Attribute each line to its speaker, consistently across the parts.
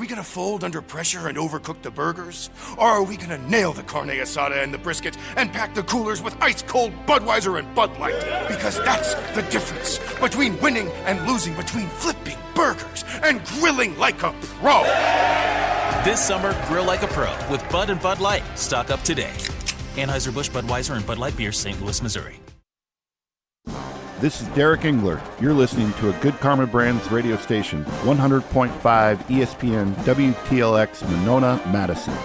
Speaker 1: we going to fold under pressure and overcook the burgers? Or are we going to nail the carne asada and the brisket and pack the coolers with ice-cold Budweiser and Bud Light? Because that's the difference between winning and losing, between flipping burgers and grilling like a pro.
Speaker 2: This summer, grill like a pro with Bud and Bud Light. Stock up today. Anheuser-Busch, Budweiser, and Bud Light Beer, St. Louis, Missouri.
Speaker 3: This is Derek Engler. You're listening to a Good Karma Brands radio station, 100.5 ESPN WTLX Monona, Madison.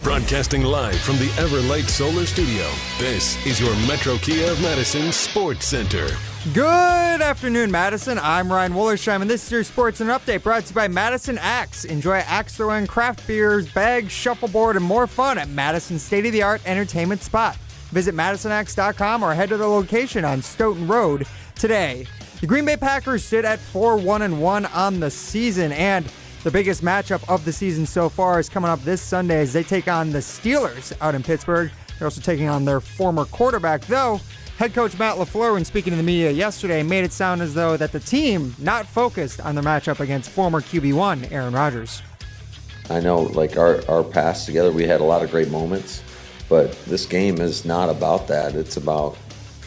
Speaker 4: Broadcasting live from the Everlight Solar Studio, this is your Metro Kia of Madison Sports Center.
Speaker 5: Good afternoon, Madison. I'm Ryan Wollersheim, and this is your Sports Center Update brought to you by Madison Axe. Enjoy axe throwing, craft beers, bags, shuffleboard, and more fun at Madison's state-of-the-art entertainment spot. Visit MadisonAxe.com or head to the location on Stoughton Road today. The Green Bay Packers sit at 4-1-1 on the season, and the biggest matchup of the season so far is coming up this Sunday as they take on the Steelers out in Pittsburgh. They're also taking on their former quarterback, though. Head coach Matt LaFleur, when speaking to the media yesterday, made it sound as though that the team not focused on their matchup against former QB1 Aaron Rodgers.
Speaker 6: I know, like our past together, we had a lot of great moments. But this game is not about that. It's about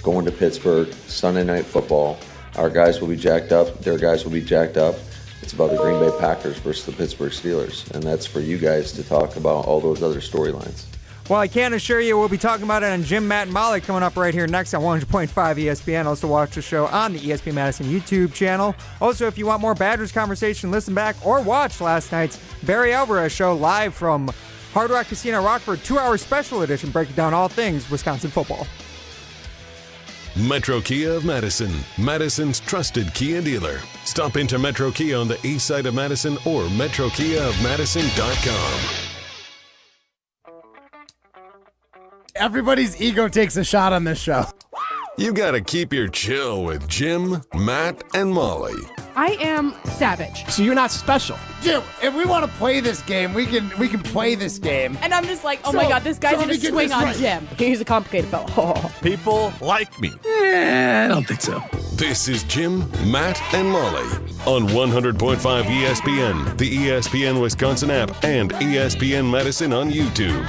Speaker 6: going to Pittsburgh, Sunday Night Football. Our guys will be jacked up. Their guys will be jacked up. It's about the Green Bay Packers versus the Pittsburgh Steelers. And that's for you guys to talk about all those other storylines.
Speaker 5: Well, I can assure you we'll be talking about it on Jim, Matt, and Molly coming up right here next on 100.5 ESPN. Also watch the show on the ESPN Madison YouTube channel. Also, if you want more Badgers conversation, listen back or watch last night's Barry Alvarez show live from Hard Rock Casino Rockford, 2-hour special edition breaking down all things Wisconsin football.
Speaker 4: Metro Kia of Madison, Madison's trusted Kia dealer. Stop into Metro Kia on the east side of Madison or metrokiaofmadison.com.
Speaker 7: Everybody's ego takes a shot on this show.
Speaker 4: You gotta keep your chill with Jim, Matt, and Molly.
Speaker 8: I am savage.
Speaker 7: So you're not special. Jim, if we want to play this game, we can play this game.
Speaker 8: And I'm just like, oh my God, this guy's going to swing on Jim. He's a complicated fellow. Oh.
Speaker 9: People like me.
Speaker 7: I don't think so.
Speaker 4: This is Jim, Matt, and Molly on 100.5 ESPN, the ESPN Wisconsin app, and ESPN Madison on YouTube.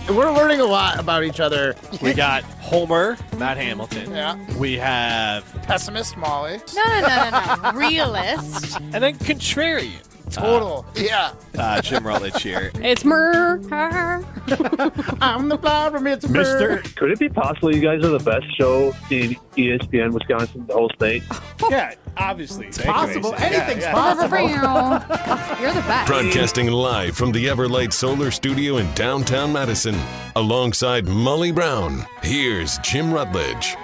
Speaker 7: We're learning a lot about each other.
Speaker 9: We got Homer, Matt Hamilton.
Speaker 7: Yeah.
Speaker 9: We have
Speaker 7: Pessimist Molly.
Speaker 8: No. Realist.
Speaker 9: and then Contrarian.
Speaker 7: Total. Yeah.
Speaker 9: Jim Rutledge here.
Speaker 8: It's Mer.
Speaker 7: I'm the problem. It's Mer.
Speaker 10: Could it be possible you guys are the best show in ESPN Wisconsin, the whole state?
Speaker 9: Yeah, obviously.
Speaker 7: It's possible. Anything's possible.
Speaker 8: You're the best.
Speaker 4: Broadcasting live from the Everlight Solar Studio in downtown Madison, alongside Molly Brown. Here's Jim Rutledge.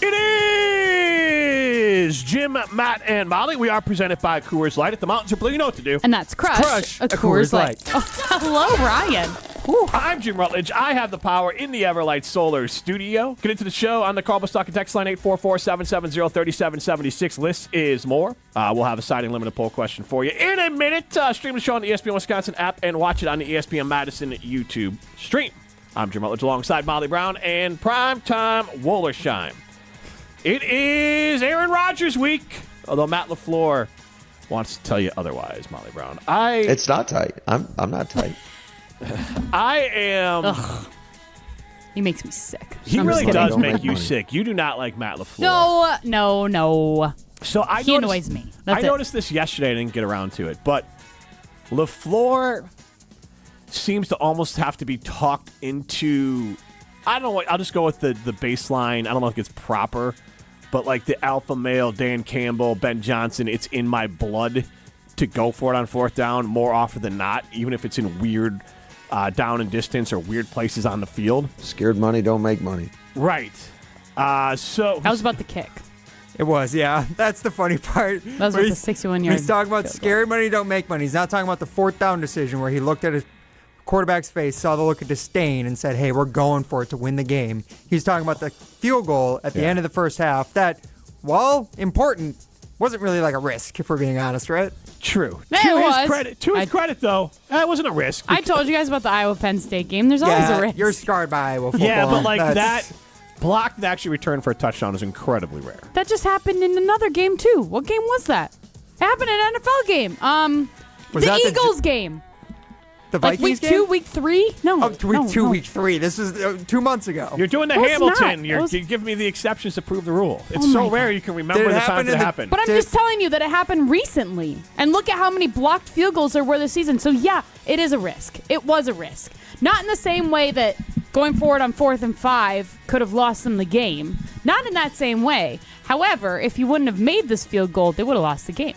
Speaker 11: It is Jim, Matt, and Molly. We are presented by Coors Light. If the mountains are blue, you know what to do.
Speaker 8: And that's Crush a Coors Light. Oh, hello, Ryan.
Speaker 11: Whew. I'm Jim Rutledge. I have the power in the Everlight Solar Studio. Get into the show on the Call Bus Talk and Text line 844-770-3776. List is more. We'll have a siding limited poll question for you in a minute. Stream the show on the ESPN Wisconsin app and watch it on the ESPN Madison YouTube stream. I'm Jim Rutledge alongside Molly Brown and Primetime Wollersheim. It is Aaron Rodgers week, although Matt LaFleur wants to tell you otherwise, Molly Brown.
Speaker 6: It's not tight. I'm not tight.
Speaker 11: I am.
Speaker 8: Ugh. He makes me sick.
Speaker 11: He really does make you sick. You do not like Matt LaFleur.
Speaker 8: No.
Speaker 11: So
Speaker 8: he annoys me.
Speaker 11: I noticed this yesterday. I didn't get around to it, but LaFleur seems to almost have to be talked into. I don't know. I'll just go with the baseline. I don't know if it's proper. But like the alpha male, Dan Campbell, Ben Johnson, it's in my blood to go for it on fourth down more often than not, even if it's in weird down and distance or weird places on the field.
Speaker 6: Scared money don't make money.
Speaker 11: Right. So
Speaker 8: that was about the kick.
Speaker 5: It was, yeah. That's the funny part.
Speaker 8: That was with the 61-yard.
Speaker 5: He's talking about scared money don't make money. He's not talking about the fourth down decision where he looked at his quarterback's face, saw the look of disdain, and said, hey, we're going for it to win the game. He's talking about the field goal at the end of the first half that, while important, wasn't really like a risk, if we're being honest, right?
Speaker 11: True.
Speaker 8: Yeah,
Speaker 11: To
Speaker 8: it
Speaker 11: his
Speaker 8: was.
Speaker 11: credit, credit though, that wasn't a risk.
Speaker 8: I told you guys about the Iowa-Penn State game. There's always a risk.
Speaker 5: You're scarred by Iowa football.
Speaker 11: Yeah, but like
Speaker 5: That's-
Speaker 11: that block that actually returned for a touchdown is incredibly rare.
Speaker 8: That just happened in another game too. What game was that? It happened in an NFL game.
Speaker 5: Was
Speaker 8: the
Speaker 5: that the
Speaker 8: Eagles game.
Speaker 5: The
Speaker 8: Like
Speaker 5: Vikings
Speaker 8: week
Speaker 5: game?
Speaker 8: 2, week 3? No.
Speaker 5: Oh, week 3. This is 2 months ago.
Speaker 11: You're doing the
Speaker 8: No, it's
Speaker 11: Hamilton.
Speaker 8: not.
Speaker 11: You're giving me the exceptions to prove the rule. It's so rare you can remember
Speaker 5: Did it
Speaker 11: the
Speaker 5: happen
Speaker 11: times
Speaker 5: in
Speaker 11: it
Speaker 5: the-
Speaker 11: happened.
Speaker 8: But I'm just telling you that it happened recently. And look at how many blocked field goals there were this season. So, yeah, it is a risk. It was a risk. Not in the same way that going forward on 4th and 5 could have lost them the game. Not in that same way. However, if you wouldn't have made this field goal, they would have lost the game.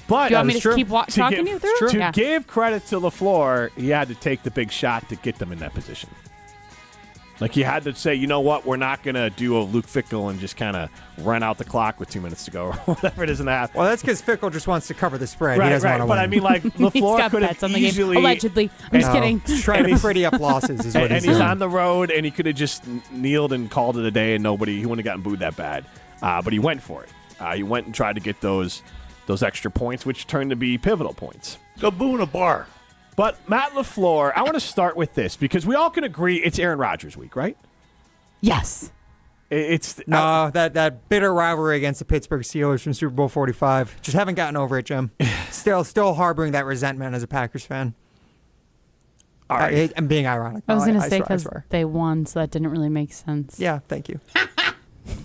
Speaker 11: But
Speaker 8: Do you want me to keep talking you through?
Speaker 11: To
Speaker 8: Yeah.
Speaker 11: give credit to LaFleur, he had to take the big shot to get them in that position. Like he had to say, you know what, we're not going to do a Luke Fickell and just kind of run out the clock with 2 minutes to go or whatever it is in that.
Speaker 5: Well, that's because Fickle just wants to cover the spread.
Speaker 11: Right,
Speaker 5: he doesn't
Speaker 11: right.
Speaker 5: want to
Speaker 11: But
Speaker 5: win.
Speaker 11: I mean, like
Speaker 8: He's
Speaker 11: LaFleur
Speaker 8: got
Speaker 11: could
Speaker 8: bets
Speaker 11: have
Speaker 8: on the game.
Speaker 11: easily,
Speaker 8: Allegedly. I'm just kidding.
Speaker 5: He's trying to pretty up losses is what
Speaker 11: and
Speaker 5: he's
Speaker 11: he's
Speaker 5: doing.
Speaker 11: on the road, and he could have just kneeled and called it a day, and he wouldn't have gotten booed that bad. But he went for it. He went and tried to get those extra points, which turned to be pivotal points.
Speaker 3: Go boo in a bar.
Speaker 11: But Matt LaFleur, I want to start with this because we all can agree it's Aaron Rodgers week, right?
Speaker 8: Yes.
Speaker 11: It's
Speaker 5: No, that bitter rivalry against the Pittsburgh Steelers from Super Bowl 45. Just haven't gotten over it, Jim. Still harboring that resentment as a Packers fan.
Speaker 11: all right.
Speaker 5: I'm being ironic.
Speaker 8: I was
Speaker 5: No,
Speaker 8: going to say
Speaker 5: I
Speaker 8: because
Speaker 5: swear.
Speaker 8: they won, so that didn't really make sense.
Speaker 5: Yeah, thank you.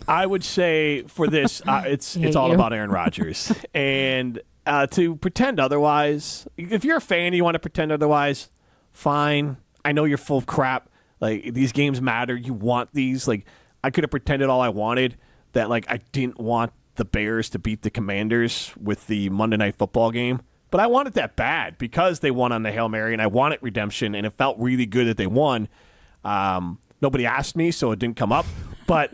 Speaker 11: I would say for this, it's
Speaker 8: hate
Speaker 11: all
Speaker 8: you.
Speaker 11: about Aaron Rodgers. And to pretend otherwise, if you're a fan and you want to pretend otherwise, fine. I know you're full of crap. Like, these games matter. You want these. Like, I could have pretended all I wanted that, like, I didn't want the Bears to beat the Commanders with the Monday Night Football game. But I wanted that bad because they won on the Hail Mary, and I wanted redemption, and it felt really good that they won. Nobody asked me, so it didn't come up. But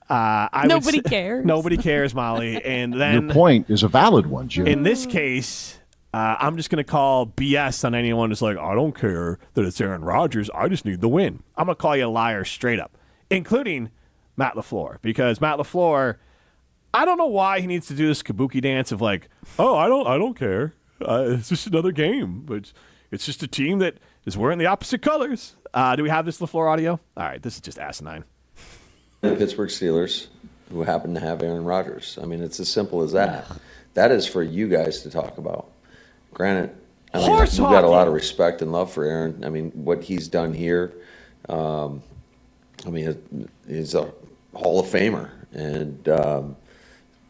Speaker 8: Nobody cares.
Speaker 11: Nobody cares, Molly. And then
Speaker 12: Your point is a valid one, Jim.
Speaker 11: in this case, I'm just going to call BS on anyone who's like, I don't care that it's Aaron Rodgers. I just need the win. I'm going to call you a liar straight up, including Matt LaFleur. Because Matt LaFleur, I don't know why he needs to do this kabuki dance of like, oh, I don't care. It's just another game. But it's just a team that is wearing the opposite colors. Do we have this LaFleur audio? All right, this is just asinine.
Speaker 6: The Pittsburgh Steelers, who happen to have Aaron Rodgers. I mean, it's as simple as that. That is for you guys to talk about. Granted, I mean, we've got a lot of respect and love for Aaron. I mean, what he's done here, I mean, he's a Hall of Famer. And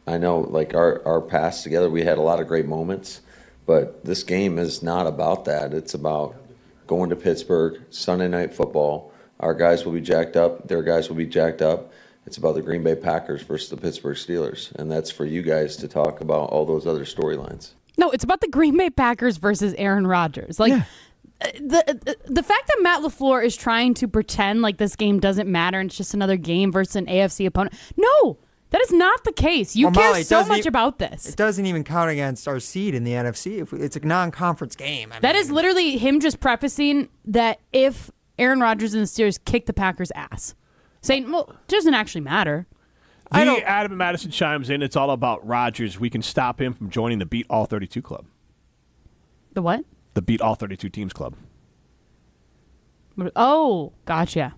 Speaker 6: I know, like, our past together, we had a lot of great moments. But this game is not about that. It's about going to Pittsburgh, Sunday Night Football. Our guys will be jacked up. Their guys will be jacked up. It's about the Green Bay Packers versus the Pittsburgh Steelers. And that's for you guys to talk about all those other storylines.
Speaker 8: No, it's about the Green Bay Packers versus Aaron Rodgers. Like, the fact that Matt LaFleur is trying to pretend like this game doesn't matter and it's just another game versus an AFC opponent. No, that is not the case. You care
Speaker 5: Molly,
Speaker 8: so much about this.
Speaker 5: It doesn't even count against our seed in the NFC. It's a non-conference game.
Speaker 8: That is literally him just prefacing that if Aaron Rodgers and the Steelers kick the Packers' ass, saying, well, it doesn't actually matter.
Speaker 11: Adam and Madison chimes in. It's all about Rodgers. We can stop him from joining the Beat All 32 Club.
Speaker 8: The what?
Speaker 11: The Beat All 32 Teams Club.
Speaker 8: Oh, gotcha.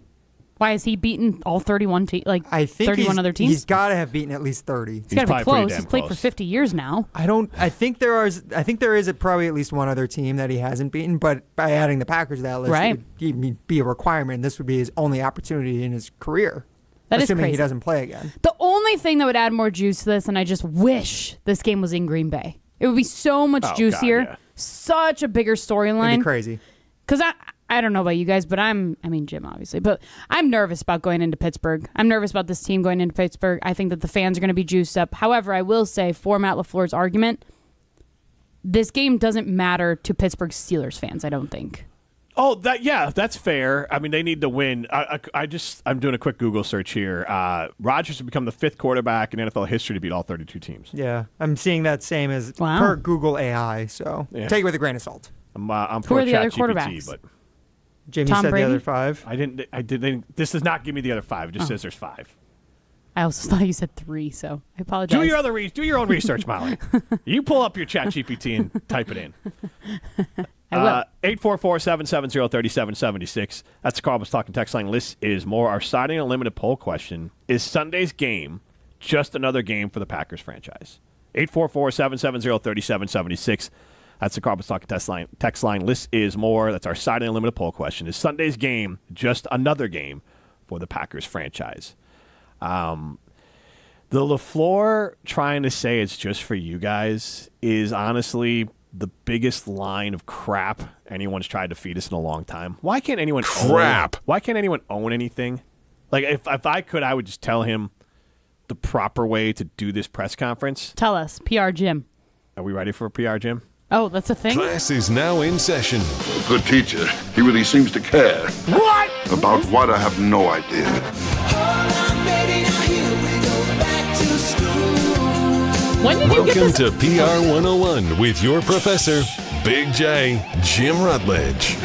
Speaker 8: Why has he beaten all 31
Speaker 5: I think
Speaker 8: 31 other teams?
Speaker 5: He's got to have beaten at least 30.
Speaker 8: He's got to be close. He's played for 50 years now.
Speaker 5: I think there is probably at least one other team that he hasn't beaten, but by adding the Packers to that list,
Speaker 8: Right.
Speaker 5: it would be a requirement. This would be his only opportunity in his career.
Speaker 8: That is
Speaker 5: assuming
Speaker 8: crazy.
Speaker 5: he doesn't play again.
Speaker 8: The only thing that would add more juice to this, and I just wish this game was in Green Bay. It would be so much juicier,
Speaker 11: God, yeah.
Speaker 8: such a bigger storyline.
Speaker 5: It'd be crazy.
Speaker 8: Because I don't know about you guys, but Jim, obviously, but I'm nervous about going into Pittsburgh. I'm nervous about this team going into Pittsburgh. I think that the fans are going to be juiced up. However, I will say, for Matt LaFleur's argument, this game doesn't matter to Pittsburgh Steelers fans, I don't think.
Speaker 11: Oh, that's fair. I mean, they need to win. I'm doing a quick Google search here. Rodgers has become the 5th quarterback in NFL history to beat all 32 teams.
Speaker 5: Yeah, I'm seeing that same as per Google AI, so take it with a grain of salt.
Speaker 11: I'm
Speaker 8: Who
Speaker 11: pro
Speaker 8: are the other
Speaker 11: ChatGPT,
Speaker 8: quarterbacks?
Speaker 11: but
Speaker 5: Jimmy
Speaker 8: Tom
Speaker 5: said
Speaker 8: Brady?
Speaker 5: the other 5.
Speaker 11: I didn't. This does not give me the other 5. It just says there's 5.
Speaker 8: I also thought you said 3, so I apologize.
Speaker 11: Do your own research, Molly. You pull up your ChatGPT and type it in.
Speaker 8: I will.
Speaker 11: 844-770-3776. That's the Cardinals Talking text line. List is more. Our Siding Unlimited poll question: is Sunday's game just another game for the Packers franchise? 844-770-3776. That's the Cardinals Talking text line. List is more. That's our Siding Unlimited poll question: is Sunday's game just another game for the Packers franchise? The LaFleur trying to say it's just for you guys is honestly the biggest line of crap anyone's tried to feed us in a long time. Why can't anyone own anything? Like, if I could, I would just tell him the proper way to do this press conference.
Speaker 8: Tell us, PR Jim.
Speaker 11: Are we ready for a PR Jim?
Speaker 8: Oh, that's a thing?
Speaker 4: Class is now in session.
Speaker 13: Good teacher. He really seems to care.
Speaker 11: What?
Speaker 13: About what, I have no idea.
Speaker 8: When did you get
Speaker 4: Welcome
Speaker 8: this?
Speaker 4: to PR 101 with your professor, Big J, Jim Rutledge.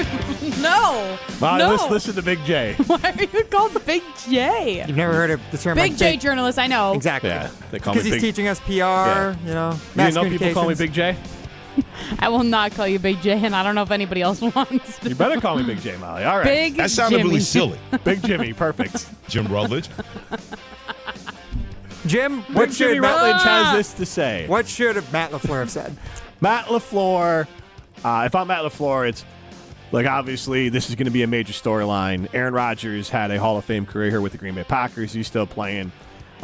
Speaker 8: No.
Speaker 11: Molly, listen to Big J.
Speaker 8: Why are you called Big J?
Speaker 5: You've never heard of the term
Speaker 8: Big
Speaker 5: like
Speaker 8: J journalist, I know.
Speaker 5: Exactly.
Speaker 11: Yeah, they call me
Speaker 5: Because he's
Speaker 11: Big.
Speaker 5: teaching us PR,
Speaker 11: Yeah.
Speaker 5: you know,
Speaker 11: You
Speaker 5: mass
Speaker 11: know people call me
Speaker 5: communications.
Speaker 11: Big J?
Speaker 8: I will not call you Big J, and I don't know if anybody else wants to.
Speaker 11: You better call me Big J, Molly. All right.
Speaker 8: Big
Speaker 14: That sounded
Speaker 8: Jimmy.
Speaker 14: really silly.
Speaker 11: Big Jimmy, perfect.
Speaker 14: Jim Rutledge.
Speaker 5: Jim,
Speaker 11: What Jimmy Rutledge has this to say?
Speaker 5: What should Matt LaFleur have said?
Speaker 11: Matt LaFleur, if I'm Matt LaFleur, it's like, obviously this is going to be a major storyline. Aaron Rodgers had a Hall of Fame career here with the Green Bay Packers. He's still playing.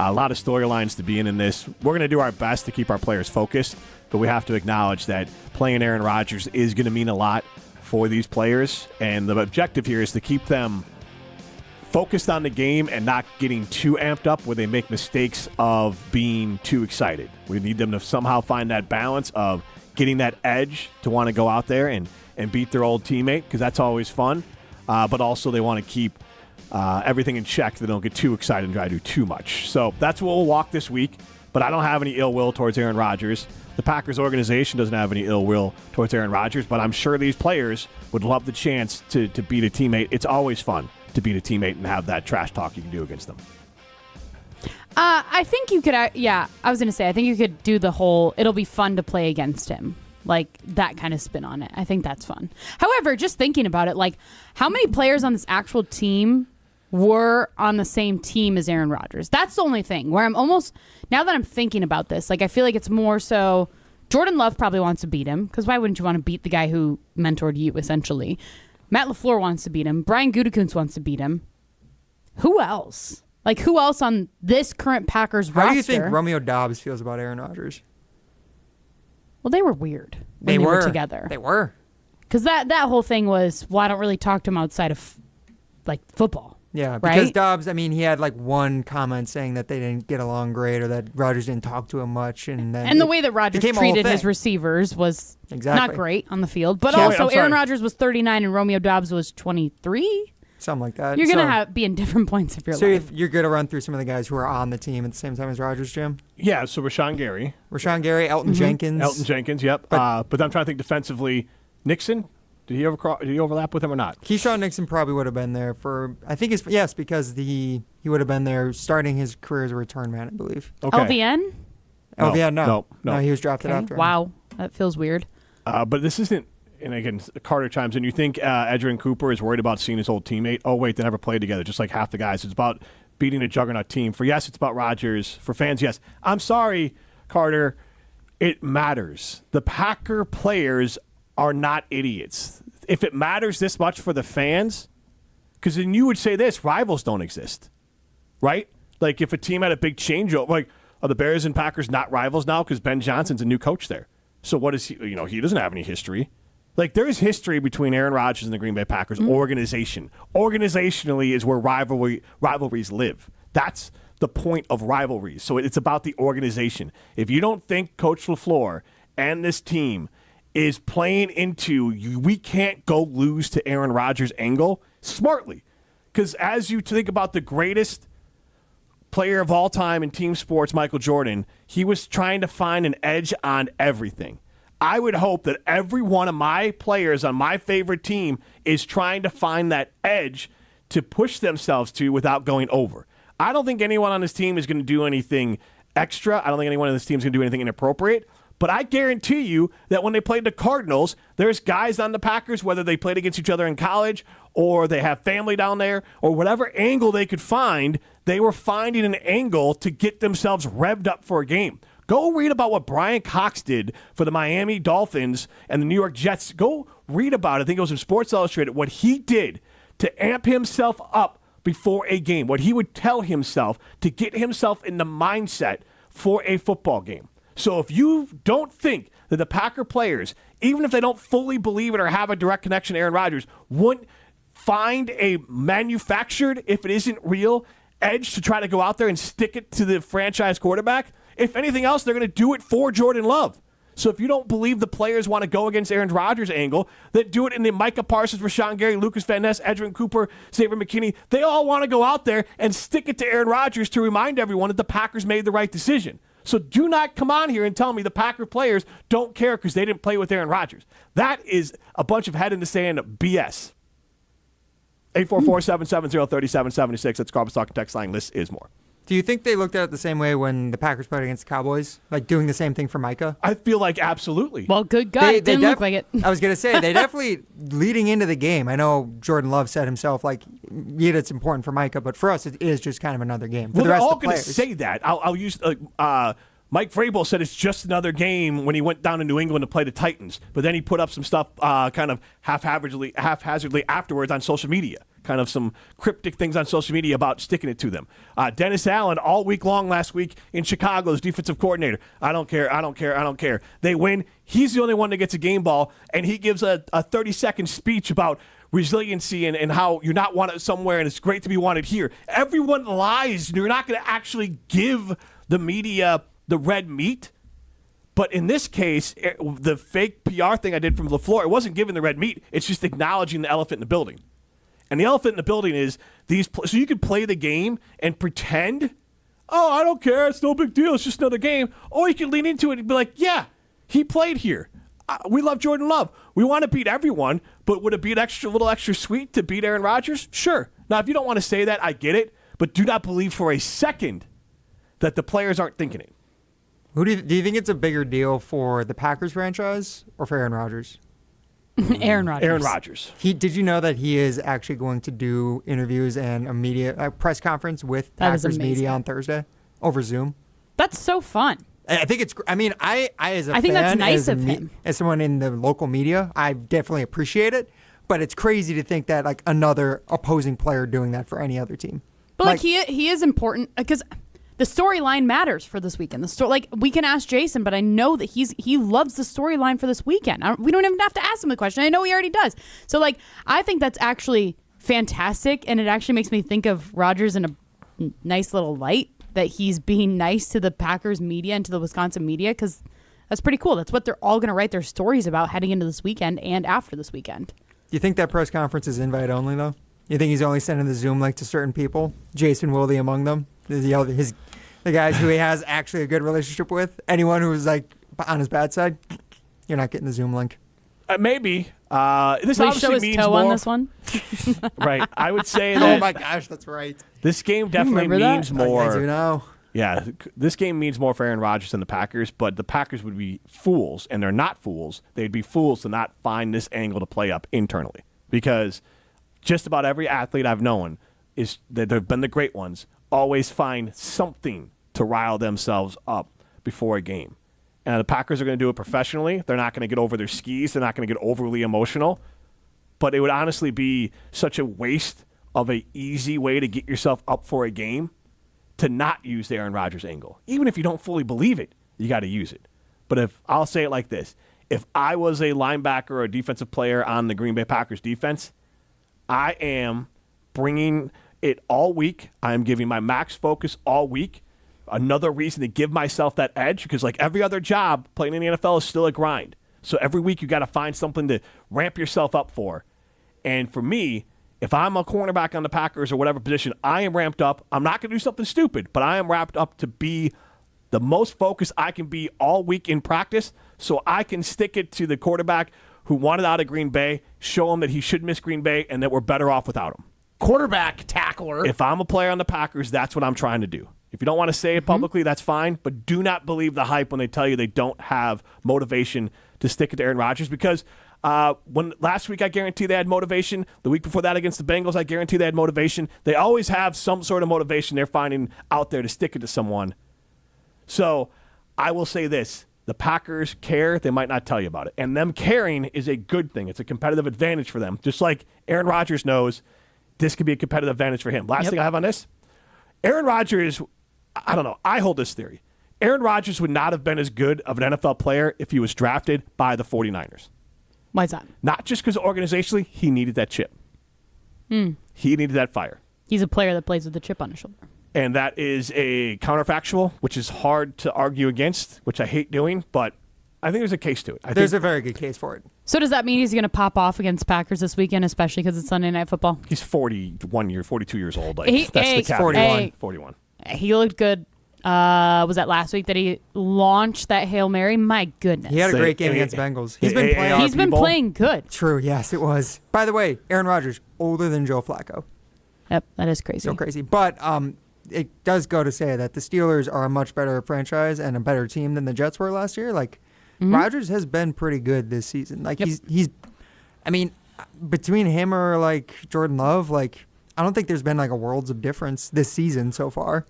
Speaker 11: A lot of storylines to be in this. We're going to do our best to keep our players focused, but we have to acknowledge that playing Aaron Rodgers is going to mean a lot for these players, and the objective here is to keep them focused on the game and not getting too amped up where they make mistakes of being too excited. We need them to somehow find that balance of getting that edge to want to go out there and beat their old teammate, because that's always fun, but also they want to keep everything in check. They don't get too excited and try to do too much. So that's what we'll walk this week, but I don't have any ill will towards Aaron Rodgers. The Packers organization doesn't have any ill will towards Aaron Rodgers, but I'm sure these players would love the chance to beat a teammate. It's always fun to beat a teammate and have that trash talk you can do against them.
Speaker 8: I think you could, I was going to say, I think you could do the whole, it'll be fun to play against him. Like, that kind of spin on it. I think that's fun. However, just thinking about it, like, how many players on this actual team were on the same team as Aaron Rodgers? That's the only thing where I'm almost, now that I'm thinking about this, like, I feel like it's more so Jordan Love probably wants to beat him, because why wouldn't you want to beat the guy who mentored you, essentially? Matt LaFleur wants to beat him. Brian Gutekunst wants to beat him. Who else? Like, who else on this current Packers roster?
Speaker 5: How do you think Romeo Dobbs feels about Aaron Rodgers?
Speaker 8: Well, they were weird when they were together.
Speaker 5: They were.
Speaker 8: Because that whole thing was, well, I don't really talk to him outside of, like, football.
Speaker 5: Yeah, because
Speaker 8: right?
Speaker 5: Dobbs, I mean, he had like one comment saying that they didn't get along great or that Rodgers didn't talk to him much. And the way that
Speaker 8: Rodgers treated his receivers was not great on the field. But also, Aaron Rodgers was 39 and Romeo Dobbs was 23.
Speaker 5: Something like that.
Speaker 8: You're going to be in different points of your life.
Speaker 5: So you're going to run through some of the guys who are on the team at the same time as Rodgers, Jim?
Speaker 11: Yeah, so Rashawn Gary,
Speaker 5: Elton Jenkins.
Speaker 11: Elton Jenkins, yep. But I'm trying to think defensively. Nixon, did he overlap with him or not?
Speaker 5: Keyshawn Nixon probably would have been there for, I think, yes, because he would have been there starting his career as a return man, I believe.
Speaker 8: Okay. LVN?
Speaker 5: LVN, no. He was drafted after him.
Speaker 8: Wow, that feels weird.
Speaker 11: But this isn't, and again, Carter chimes in, you think Edgerrin Cooper is worried about seeing his old teammate? Oh, wait, they never played together, just like half the guys. It's about beating a juggernaut team. For yes, it's about Rodgers. For fans, yes. I'm sorry, Carter, it matters. The Packer players are not idiots. If it matters this much for the fans, because then you would say this, rivals don't exist, right? Like if a team had a big changeover, like are the Bears and Packers not rivals now because Ben Johnson's a new coach there? So what is he, he doesn't have any history. Like there is history between Aaron Rodgers and the Green Bay Packers organization. Organizationally is where rivalries live. That's the point of rivalries. So it's about the organization. If you don't think Coach LaFleur and this team is playing into we can't go lose to Aaron Rodgers angle smartly. Because as you think about the greatest player of all time in team sports, Michael Jordan, he was trying to find an edge on everything. I would hope that every one of my players on my favorite team is trying to find that edge to push themselves to without going over. I don't think anyone on this team is going to do anything extra. I don't think anyone on this team is going to do anything inappropriate. But I guarantee you that when they played the Cardinals, there's guys on the Packers, whether they played against each other in college or they have family down there or whatever angle they could find, they were finding an angle to get themselves revved up for a game. Go read about what Brian Cox did for the Miami Dolphins and the New York Jets. Go read about it. I think it was in Sports Illustrated, what he did to amp himself up before a game, what he would tell himself to get himself in the mindset for a football game. So if you don't think that the Packer players, even if they don't fully believe it or have a direct connection to Aaron Rodgers, wouldn't find a manufactured, if it isn't real, edge to try to go out there and stick it to the franchise quarterback, if anything else, they're going to do it for Jordan Love. So if you don't believe the players want to go against Aaron Rodgers' angle, then do it in the Micah Parsons, Rashawn Gary, Lucas Van Ness, Edgerrin Cooper, Xavier McKinney. They all want to go out there and stick it to Aaron Rodgers to remind everyone that the Packers made the right decision. So do not come on here and tell me the Packer players don't care because they didn't play with Aaron Rodgers. That is a bunch of head in the sand BS. 844-770-3776. That's Carbon Talk text line. This is more.
Speaker 5: Do you think they looked at it the same way when the Packers played against the Cowboys? Like doing the same thing for Micah?
Speaker 11: I feel like absolutely.
Speaker 8: Well, good God, it didn't look like it.
Speaker 5: I was going to say, they definitely, leading into the game, I know Jordan Love said himself, like, yeah, it's important for Micah, but for us, it is just kind of another game. For
Speaker 11: Well,
Speaker 5: the
Speaker 11: they're
Speaker 5: rest
Speaker 11: all
Speaker 5: of the
Speaker 11: going to
Speaker 5: players.
Speaker 11: say that. I'll use Mike Vrabel said it's just another game when he went down to New England to play the Titans, but then he put up some stuff kind of haphazardly afterwards on social media. Kind of some cryptic things on social media about sticking it to them. Dennis Allen all week long last week in Chicago as defensive coordinator. I don't care. They win. He's the only one that gets a game ball, and he gives a 30-second speech about resiliency and how you're not wanted somewhere and it's great to be wanted here. Everyone lies. You're not going to actually give the media the red meat. But in this case, the fake PR thing I did from LaFleur, it wasn't giving the red meat. It's just acknowledging the elephant in the building. And the elephant in the building is these. So you could play the game and pretend, oh, I don't care. It's no big deal. It's just another game. Or you could lean into it and be like, yeah, he played here. We love Jordan Love. We want to beat everyone, but would it be a little extra sweet to beat Aaron Rodgers? Sure. Now, if you don't want to say that, I get it. But do not believe for a second that the players aren't thinking it.
Speaker 5: Who do you think it's a bigger deal for the Packers franchise or for Aaron Rodgers?
Speaker 8: Aaron Rodgers.
Speaker 11: Aaron Rodgers.
Speaker 5: Did you know that he is actually going to do interviews and a press conference with Packers media on Thursday over Zoom?
Speaker 8: That's so fun.
Speaker 5: I think it's. I mean, I as a
Speaker 8: I think
Speaker 5: fan,
Speaker 8: that's nice
Speaker 5: as
Speaker 8: of him.
Speaker 5: As someone in the local media, I definitely appreciate it. But it's crazy to think that like another opposing player doing that for any other team.
Speaker 8: But like he is important because the storyline matters for this weekend. We can ask Jason, but I know that he loves the storyline for this weekend. We don't even have to ask him the question. I know he already does. So I think that's actually fantastic, and it actually makes me think of Rodgers in a nice little light, that he's being nice to the Packers media and to the Wisconsin media, because that's pretty cool. That's what they're all going to write their stories about heading into this weekend and after this weekend.
Speaker 5: Do you think that press conference is invite only though? You think he's only sending the Zoom link to certain people? Jason Wilde among them? The guys who he has actually a good relationship with? Anyone who's like on his bad side? You're not getting the Zoom link.
Speaker 11: Maybe. This
Speaker 8: Will he
Speaker 11: obviously
Speaker 8: show his
Speaker 11: means
Speaker 8: toe
Speaker 11: more
Speaker 8: on this one?
Speaker 11: Right. I would say that.
Speaker 5: Oh my gosh, that's right.
Speaker 11: This game definitely means more.
Speaker 5: I do know.
Speaker 11: Yeah, this game means more for Aaron Rodgers than the Packers, but the Packers would be fools, and they're not fools. They'd be fools to not find this angle to play up internally, because just about every athlete I've known is that they've been the great ones, always find something to rile themselves up before a game. And the Packers are going to do it professionally. They're not going to get over their skis. They're not going to get overly emotional. But it would honestly be such a waste of an easy way to get yourself up for a game to not use the Aaron Rodgers angle. Even if you don't fully believe it, you got to use it. But I'll say it like this. If I was a linebacker or a defensive player on the Green Bay Packers defense, I am bringing it all week. I am giving my max focus all week. Another reason to give myself that edge, because like every other job, playing in the NFL is still a grind. So every week you got to find something to ramp yourself up for. And for me, if I'm a cornerback on the Packers or whatever position, I am ramped up. I'm not going to do something stupid, but I am ramped up to be the most focused I can be all week in practice, so I can stick it to the quarterback who wanted out of Green Bay, show him that he should miss Green Bay and that we're better off without him.
Speaker 7: quarterback tackler.
Speaker 11: If I'm a player on the Packers, that's what I'm trying to do. If you don't want to say it publicly, that's fine, but do not believe the hype when they tell you they don't have motivation to stick it to Aaron Rodgers, because when last week I guarantee they had motivation. The week before that against the Bengals, I guarantee they had motivation. They always have some sort of motivation they're finding out there to stick it to someone. So I will say this. The Packers care. They might not tell you about it. And them caring is a good thing. It's a competitive advantage for them. Just like Aaron Rodgers knows this could be a competitive advantage for him. Last thing I have on this. Aaron Rodgers, I don't know. I hold this theory. Aaron Rodgers would not have been as good of an NFL player if he was drafted by the 49ers.
Speaker 8: Why is that?
Speaker 11: Not just because organizationally, he needed that chip. He needed that fire.
Speaker 8: He's a player that plays with a chip on his shoulder.
Speaker 11: And that is a counterfactual, which is hard to argue against, which I hate doing, but I think there's a case to it.
Speaker 5: There's a very good case for it.
Speaker 8: So does that mean he's going to pop off against Packers this weekend, especially because it's Sunday Night Football?
Speaker 11: He's 42 years old. Like,
Speaker 8: That's
Speaker 11: the cap.
Speaker 5: 41.
Speaker 11: 41.
Speaker 8: He looked good. Was that last week that he launched that Hail Mary? My goodness.
Speaker 5: He had a great game against Bengals. He's been
Speaker 8: playing good.
Speaker 5: True, yes, it was. By the way, Aaron Rodgers, older than Joe Flacco.
Speaker 8: Yep, that is crazy.
Speaker 5: So crazy. But it does go to say that the Steelers are a much better franchise and a better team than the Jets were last year. Like, Rodgers has been pretty good this season. Like, he's I mean, between him or, like, Jordan Love, like, I don't think there's been, like, a worlds of difference this season so far.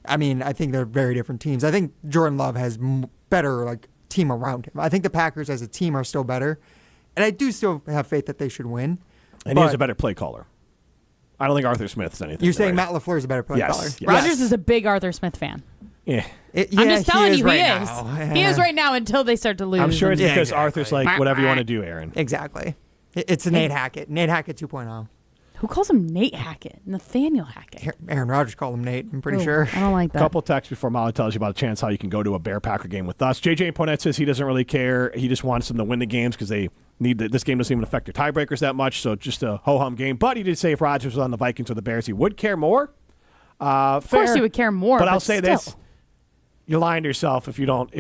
Speaker 5: I mean, I think they're very different teams. I think Jordan Love has better, like, team around him. I think the Packers as a team are still better. And I do still have faith that they should win.
Speaker 11: And he's a better play caller. I don't think Arthur Smith's anything.
Speaker 5: You're saying Matt LaFleur is a better play caller?
Speaker 11: Yes.
Speaker 8: Rodgers is a big Arthur Smith fan.
Speaker 11: Yeah.
Speaker 8: I'm just telling you, he is.
Speaker 5: Now.
Speaker 8: He is right now until they start to lose.
Speaker 11: I'm sure it's because
Speaker 5: exactly.
Speaker 11: Arthur's like, whatever you want to do, Aaron.
Speaker 5: Exactly. It's Nate Hackett. Nate Hackett 2.0.
Speaker 8: Who calls him Nate Hackett? Nathaniel Hackett.
Speaker 5: Aaron Rodgers called him Nate, I'm pretty sure.
Speaker 8: I don't like that.
Speaker 11: Couple texts before Molly tells you about a chance how you can go to a Bear-Packer game with us. JJ Ponette says he doesn't really care. He just wants them to win the games because they need this game doesn't even affect their tiebreakers that much, so just a ho-hum game. But he did say if Rodgers was on the Vikings or the Bears, he would care more.
Speaker 8: Of course he would care more, but
Speaker 11: I'll say
Speaker 8: still.
Speaker 11: this. You're lying to yourself if you're not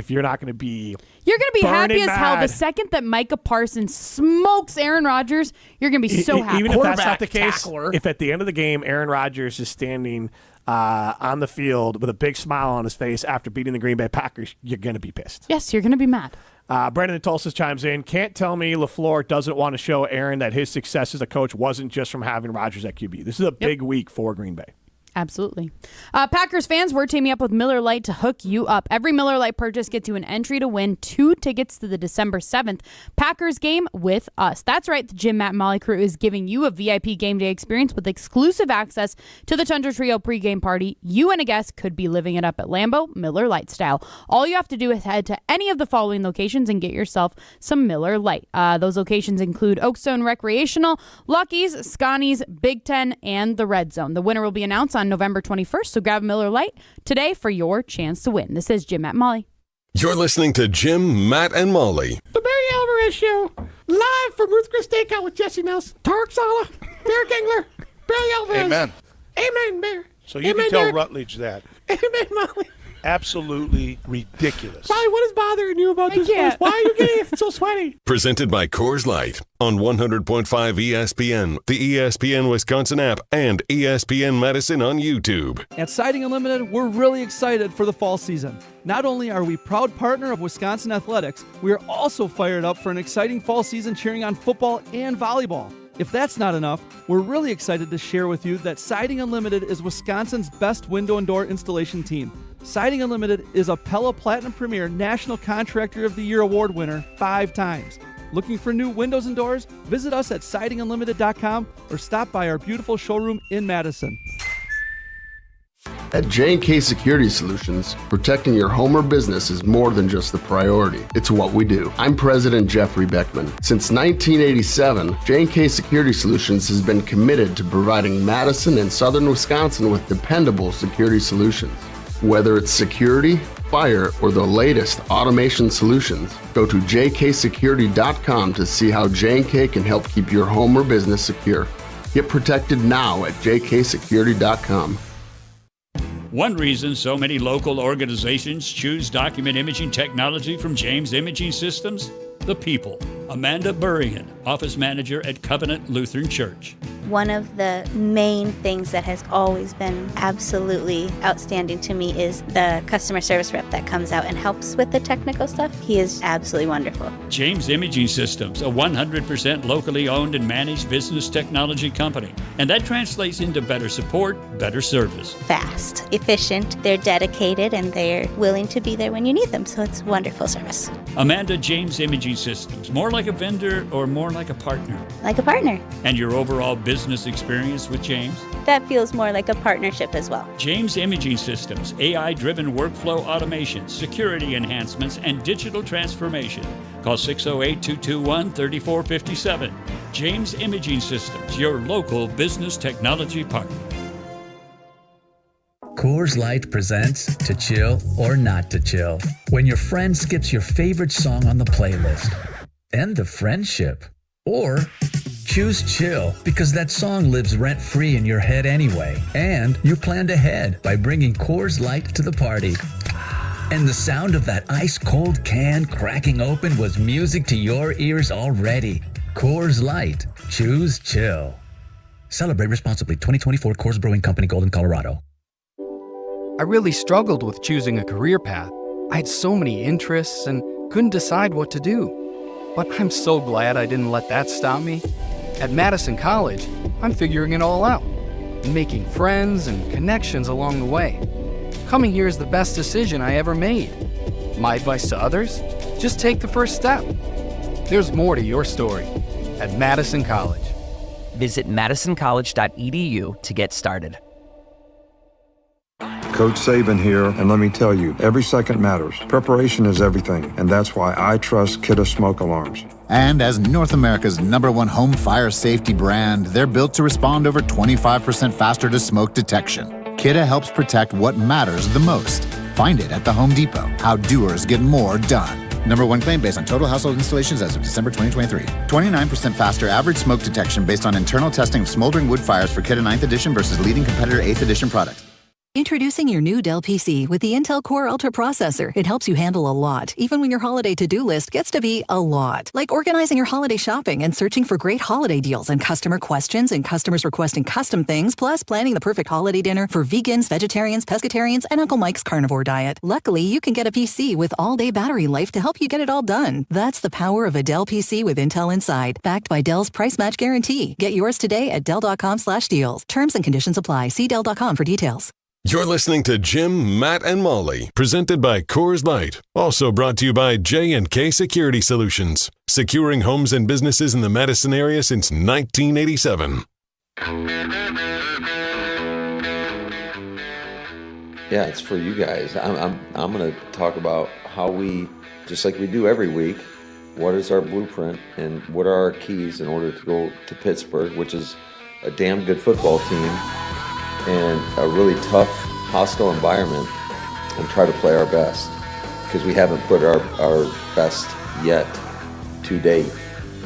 Speaker 11: going to be.
Speaker 8: You're going to be happy as hell
Speaker 11: mad.
Speaker 8: the second that Micah Parsons smokes Aaron Rodgers. You're going to be so happy.
Speaker 11: Even if that's not the case, if at the end of the game Aaron Rodgers is standing on the field with a big smile on his face after beating the Green Bay Packers, you're going to be pissed.
Speaker 8: Yes, you're going to be mad.
Speaker 11: Brandon in Tulsa chimes in. Can't tell me LaFleur doesn't want to show Aaron that his success as a coach wasn't just from having Rodgers at QB. This is a big week for Green Bay.
Speaker 8: Absolutely. Packers fans, we're teaming up with Miller Lite to hook you up. Every Miller Lite purchase gets you an entry to win 2 tickets to the December 7th Packers game with us. That's right. The Jim, Matt, and Molly crew is giving you a VIP game day experience with exclusive access to the Tundra Trio pregame party. You and a guest could be living it up at Lambeau, Miller Lite style. All you have to do is head to any of the following locations and get yourself some Miller Lite. Those locations include Oakstone Recreational, Lucky's, Scotty's, Big Ten, and the Red Zone. The winner will be announced on November 21st, so grab Miller Lite today for your chance to win. This is Jim, Matt, Molly.
Speaker 4: You're listening to Jim, Matt, and Molly.
Speaker 7: The Barry Alvarez Show, live from Ruth Chris Steakout with Jesse Nelson, Tarek Sala, Derek Engler, Barry Alvarez.
Speaker 14: Amen.
Speaker 7: Amen, Bear.
Speaker 14: So you
Speaker 7: Amen,
Speaker 14: can tell
Speaker 7: Derek.
Speaker 14: Rutledge that.
Speaker 7: Amen, Molly.
Speaker 14: Absolutely ridiculous.
Speaker 7: Molly, what is bothering you about this voice? Why are you getting so sweaty?
Speaker 4: Presented by Coors Light on 100.5 ESPN, the ESPN Wisconsin app, and ESPN Madison on YouTube.
Speaker 15: At Siding Unlimited, we're really excited for the fall season. Not only are we proud partner of Wisconsin Athletics, we are also fired up for an exciting fall season cheering on football and volleyball. If that's not enough, we're really excited to share with you that Siding Unlimited is Wisconsin's best window and door installation team. Siding Unlimited is a Pella Platinum Premier National Contractor of the Year award winner 5 times. Looking for new windows and doors? Visit us at sidingunlimited.com or stop by our beautiful showroom in Madison.
Speaker 16: At J&K Security Solutions, protecting your home or business is more than just the priority. It's what we do. I'm President Jeffrey Beckman. Since 1987, J&K Security Solutions has been committed to providing Madison and southern Wisconsin with dependable security solutions. Whether it's security, fire, or the latest automation solutions, go to jksecurity.com to see how J&K can help keep your home or business secure. Get protected now at jksecurity.com.
Speaker 17: One reason so many local organizations choose document imaging technology from James Imaging Systems? The people. Amanda Burrian, office manager at Covenant Lutheran Church.
Speaker 18: One of the main things that has always been absolutely outstanding to me is the customer service rep that comes out and helps with the technical stuff. He is absolutely wonderful.
Speaker 17: James Imaging Systems, a 100% locally owned and managed business technology company. And that translates into better support, better service.
Speaker 18: Fast, efficient, they're dedicated, and they're willing to be there when you need them. So it's wonderful service.
Speaker 17: Amanda, James Imaging Systems, more like a vendor or more like a partner?
Speaker 18: Like a partner.
Speaker 17: And your overall business experience with James?
Speaker 18: That feels more like a partnership as well.
Speaker 17: James Imaging Systems, AI-driven workflow automation, security enhancements, and digital transformation. Call 608-221-3457. James Imaging Systems, your local business technology partner.
Speaker 19: Coors Light presents To Chill or Not to Chill. When your friend skips your favorite song on the playlist. End the friendship. Or choose chill because that song lives rent-free in your head anyway. And you planned ahead by bringing Coors Light to the party. And the sound of that ice-cold can cracking open was music to your ears already. Coors Light. Choose chill. Celebrate responsibly. 2024 Coors Brewing Company, Golden, Colorado.
Speaker 20: I really struggled with choosing a career path. I had so many interests and couldn't decide what to do. But I'm so glad I didn't let that stop me. At Madison College, I'm figuring it all out and making friends and connections along the way. Coming here is the best decision I ever made. My advice to others? Just take the first step. There's more to your story at Madison College.
Speaker 21: Visit madisoncollege.edu to get started.
Speaker 22: Coach Saban here, and let me tell you, every second matters. Preparation is everything, and that's why I trust Kidde Smoke Alarms.
Speaker 23: And as North America's #1 home fire safety brand, they're built to respond over 25% faster to smoke detection. Kidde helps protect what matters the most. Find it at the Home Depot. How doers get more done. #1 claim based on total household installations as of December 2023. 29% faster average smoke detection based on internal testing of smoldering wood fires for Kidde 9th edition versus leading competitor 8th edition products.
Speaker 24: Introducing your new Dell PC with the Intel Core Ultra processor. It helps you handle a lot, even when your holiday to-do list gets to be a lot. Like organizing your holiday shopping and searching for great holiday deals and customer questions and customers requesting custom things, plus planning the perfect holiday dinner for vegans, vegetarians, pescatarians, and Uncle Mike's carnivore diet. Luckily, you can get a PC with all-day battery life to help you get it all done. That's the power of a Dell PC with Intel inside, backed by Dell's price match guarantee. Get yours today at Dell.com/deals. Terms and conditions apply. See Dell.com for details.
Speaker 4: You're listening to Jim, Matt, and Molly, presented by Coors Light. Also brought to you by J&K Security Solutions, securing homes and businesses in the Madison area since 1987.
Speaker 6: Yeah, it's for you guys. I'm going to talk about how we, just like we do every week, what is our blueprint and what are our keys in order to go to Pittsburgh, which is a damn good football team, and a really tough, hostile environment, and try to play our best, because we haven't put our best yet to date.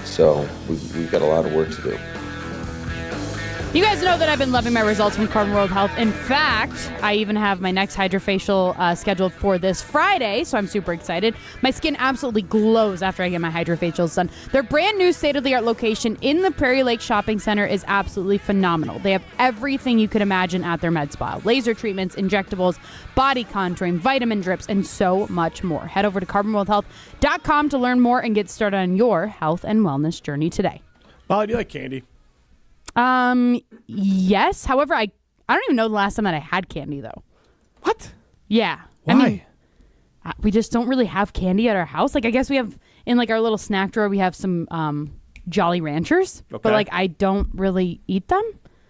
Speaker 6: So we've got a lot of work to do.
Speaker 8: You guys know that I've been loving my results from Carbon World Health. In fact, I even have my next hydrofacial scheduled for this Friday, so I'm super excited. My skin absolutely glows after I get my hydrofacials done. Their brand new state-of-the-art location in the Prairie Lake Shopping Center is absolutely phenomenal. They have everything you could imagine at their med spa. Laser treatments, injectables, body contouring, vitamin drips, and so much more. Head over to carbonworldhealth.com to learn more and get started on your health and wellness journey today.
Speaker 11: Molly, do you like candy?
Speaker 8: Yes. However, I don't even know the last time that I had candy, though.
Speaker 11: What?
Speaker 8: Yeah.
Speaker 11: Why?
Speaker 8: I mean, we just don't really have candy at our house. Like, I guess we have, in, like, our little snack drawer, we have some Jolly Ranchers.
Speaker 11: Okay.
Speaker 8: But, like, I don't really eat them.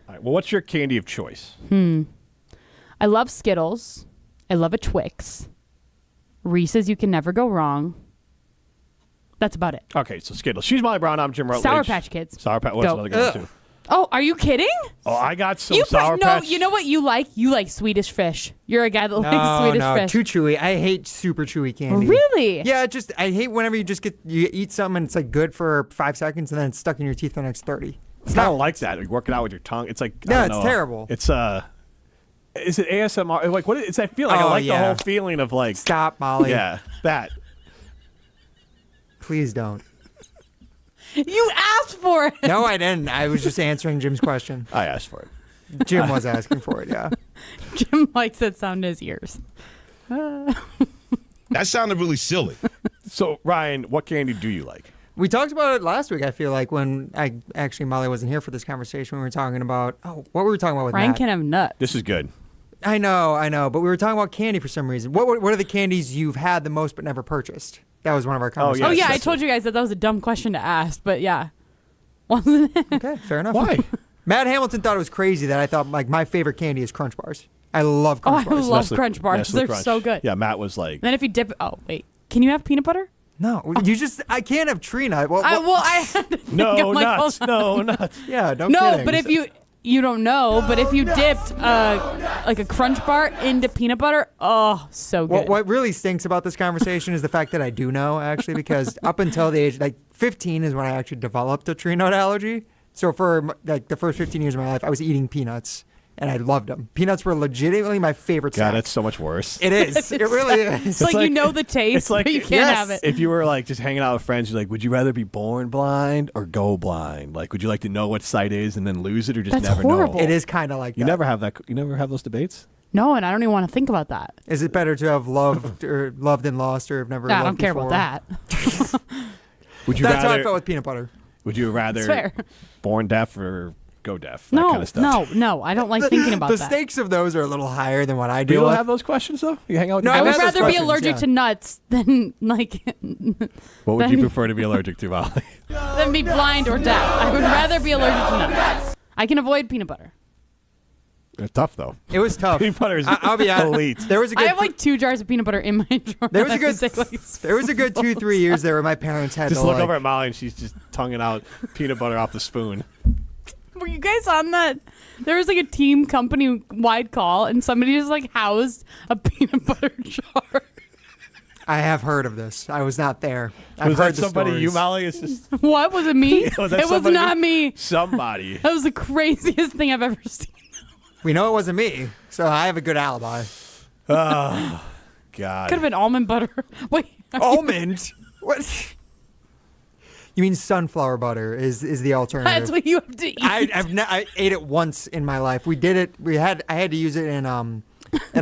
Speaker 11: All right. Well, what's your candy of choice?
Speaker 8: I love Skittles. I love a Twix. Reese's, you can never go wrong. That's about it.
Speaker 11: Okay, so Skittles. She's Molly Brown. I'm Jim Rutledge.
Speaker 8: Sour Patch Kids.
Speaker 11: Sour Patch. What's
Speaker 8: Go.
Speaker 11: another good one, too?
Speaker 8: Oh, are you kidding?
Speaker 11: Oh, I got some Sour Patch.
Speaker 8: No, you know what you like? You like Swedish Fish. You're a guy that likes Swedish Fish.
Speaker 5: Too chewy. I hate super chewy candy.
Speaker 8: Really?
Speaker 5: Yeah, I hate whenever you eat something and it's like good for 5 seconds and then it's stuck in your teeth for the next 30.
Speaker 11: It's kind of like that. Like working out with your tongue. It's like
Speaker 5: it's terrible.
Speaker 11: It's is it ASMR? Like what? It's I feel like I like the whole feeling of like.
Speaker 5: Stop, Molly.
Speaker 11: Yeah, that.
Speaker 5: Please don't.
Speaker 8: You asked for it.
Speaker 5: No, I didn't. I was just answering Jim's question.
Speaker 11: I asked for it.
Speaker 5: Jim was asking for it, yeah.
Speaker 8: Jim likes that sound in his ears.
Speaker 1: That sounded really silly.
Speaker 11: So, Ryan, what candy do you like?
Speaker 5: We talked about it last week, I feel like, when Molly wasn't here for this conversation. We were talking about, what were we talking about with
Speaker 8: Ryan
Speaker 5: Matt?
Speaker 8: can have nuts.
Speaker 11: This is good.
Speaker 5: I know, but we were talking about candy for some reason. What are the candies you've had the most but never purchased? That was one of our conversations.
Speaker 8: Oh, yeah, I told you guys that was a dumb question to ask, but yeah. Wasn't it?
Speaker 5: Okay, fair enough.
Speaker 11: Why?
Speaker 5: Matt Hamilton thought it was crazy that I thought, like, my favorite candy is Crunch Bars. I love Crunch Bars.
Speaker 8: I love Crunch Bars.
Speaker 11: Nestle
Speaker 8: They're
Speaker 11: Crunch.
Speaker 8: so good.
Speaker 11: Yeah, Matt was like...
Speaker 8: Then if you dip... Oh, wait. Can you have peanut butter?
Speaker 5: No, I can't have tree nut.
Speaker 8: I had to think
Speaker 11: No
Speaker 8: I'm like,
Speaker 11: nuts. No nuts.
Speaker 5: Yeah, no
Speaker 8: No,
Speaker 5: kidding.
Speaker 8: but if you don't know, but if you dipped like a Crunch Bar into peanut butter, oh, so good.
Speaker 5: What really stinks about this conversation is the fact that I do know, actually, because up until the age, 15 is when I actually developed a tree nut allergy. So for the first 15 years of my life, I was eating peanuts, and I loved them. Peanuts were legitimately my favorite snack.
Speaker 11: God, that's so much worse.
Speaker 5: It is. It really is.
Speaker 8: It's like you know the taste,
Speaker 11: it's like,
Speaker 8: but you can't have it.
Speaker 11: If you were like just hanging out with friends, you're like, would you rather be born blind or go blind? Like, would you like to know what sight is and then lose it, or just
Speaker 8: That's
Speaker 11: never
Speaker 8: horrible.
Speaker 11: know?
Speaker 5: It is kind of like that.
Speaker 11: You never have that. You never have those debates.
Speaker 8: No, and I don't even want to think about that.
Speaker 5: Is it better to have loved and lost, or have never loved
Speaker 8: I don't care
Speaker 5: before?
Speaker 8: about that.
Speaker 11: Would you
Speaker 5: That's
Speaker 11: rather,
Speaker 5: how I felt with peanut butter.
Speaker 11: Would you rather
Speaker 8: It's fair.
Speaker 11: born deaf or go deaf? That
Speaker 8: No,
Speaker 11: kind of stuff.
Speaker 8: no, I don't like thinking about
Speaker 5: the
Speaker 8: that.
Speaker 5: stakes of those are a little higher than what I
Speaker 11: Do
Speaker 5: do.
Speaker 11: you don't have those questions though? You hang out with
Speaker 5: No,
Speaker 11: your
Speaker 8: I would
Speaker 5: I've had
Speaker 11: friends?
Speaker 5: those
Speaker 8: rather be
Speaker 5: questions,
Speaker 8: allergic
Speaker 5: yeah.
Speaker 8: to nuts than like.
Speaker 11: What would you
Speaker 8: than-
Speaker 11: prefer to be allergic to, Molly?
Speaker 8: Than be blind or deaf. I would rather be allergic to nuts. I can avoid peanut butter.
Speaker 11: It's tough though.
Speaker 5: It was tough.
Speaker 11: Peanut butter is
Speaker 5: I'll be honest.
Speaker 11: elite.
Speaker 5: There was a good.
Speaker 8: I have like 2 jars of peanut butter in my drawer.
Speaker 5: There was a
Speaker 8: I
Speaker 5: good.
Speaker 8: have to say, like,
Speaker 5: There was a good 2-3 years there where my parents had
Speaker 11: Just
Speaker 5: to
Speaker 11: look
Speaker 5: like,
Speaker 11: over at Molly and she's just tonguing out peanut butter off the spoon.
Speaker 8: Were you guys on that? There was like a team company wide call, and somebody just like housed a peanut butter jar.
Speaker 5: I have heard of this. I was not there. I've
Speaker 11: Was
Speaker 5: heard
Speaker 11: that
Speaker 5: the
Speaker 11: somebody
Speaker 5: stories.
Speaker 11: you, Molly? It's just
Speaker 8: What was it? Me?
Speaker 11: Was that
Speaker 8: It was
Speaker 11: somebody
Speaker 8: not me.
Speaker 11: somebody.
Speaker 8: That was the craziest thing I've ever seen.
Speaker 5: We know it wasn't me, so I have a good alibi.
Speaker 11: Oh, God.
Speaker 8: Could have been almond butter. Wait,
Speaker 5: Almond? What? You mean sunflower butter is the alternative?
Speaker 8: that's what you have to eat.
Speaker 5: I ate it once in my life. We did it. I had to use it in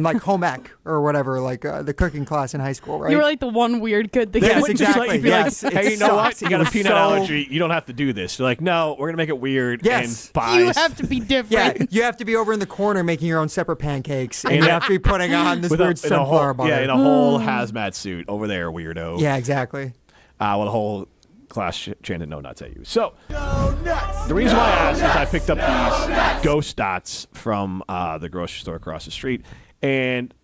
Speaker 5: like home ec or whatever, like the cooking class in high school, right?
Speaker 8: You were like the one weird kid that
Speaker 5: Yes,
Speaker 8: would
Speaker 5: exactly.
Speaker 11: Just like,
Speaker 5: Yes,
Speaker 11: like,
Speaker 5: it
Speaker 11: hey, you know what?
Speaker 5: sucks.
Speaker 11: You got
Speaker 5: It
Speaker 11: a
Speaker 5: was
Speaker 11: peanut
Speaker 5: so-
Speaker 11: allergy. You don't have to do this. You're like, no, we're gonna make it weird.
Speaker 5: Yes.
Speaker 11: And buy.
Speaker 8: You have to be different.
Speaker 5: Yeah, you have to be over in the corner making your own separate pancakes, and you have to be putting on this
Speaker 11: with
Speaker 5: weird
Speaker 11: in a
Speaker 5: sunflower
Speaker 11: whole,
Speaker 5: butter.
Speaker 11: Yeah, in a whole hazmat suit over there, weirdo.
Speaker 5: Yeah, exactly.
Speaker 11: Well, the whole class chanted no nuts at you. So, the reason why I asked is I picked up these ghost dots from the grocery store across the street, and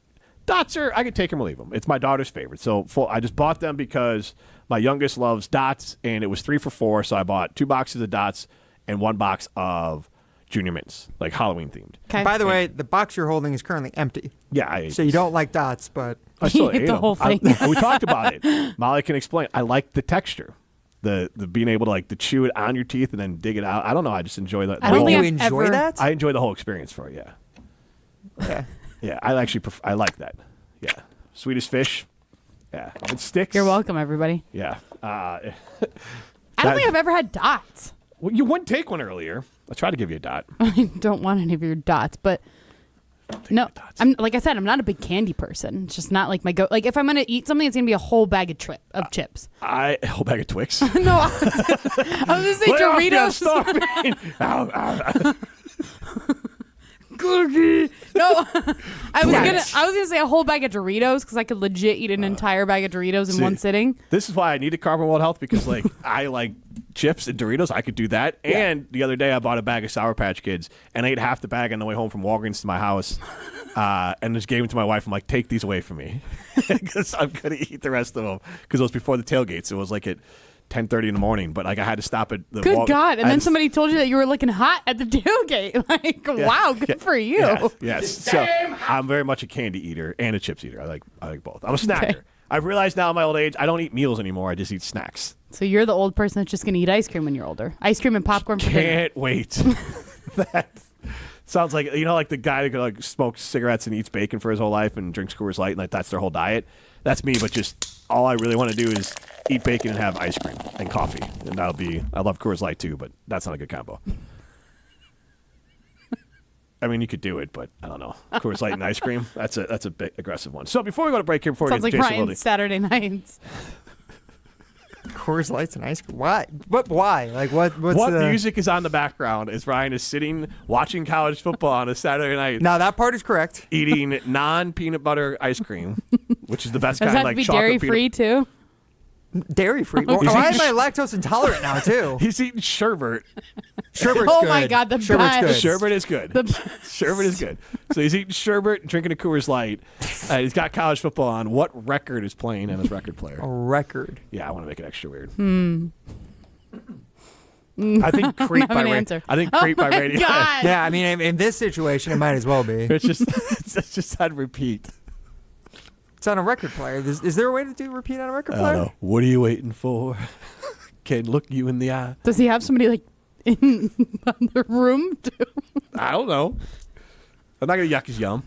Speaker 11: dots are, I could take them or leave them. It's my daughter's favorite. So I just bought them because my youngest loves dots, and it was 3 for $4. So I bought 2 boxes of dots and 1 box of Junior Mints, like Halloween themed.
Speaker 5: Okay. By the way, the box you're holding is currently empty.
Speaker 11: Yeah.
Speaker 5: So you don't like dots, but
Speaker 11: I still ate
Speaker 8: the
Speaker 11: them.
Speaker 8: whole thing.
Speaker 11: We talked about it. Molly can explain. I like the texture. The being able to to chew it on your teeth and then dig it out. I don't know. I just enjoy that.
Speaker 8: I don't think
Speaker 5: you
Speaker 8: I've
Speaker 5: enjoy
Speaker 8: ever-
Speaker 5: that?
Speaker 11: I enjoy the whole experience for it. Yeah.
Speaker 5: Okay.
Speaker 11: Yeah. I actually I like that. Yeah. Swedish fish. Yeah. It sticks.
Speaker 8: You're welcome, everybody.
Speaker 11: Yeah.
Speaker 8: I don't think I've ever had dots.
Speaker 11: Well, you wouldn't take one earlier. I tried to give you a dot.
Speaker 8: I don't want any of your dots, but no, I'm like I said, I'm not a big candy person. It's just not like my go. Like if I'm gonna eat something, it's gonna be a whole bag of chips.
Speaker 11: A whole bag of Twix.
Speaker 8: No, I was gonna say
Speaker 11: Lay off, you
Speaker 8: Doritos.
Speaker 11: starving. Ow, ow.
Speaker 8: Cookie. No, I was gonna say a whole bag of Doritos because I could legit eat an entire bag of Doritos in
Speaker 11: See,
Speaker 8: one sitting.
Speaker 11: This is why I needed Carbon World Health because I like chips and Doritos. I could do that. Yeah. And the other day I bought a bag of Sour Patch Kids and I ate half the bag on the way home from Walgreens to my house and just gave them to my wife. I'm like, take these away from me because I'm going to eat the rest of them because it was before the tailgate. So it was like at 10:30 in the morning, but I had to stop at the
Speaker 8: Good God. And then somebody told you that you were looking hot at the tailgate. Like, wow, good for you.
Speaker 11: Yes. So I'm very much a candy eater and a chips eater. I like both. I'm a snacker.
Speaker 8: Okay.
Speaker 11: I've realized now in my old age, I don't eat meals anymore. I just eat snacks.
Speaker 8: So you're the old person that's just going to eat ice cream when you're older. Ice cream and popcorn for dinner.
Speaker 11: Can't wait. Sounds like, like the guy that like smokes cigarettes and eats bacon for his whole life and drinks Coors Light and like that's their whole diet. That's me, but just all I really want to do is eat bacon and have ice cream and coffee. And I love Coors Light too, but that's not a good combo. I mean, you could do it, but I don't know. Coors Light and ice cream, that's a big aggressive one. So before we go to break here, before
Speaker 8: Sounds
Speaker 11: we get
Speaker 8: like
Speaker 11: to Jason
Speaker 8: Ryan's
Speaker 11: Wilde.
Speaker 8: Saturday nights.
Speaker 5: Coors Lights and ice cream. Why? But why? Like what's
Speaker 11: what music is on the background as Ryan is sitting watching college football on a Saturday night?
Speaker 5: Now that part is correct.
Speaker 11: Eating non-peanut butter ice cream, which is the best
Speaker 8: Does
Speaker 11: kind,
Speaker 8: that
Speaker 11: like
Speaker 8: have to be
Speaker 11: chocolate
Speaker 8: dairy-free too?
Speaker 5: Dairy-free? Well, why am I lactose intolerant now too?
Speaker 11: He's eating sherbet.
Speaker 5: Sherbet's
Speaker 8: Oh
Speaker 5: good.
Speaker 8: my God, the
Speaker 5: Sherbet's
Speaker 8: best.
Speaker 5: good.
Speaker 11: Sherbet is good. Sherbet is good. So he's eating sherbet and drinking a Coors Light. He's got college football on. What record is playing in his record player?
Speaker 5: A record.
Speaker 11: Yeah, I want to make it extra weird.
Speaker 8: I
Speaker 11: think Creep by
Speaker 8: answer.
Speaker 11: I think Creep by Radio.
Speaker 8: God.
Speaker 5: Yeah, I mean, in this situation, it might as well be.
Speaker 11: It's just on repeat.
Speaker 5: It's on a record player. Is there a way to do repeat on a record
Speaker 11: I
Speaker 5: player?
Speaker 11: don't know. What are you waiting for? Can look you in the eye.
Speaker 8: Does he have somebody like in the room too?
Speaker 11: I don't know. I'm not gonna yuck his yum.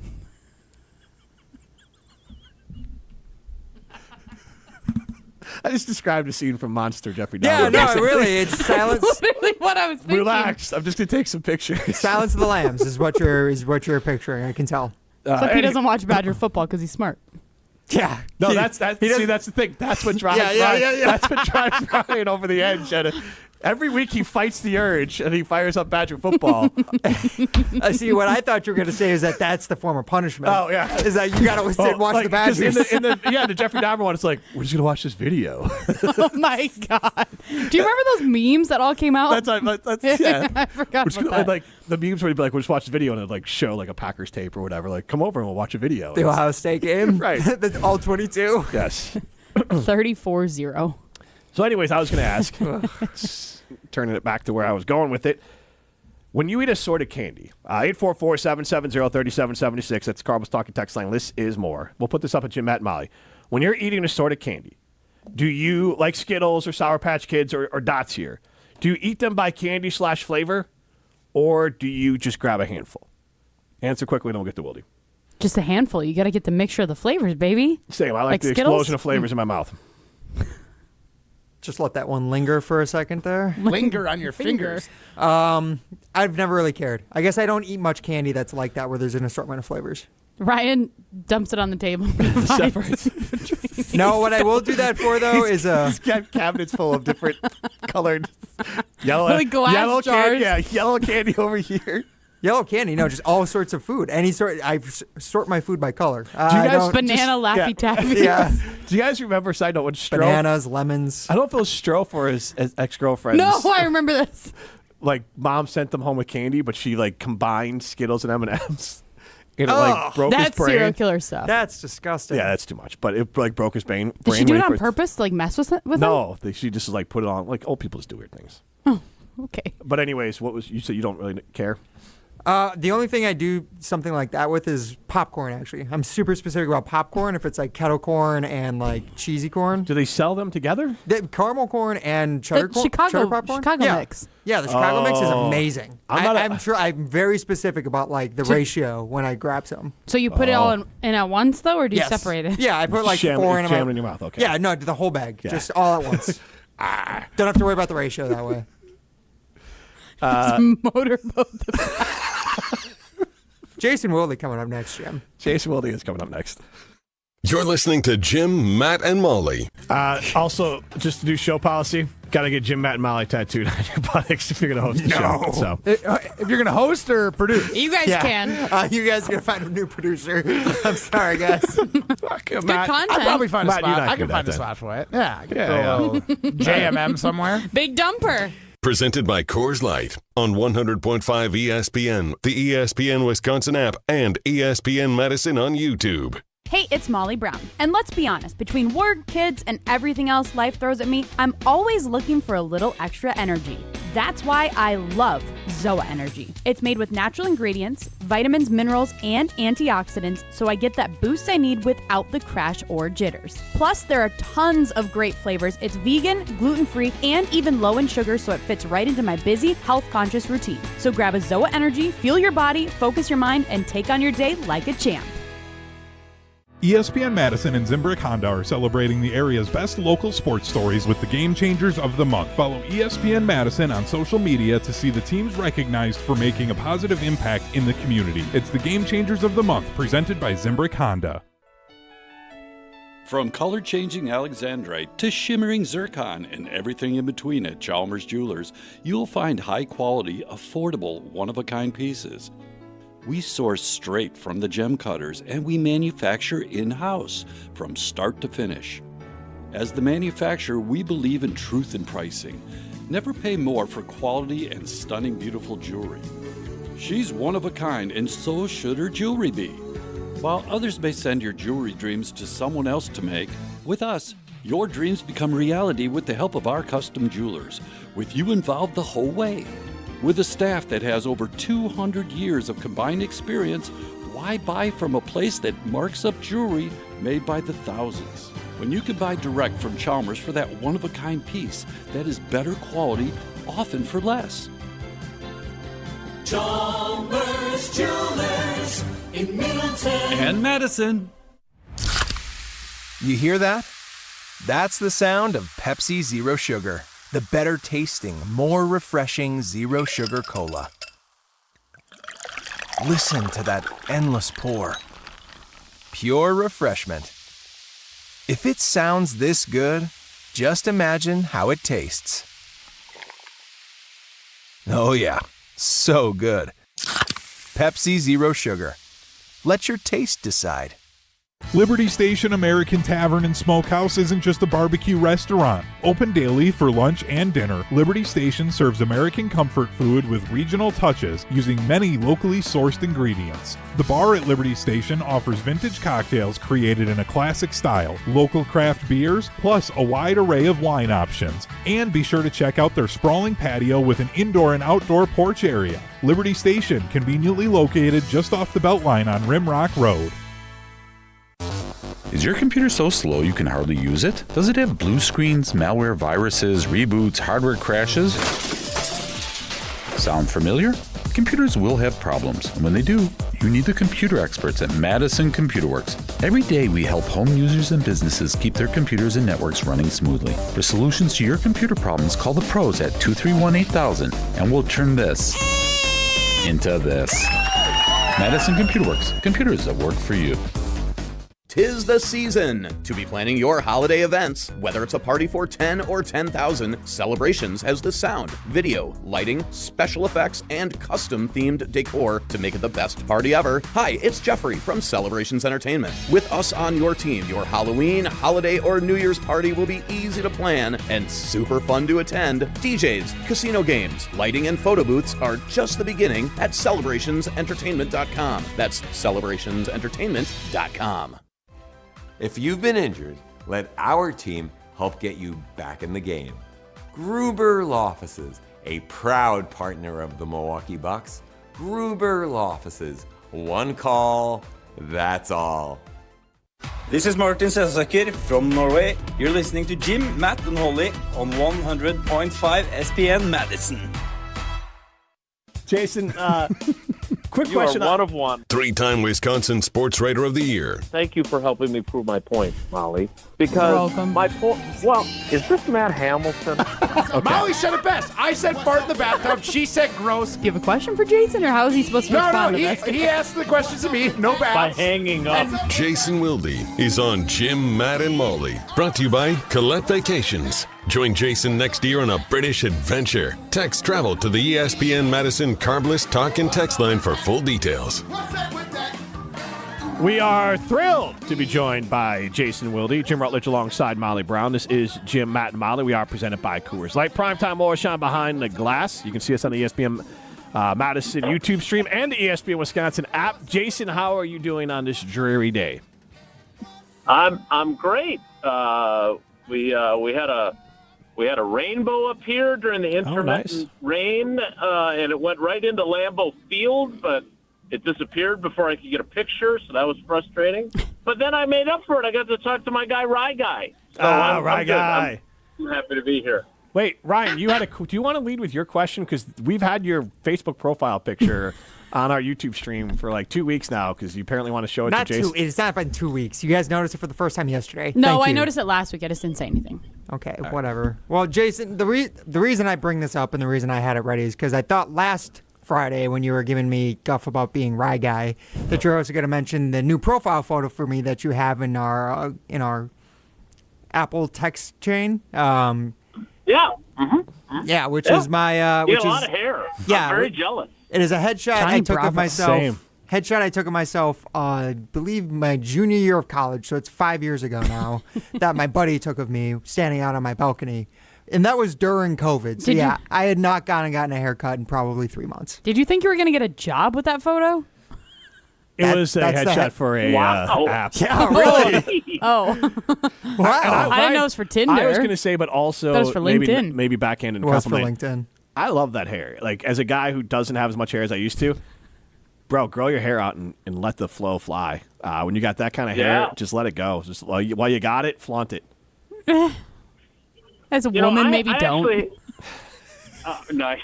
Speaker 11: I just described a scene from Monster, Jeffrey Dahmer.
Speaker 5: Yeah, no, really, it's silence.
Speaker 8: Literally what I was thinking.
Speaker 11: Relax. I'm just gonna take some pictures.
Speaker 5: Silence of the Lambs is what you're picturing. I can tell.
Speaker 8: Except he doesn't watch Badger football because he's smart.
Speaker 5: Yeah.
Speaker 11: No, that's the thing. That's what drives Ryan. That's what drives Ryan over the edge. And every week he fights the urge and he fires up Badger football.
Speaker 5: See, what I thought you were going to say is that's the form of punishment.
Speaker 11: Oh yeah,
Speaker 5: is that you got to sit and watch the Badgers?
Speaker 11: The Jeffrey Dahmer one, it's like we're just gonna watch this video.
Speaker 8: Oh my God! Do you remember those memes that all came out?
Speaker 11: That's yeah.
Speaker 8: I forgot about that.
Speaker 11: Like the memes where he'd be like, we'll just watch the video and it'd like show like a Packers tape or whatever. Like, come over and we'll watch a video.
Speaker 5: The Ohio State game,
Speaker 11: right?
Speaker 5: All 22.
Speaker 11: Yes.
Speaker 8: 34-0.
Speaker 11: So, anyways, I was going to ask, turning it back to where I was going with it. When you eat assorted candy, 844-770-3776, that's Carmel's Talking Text line. This is more. We'll put this up at Jim, Matt, and Molly. When you're eating assorted candy, do you, like Skittles or Sour Patch Kids or Dots here, do you eat them by candy/flavor, or do you just grab a handful? Answer quickly, and then we'll get to Wilde.
Speaker 8: Just a handful. You got to get the mixture of the flavors, baby.
Speaker 11: Same. I like the
Speaker 8: Skittles?
Speaker 11: explosion of flavors in my mouth.
Speaker 5: Just let that one linger for a second there.
Speaker 7: Linger on your fingers.
Speaker 5: I've never really cared. I guess I don't eat much candy that's like that where there's an assortment of flavors.
Speaker 8: Ryan dumps it on the table.
Speaker 5: No, what I will do that for though is
Speaker 11: he's got cabinets full of different colored yellow
Speaker 8: glass jars.
Speaker 11: Yellow candy over here.
Speaker 5: Yellow candy, no, just all sorts of food. Any sort. I sort my food by color.
Speaker 11: Do you guys
Speaker 8: banana Laffy Taffy?
Speaker 5: Yeah.
Speaker 11: Do you guys remember? Side note: when Stroh,
Speaker 5: bananas, lemons.
Speaker 11: I don't know if it was Stroh for his ex-girlfriends.
Speaker 8: No, I remember this.
Speaker 11: Like mom sent them home with candy, but she like combined Skittles and M&Ms. And it like broke his
Speaker 8: That's
Speaker 11: brain.
Speaker 8: serial killer stuff.
Speaker 5: That's disgusting.
Speaker 11: Yeah, that's too much. But it like broke his brain.
Speaker 8: Did she do it on purpose to like mess with him?
Speaker 11: No, she just like put it on. Like old people just do weird things.
Speaker 8: Oh, okay.
Speaker 11: But anyways, what was you said? You don't really care.
Speaker 5: The only thing I do something like that with is popcorn, actually. I'm super specific about popcorn, if it's like kettle corn and like cheesy corn.
Speaker 11: Do they sell them together?
Speaker 5: Caramel corn and cheddar corn?
Speaker 8: Chicago
Speaker 5: cheddar popcorn?
Speaker 8: mix.
Speaker 5: Yeah, the Chicago mix is amazing.
Speaker 11: I'm
Speaker 5: I'm very specific about like the ratio when I grab some.
Speaker 8: So you put it all in at once, though, or do you
Speaker 5: Yes.
Speaker 8: separate it?
Speaker 5: Yeah, I put like 4 in
Speaker 11: Jam it in your mouth, okay.
Speaker 5: Yeah, no, the whole bag.
Speaker 11: Yeah.
Speaker 5: Just all at once. Don't have to worry about the ratio that way.
Speaker 8: Motorboat.
Speaker 5: Jason Wilde coming up next, Jim.
Speaker 11: Jason Wilde is coming up next.
Speaker 4: You're listening to Jim, Matt, and Molly.
Speaker 11: Also, just to do show policy, got to get Jim, Matt, and Molly tattooed on your buttocks if you're going to host the show. So.
Speaker 7: If you're going to host or produce.
Speaker 8: You guys can.
Speaker 5: You guys are going to find a new producer. I'm sorry, guys.
Speaker 8: Good content.
Speaker 7: I'll probably find a
Speaker 11: Matt, you're
Speaker 7: spot.
Speaker 11: not
Speaker 7: I can
Speaker 11: good
Speaker 7: find
Speaker 11: at
Speaker 7: a
Speaker 11: that.
Speaker 7: spot for it. Yeah. I can
Speaker 11: Yeah,
Speaker 7: throw a little JMM somewhere.
Speaker 8: Big dumper.
Speaker 4: Presented by Coors Light on 100.5 ESPN, the ESPN Wisconsin app, and ESPN Madison on YouTube.
Speaker 8: Hey, it's Molly Brown. And let's be honest, between work, kids, and everything else life throws at me, I'm always looking for a little extra energy. That's why I love ZOA Energy. It's made with natural ingredients, vitamins, minerals, and antioxidants, so I get that boost I need without the crash or jitters. Plus, there are tons of great flavors. It's vegan, gluten-free, and even low in sugar, so it fits right into my busy, health-conscious routine. So grab a ZOA Energy, fuel your body, focus your mind, and take on your day like a champ.
Speaker 1: ESPN Madison and Zimbrick Honda are celebrating the area's best local sports stories with the Game Changers of the Month. Follow ESPN Madison on social media to see the teams recognized for making a positive impact in the community. It's the Game Changers of the Month, presented by Zimbrick Honda.
Speaker 2: From color-changing alexandrite to shimmering zircon and everything in between at Chalmers Jewelers, you'll find high-quality, affordable, one-of-a-kind pieces. We source straight from the gem cutters, and we manufacture in-house from start to finish. As the manufacturer, we believe in truth in pricing. Never pay more for quality and stunning, beautiful jewelry. She's one of a kind, and so should her jewelry be. While others may send your jewelry dreams to someone else to make, with us, your dreams become reality with the help of our custom jewelers, with you involved the whole way. With a staff that has over 200 years of combined experience, why buy from a place that marks up jewelry made by the thousands? When you can buy direct from Chalmers for that one-of-a-kind piece that is better quality, often for less.
Speaker 9: Chalmers Jewelers in Middleton
Speaker 2: and Madison.
Speaker 10: You hear that? That's the sound of Pepsi Zero Sugar. The better tasting, more refreshing zero sugar cola. Listen to that endless pour. Pure refreshment. If it sounds this good, just imagine how it tastes. Oh yeah, so good. Pepsi Zero Sugar. Let your taste decide.
Speaker 1: Liberty Station American Tavern and Smokehouse isn't just a barbecue restaurant. Open daily for lunch and dinner, Liberty Station serves American comfort food with regional touches using many locally sourced ingredients. The bar at Liberty Station offers vintage cocktails created in a classic style, local craft beers, plus a wide array of wine options. And be sure to check out their sprawling patio with an indoor and outdoor porch area. Liberty Station, conveniently located just off the Beltline on Rimrock Road.
Speaker 25: Is your computer so slow you can hardly use it? Does it have blue screens, malware, viruses, reboots, hardware crashes? Sound familiar? Computers will have problems, and when they do, you need the computer experts at Madison Computer Works. Every day we help home users and businesses keep their computers and networks running smoothly. For solutions to your computer problems, call the pros at 231-8000, and we'll turn this into this. Madison Computer Works, computers that work for you.
Speaker 26: 'Tis the season to be planning your holiday events. Whether it's a party for 10 or 10,000, Celebrations has the sound, video, lighting, special effects, and custom-themed decor to make it the best party ever. Hi, it's Jeffrey from Celebrations Entertainment. With us on your team, your Halloween, holiday, or New Year's party will be easy to plan and super fun to attend. DJs, casino games, lighting, and photo booths are just the beginning at CelebrationsEntertainment.com. That's CelebrationsEntertainment.com.
Speaker 27: If you've been injured, let our team help get you back in the game. Gruber Law Offices, a proud partner of the Milwaukee Bucks. Gruber Law Offices, one call, that's all.
Speaker 28: This is Martin Sesaker from Norway. You're listening to Jim, Matt, and Holly on 100.5 ESPN Madison.
Speaker 11: Jason, quick
Speaker 29: You
Speaker 11: question.
Speaker 29: are one of one.
Speaker 4: Three-time Wisconsin Sports Writer of the Year.
Speaker 29: Thank you for helping me prove my point, Molly. Because my point, well, is this Matt Hamilton?
Speaker 7: Molly said it best. I said fart in the bathtub. She said gross.
Speaker 8: Do you have a question for Jason, or how is he supposed to respond to this?
Speaker 7: He asked the questions to me. No bad.
Speaker 29: By hanging up.
Speaker 4: Jason Wilde is on Jim, Matt, and Molly. Brought to you by Colette Vacations. Join Jason next year on a British adventure. Text travel to the ESPN Madison Carbless Talk and Text line for full details.
Speaker 11: We are thrilled to be joined by Jason Wilde, Jim Rutledge alongside Molly Brown. This is Jim, Matt, and Molly. We are presented by Coors Light. Primetime always shine behind the glass. You can see us on the ESPN Madison YouTube stream and the ESPN Wisconsin app. Jason, how are you doing on this dreary day?
Speaker 29: I'm great. We had a rainbow up here during the intermittent rain, and it went right into Lambeau Field, but it disappeared before I could get a picture, so that was frustrating. But then I made up for it. I got to talk to my guy, Rye Guy. So I'm
Speaker 11: Guy.
Speaker 29: I'm happy to be here.
Speaker 11: Wait, Ryan, do you want to lead with your question? Because we've had your Facebook profile picture on our YouTube stream for like 2 weeks now because you apparently want to show it to Jason.
Speaker 5: It's not been 2 weeks. You guys noticed it for the first time yesterday.
Speaker 8: No, I noticed it last week. I just didn't say anything.
Speaker 5: Okay, whatever. Well, Jason, the reason I bring this up and the reason I had it ready is because I thought last Friday when you were giving me guff about being Rye Guy that you're also going to mention the new profile photo for me that you have in our Apple text chain.
Speaker 29: Yeah. Mm-hmm.
Speaker 5: Yeah, which is my
Speaker 29: you got a lot of hair.
Speaker 5: Yeah,
Speaker 29: I'm very jealous.
Speaker 5: It is a headshot
Speaker 8: Johnny
Speaker 5: I took
Speaker 8: Bravo.
Speaker 5: of myself.
Speaker 11: Same.
Speaker 5: Headshot I took of myself, I believe my junior year of college, so it's 5 years ago now, that my buddy took of me standing out on my balcony. And that was during COVID. So, yeah, I had not gone and gotten a haircut in probably 3 months.
Speaker 8: Did you think you were going to get a job with that photo?
Speaker 11: It was a headshot for a app.
Speaker 5: Yeah, really?
Speaker 8: Oh.
Speaker 5: Wow.
Speaker 8: I didn't know it was for Tinder.
Speaker 11: I was going to say, but also
Speaker 8: That was for LinkedIn.
Speaker 11: maybe backhanded
Speaker 5: It was for
Speaker 11: compliment.
Speaker 5: LinkedIn.
Speaker 11: I love that hair. Like, as a guy who doesn't have as much hair as I used to, bro, grow your hair out and let the flow fly. When you got that kind of hair, just let it go. Just while you got it, flaunt it.
Speaker 8: As a woman, maybe don't.
Speaker 29: Actually, nice.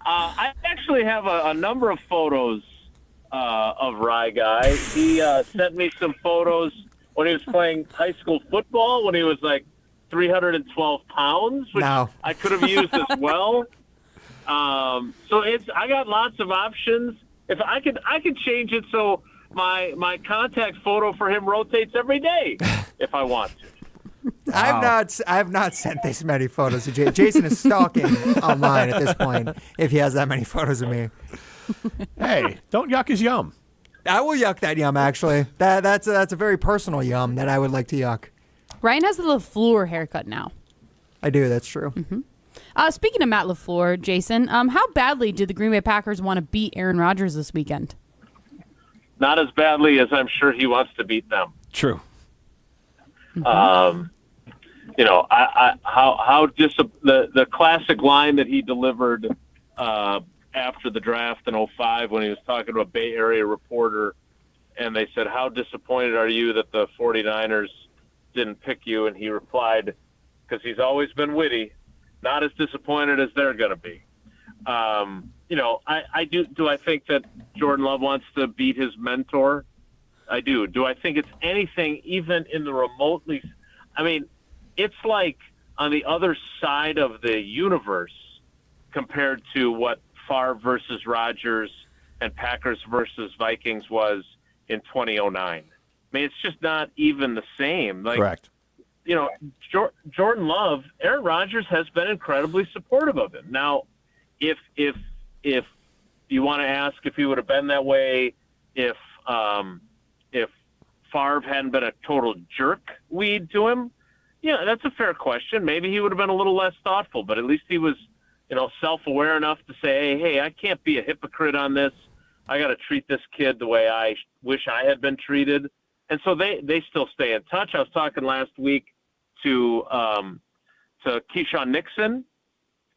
Speaker 29: I actually have a number of photos of Rye Guy. He sent me some photos when he was playing high school football, when he was like 312 pounds, which I could have used as well. So I got lots of options. If I could change it so my contact photo for him rotates every day if I want to.
Speaker 5: Wow. I have not sent this many photos to Jason. Jason is stalking online at this point if he has that many photos of me.
Speaker 11: Hey, don't yuck his yum.
Speaker 5: I will yuck that yum, actually. That's a very personal yum that I would like to yuck.
Speaker 8: Ryan has the LaFleur haircut now.
Speaker 5: I do, that's true.
Speaker 8: Mm-hmm. Speaking of Matt LaFleur, Jason, how badly do the Green Bay Packers want to beat Aaron Rodgers this weekend?
Speaker 29: Not as badly as I'm sure he wants to beat them.
Speaker 11: True.
Speaker 29: Mm-hmm. The classic line that he delivered after the draft in 2005 when he was talking to a Bay Area reporter, and they said, "How disappointed are you that the 49ers didn't pick you?" And he replied, because he's always been witty, "Not as disappointed as they're going to be." I do I think that Jordan Love wants to beat his mentor? I do. Do I think it's anything even in the remotely? I mean, it's like on the other side of the universe compared to what Favre versus Rodgers and Packers versus Vikings was in 2009. I mean, it's just not even the same.
Speaker 11: Correct.
Speaker 29: Jordan Love, Aaron Rodgers has been incredibly supportive of him. Now, if you want to ask if he would have been that way if Favre hadn't been a total jerkweed to him, yeah, that's a fair question. Maybe he would have been a little less thoughtful, but at least he was, self-aware enough to say, hey, I can't be a hypocrite on this. I got to treat this kid the way I wish I had been treated. And so they still stay in touch. I was talking last week to Keyshawn Nixon,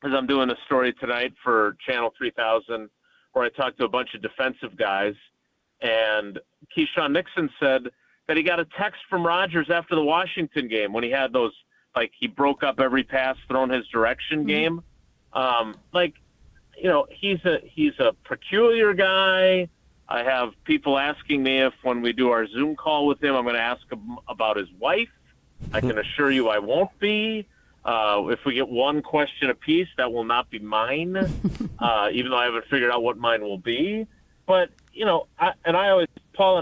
Speaker 29: as I'm doing a story tonight for Channel 3000, where I talked to a bunch of defensive guys. And Keyshawn Nixon said that he got a text from Rodgers after the Washington game when he had those, he broke up every pass thrown his direction game. He's a peculiar guy. I have people asking me if when we do our Zoom call with him, I'm going to ask him about his wife. I can assure you I won't be. If we get one question apiece, that will not be mine, even though I haven't figured out what mine will be. But, Paula and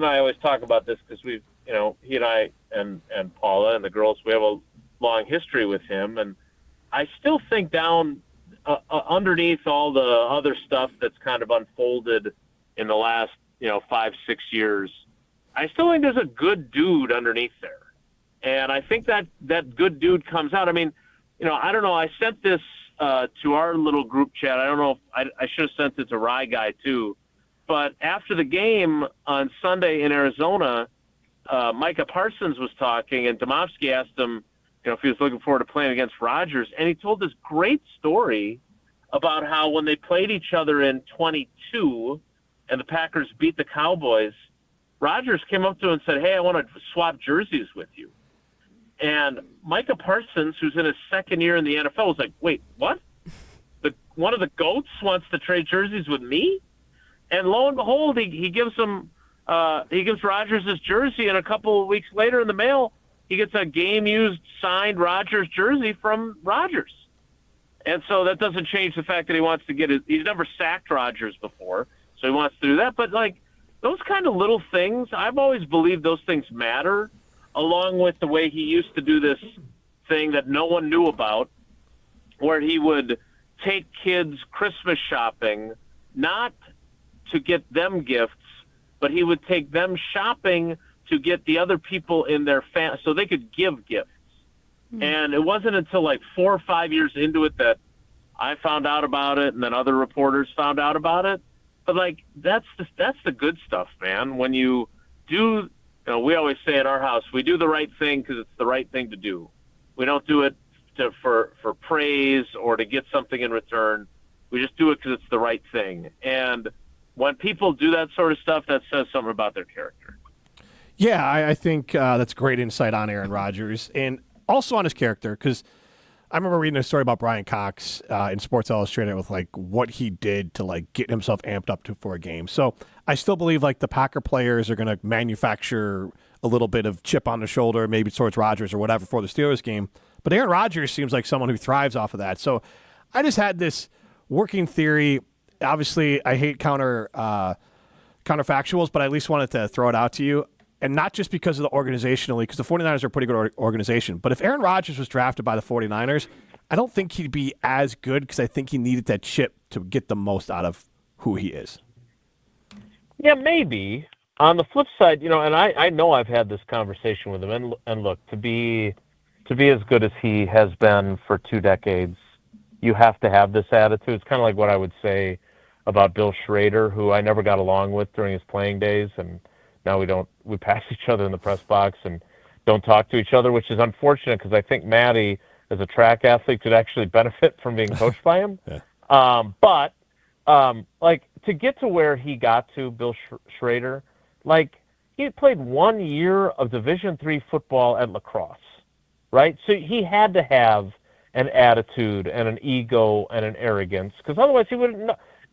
Speaker 29: I always talk about this because we've, he and I and Paula and the girls, we have a long history with him. And I still think down underneath all the other stuff that's kind of unfolded in the last, 5-6 years, I still think there's a good dude underneath there. And I think that good dude comes out. I mean, I don't know. I sent this to our little group chat. I don't know if I should have sent it to Rye Guy too. But after the game on Sunday in Arizona, Micah Parsons was talking, and Domofsky asked him, if he was looking forward to playing against Rodgers, and he told this great story about how when they played each other in 22 and the Packers beat the Cowboys, Rodgers came up to him and said, "Hey, I want to swap jerseys with you." And Micah Parsons, who's in his second year in the NFL, was like, "Wait, what? One of the GOATs wants to trade jerseys with me?" And lo and behold, he gives Rodgers his jersey, and a couple of weeks later in the mail, he gets a game-used signed Rodgers jersey from Rodgers. And so that doesn't change the fact that he wants to he's never sacked Rodgers before, so he wants to do that. But, those kind of little things, I've always believed those things matter, along with the way he used to do this thing that no one knew about, where he would take kids Christmas shopping, not to get them gifts, but he would take them shopping to get the other people in their family so they could give gifts. And it wasn't until 4 or 5 years into it that I found out about it, and then other reporters found out about it. But that's the good stuff, man. When you do, we always say at our house, we do the right thing because it's the right thing to do. We don't do it for praise or to get something in return. We just do it because it's the right thing. And when people do that sort of stuff, that says something about their character.
Speaker 11: Yeah, I think that's great insight on Aaron Rodgers and also on his character, because I remember reading a story about Brian Cox in Sports Illustrated with what he did to get himself amped up for a game. So I still believe the Packer players are going to manufacture a little bit of chip on the shoulder, maybe towards Rodgers or whatever for the Steelers game. But Aaron Rodgers seems like someone who thrives off of that. So I just had this working theory. Obviously, I hate counterfactuals, but I at least wanted to throw it out to you. And not just because of the organizationally, because the 49ers are a pretty good organization. But if Aaron Rodgers was drafted by the 49ers, I don't think he'd be as good because I think he needed that chip to get the most out of who he is.
Speaker 29: Yeah, maybe. On the flip side, and I know I've had this conversation with him, and look, to be as good as he has been for 2 decades, you have to have this attitude. It's kind of like what I would say about Bill Schrader, who I never got along with during his playing days, and now we pass each other in the press box and don't talk to each other, which is unfortunate because I think Matty, as a track athlete, could actually benefit from being coached by him. Yeah. But to get to where he got to, Bill Schrader, he had played 1 year of Division III football at lacrosse, right? So he had to have an attitude and an ego and an arrogance, because otherwise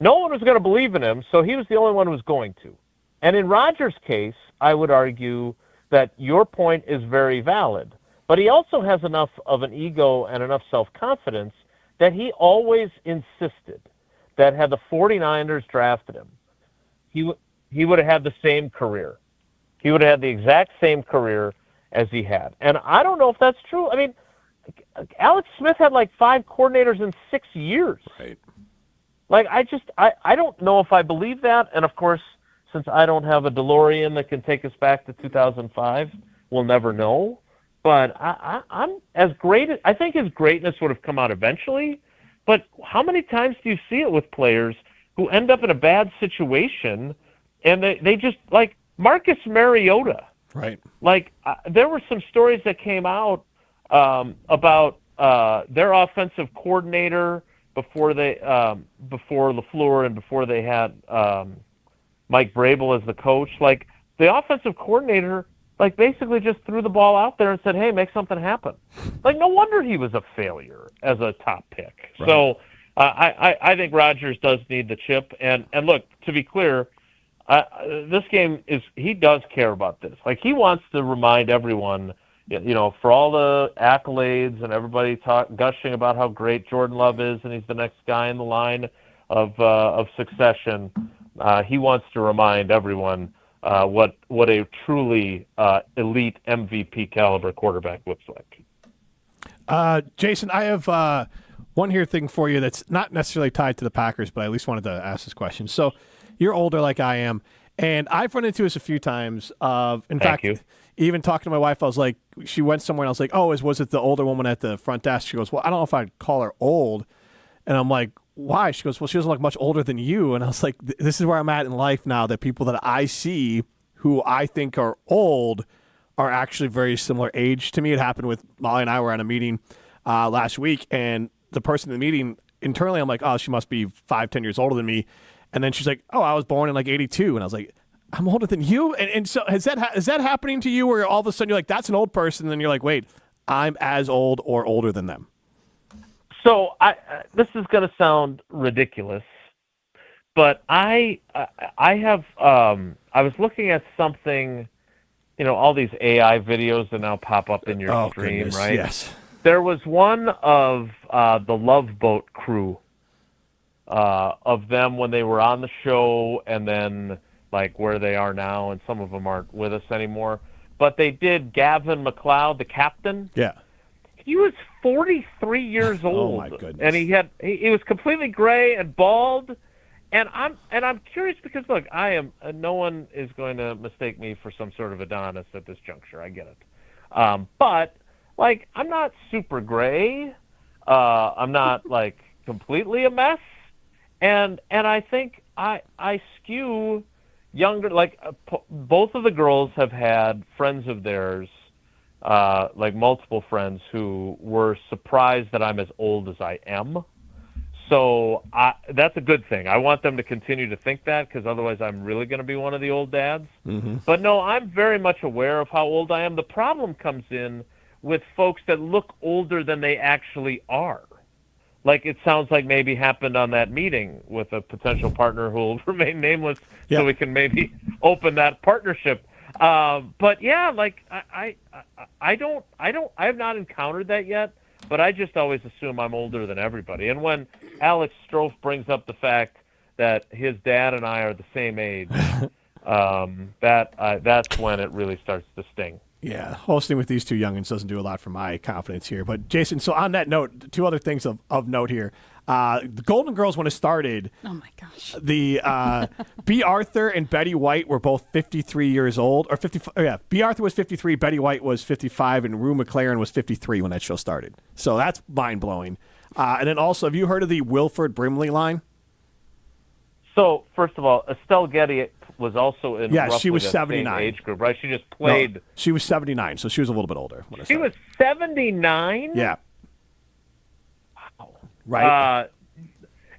Speaker 29: no one was going to believe in him, so he was the only one who was going to. And in Rodgers' case, I would argue that your point is very valid. But he also has enough of an ego and enough self-confidence that he always insisted that had the 49ers drafted him, he would have had the same career. He would have had the exact same career as he had. And I don't know if that's true. I mean, Alex Smith had 5 coordinators in 6 years.
Speaker 11: Right.
Speaker 29: I don't know if I believe that. And, of course, since I don't have a DeLorean that can take us back to 2005, we'll never know. But I'm as great. I think his greatness would have come out eventually. But how many times do you see it with players who end up in a bad situation and they just Marcus Mariota?
Speaker 11: Right.
Speaker 29: There were some stories that came out about their offensive coordinator before LaFleur and before they had Mike Vrabel as the coach. The offensive coordinator basically just threw the ball out there and said, "Hey, make something happen." No wonder he was a failure as a top pick. Right. So I think Rodgers does need the chip. And look, to be clear, this game he does care about this. He wants to remind everyone, for all the accolades and everybody gushing about how great Jordan Love is and he's the next guy in the line of succession, he wants to remind everyone what a truly elite MVP caliber quarterback looks like.
Speaker 11: Jason, I have one thing for you that's not necessarily tied to the Packers, but I at least wanted to ask this question. So you're older like I am, and I've run into this a few times. In fact, even talking to my wife, I was like, she went somewhere, and I was like, "Oh, was it the older woman at the front desk?" She goes, "Well, I don't know if I'd call her old," and I'm like, "Why?" She goes, "Well, she doesn't look much older than you," and I was like, "This is where I'm at in life now. That people that I see who I think are old are actually very similar age to me. It happened with Molly and I were at a meeting last week, and the person in the meeting, internally, I'm like, oh, she must be 5-10 years older than me. And then she's like, oh, I was born in like 82. And I was like, I'm older than you? And so is that happening to you where all of a sudden you're like, that's an old person, and then you're like, wait, I'm as old or older than them?
Speaker 29: So this is going to sound ridiculous, but I was looking at something, all these AI videos that now pop up in your stream,
Speaker 11: goodness,
Speaker 29: right?
Speaker 11: Yes.
Speaker 29: There was one of the Love Boat crew, of them when they were on the show, and then like where they are now, and some of them aren't with us anymore. But they did Gavin McLeod, the captain.
Speaker 11: Yeah.
Speaker 29: He was 43 years old.
Speaker 11: Oh my goodness.
Speaker 29: And he was completely gray and bald. And I'm curious because look, no one is going to mistake me for some sort of Adonis at this juncture. I get it. But like, I'm not super gray. I'm not like completely a mess. And I think I skew younger. Like both of the girls have had friends of theirs, like multiple friends who were surprised that I'm as old as I am. So that's a good thing. I want them to continue to think that, because otherwise I'm really going to be one of the old dads.
Speaker 11: Mm-hmm.
Speaker 29: But no, I'm very much aware of how old I am. The problem comes in with folks that look older than they actually are. Like it sounds like maybe happened on that meeting with a potential partner who will remain nameless, so we can maybe open that partnership. But yeah, like I have not encountered that yet, but I just always assume I'm older than everybody. And when Alex Strofe brings up the fact that his dad and I are the same age, that's when it really starts to sting.
Speaker 11: Yeah, hosting with these two youngins doesn't do a lot for my confidence here. But, Jason, so on that note, two other things of note here. The Golden Girls, when it started,
Speaker 8: oh my gosh,
Speaker 11: the B. Arthur and Betty White were both 53 years old. Or 50. Yeah, B. Arthur was 53, Betty White was 55, and Rue McLaren was 53 when that show started. So that's mind-blowing. And then also, have you heard of the Wilford Brimley line?
Speaker 29: So, first of all, Estelle Getty was also in roughly
Speaker 11: she was
Speaker 29: that
Speaker 11: 79
Speaker 29: same age group, right? She just played.
Speaker 11: No, she was 79, so she was a little bit older.
Speaker 29: She was 79?
Speaker 11: Yeah.
Speaker 29: Wow.
Speaker 11: Right.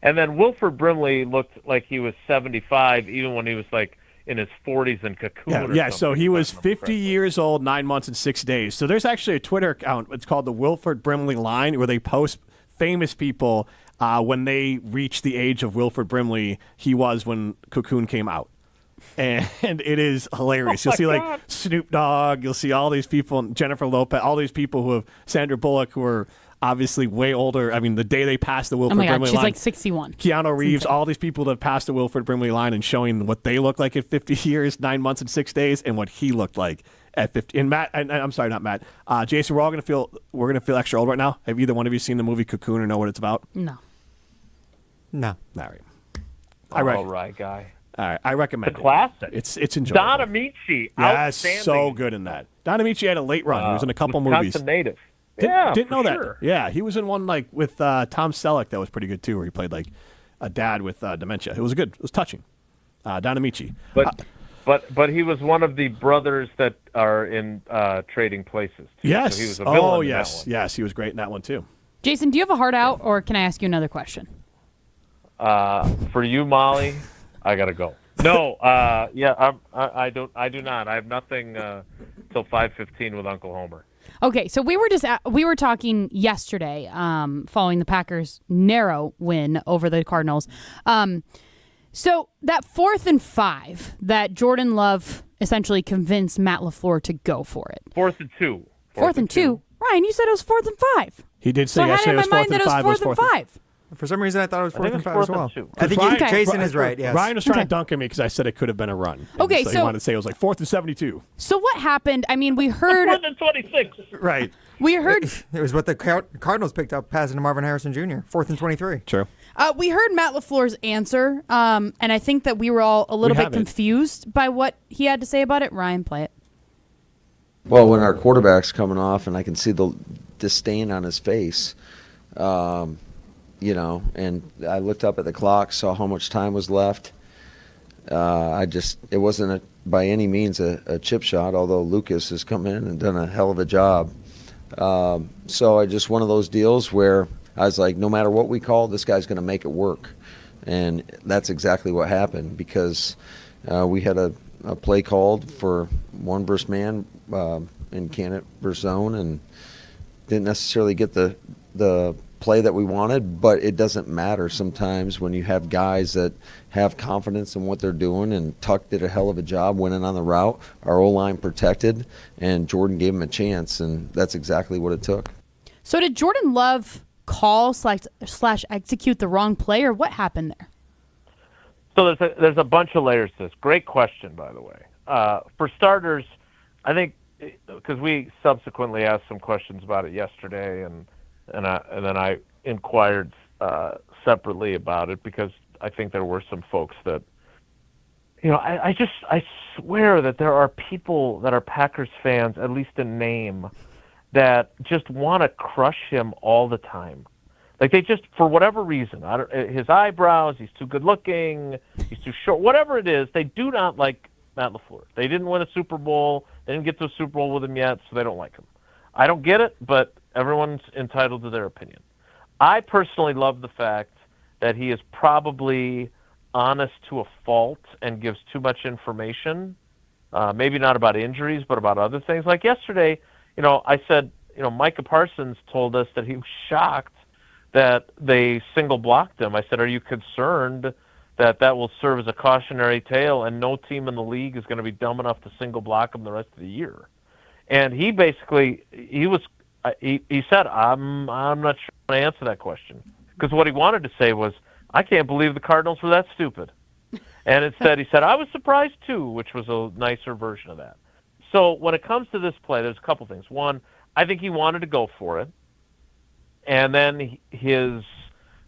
Speaker 29: And then Wilford Brimley looked like he was 75, even when he was like in his 40s in Cocoon.
Speaker 11: Yeah, so he was 50 years old, 9 months and 6 days. So there's actually a Twitter account. It's called the Wilford Brimley line, where they post famous people when they reach the age of Wilford Brimley he was when Cocoon came out. And it is hilarious. You'll see like Snoop Dogg. You'll see all these people, Jennifer Lopez, all these people who have Sandra Bullock, who are obviously way older. I mean, the day they passed the Wilford Brimley line.
Speaker 8: She's like 61.
Speaker 11: Keanu Reeves, all these people that have passed the Wilford Brimley line and showing what they look like at 50 years, 9 months and 6 days, and what he looked like at 50. And Matt, and I'm sorry, not Matt. Jason, we're gonna feel extra old right now. Have either one of you seen the movie Cocoon or know what it's about?
Speaker 8: No.
Speaker 5: No.
Speaker 11: All right.
Speaker 29: All right, guy.
Speaker 11: All right, I recommend
Speaker 29: it. Classic.
Speaker 11: It's enjoyable.
Speaker 29: Don Amici,
Speaker 11: yes,
Speaker 29: outstanding.
Speaker 11: so good in that. Don Amici had a late run. He was in a couple movies.
Speaker 29: Wisconsin native.
Speaker 11: Didn't know
Speaker 29: sure.
Speaker 11: that. Yeah, he was in one like with Tom Selleck that was pretty good too, where he played like a dad with dementia. It was good. It was touching. Don Amici.
Speaker 29: But he was one of the brothers that are in Trading Places. Too.
Speaker 11: Yes.
Speaker 29: So he was a villain in that one.
Speaker 11: Yes, he was great in that one too.
Speaker 8: Jason, do you have a heart out, or can I ask you another question?
Speaker 29: For you, Molly, I gotta go. No, I do not. I have nothing till 5:15 with Uncle Homer.
Speaker 8: Okay, so we were talking yesterday, following the Packers' narrow win over the Cardinals. So that 4th and 5 that Jordan Love essentially convinced Matt LaFleur to go for it.
Speaker 29: 4th and 2.
Speaker 8: 4th and 2. Ryan, you said it was 4th and 5.
Speaker 11: He did say yesterday it was 4th and 5.
Speaker 8: It was 4th and 5.
Speaker 5: For some reason, I thought it was 4th and 5 as well.
Speaker 29: I
Speaker 5: think Jason is right, yes.
Speaker 11: Ryan was trying to dunk at me because I said it could have been a run.
Speaker 8: Okay,
Speaker 11: so he wanted to say it was like 4th and 72.
Speaker 8: So what happened? I mean, we heard...
Speaker 29: 4th and 26.
Speaker 11: Right.
Speaker 8: We heard...
Speaker 5: It was what the Cardinals picked up, passing to Marvin Harrison Jr., 4th and 23.
Speaker 11: True.
Speaker 8: We heard Matt LaFleur's answer, and I think that we were all a little bit confused by what he had to say about it. Ryan, play it.
Speaker 6: Well, when our quarterback's coming off and I can see the disdain on his face, and I looked up at the clock, saw how much time was left. It wasn't a by any means a chip shot, although Lucas has come in and done a hell of a job. So I just one of those deals where I was like, no matter what we call, this guy's going to make it work. And that's exactly what happened, because we had a play called for one versus man in candidate versus zone, and didn't necessarily get the play that we wanted, but it doesn't matter sometimes when you have guys that have confidence in what they're doing, and Tuck did a hell of a job winning on the route. Our O-line protected, and Jordan gave him a chance, and that's exactly what it took.
Speaker 8: So did Jordan Love call slash execute the wrong play, or what happened there?
Speaker 3: So there's a bunch of layers to this. Great question, by the way. For starters, I think because we subsequently asked some questions about it yesterday, and then I inquired separately about it, because I think there were some folks that, I swear that there are people that are Packers fans, at least in name, that just want to crush him all the time. Like, they just, for whatever reason, his eyebrows, he's too good looking, he's too short, whatever it is, they do not like Matt LaFleur. They didn't win a Super Bowl. They didn't get to a Super Bowl with him yet, so they don't like him. I don't get it, but everyone's entitled to their opinion. I personally love the fact that he is probably honest to a fault and gives too much information, maybe not about injuries, but about other things. Like yesterday, I said, Micah Parsons told us that he was shocked that they single blocked him. I said, are you concerned that will serve as a cautionary tale and no team in the league is going to be dumb enough to single block him the rest of the year? And he basically, he said, I'm not sure how to answer that question. Because what he wanted to say was, I can't believe the Cardinals were that stupid. And instead he said, I was surprised too, which was a nicer version of that. So when it comes to this play, there's a couple things. One, I think he wanted to go for it. And then his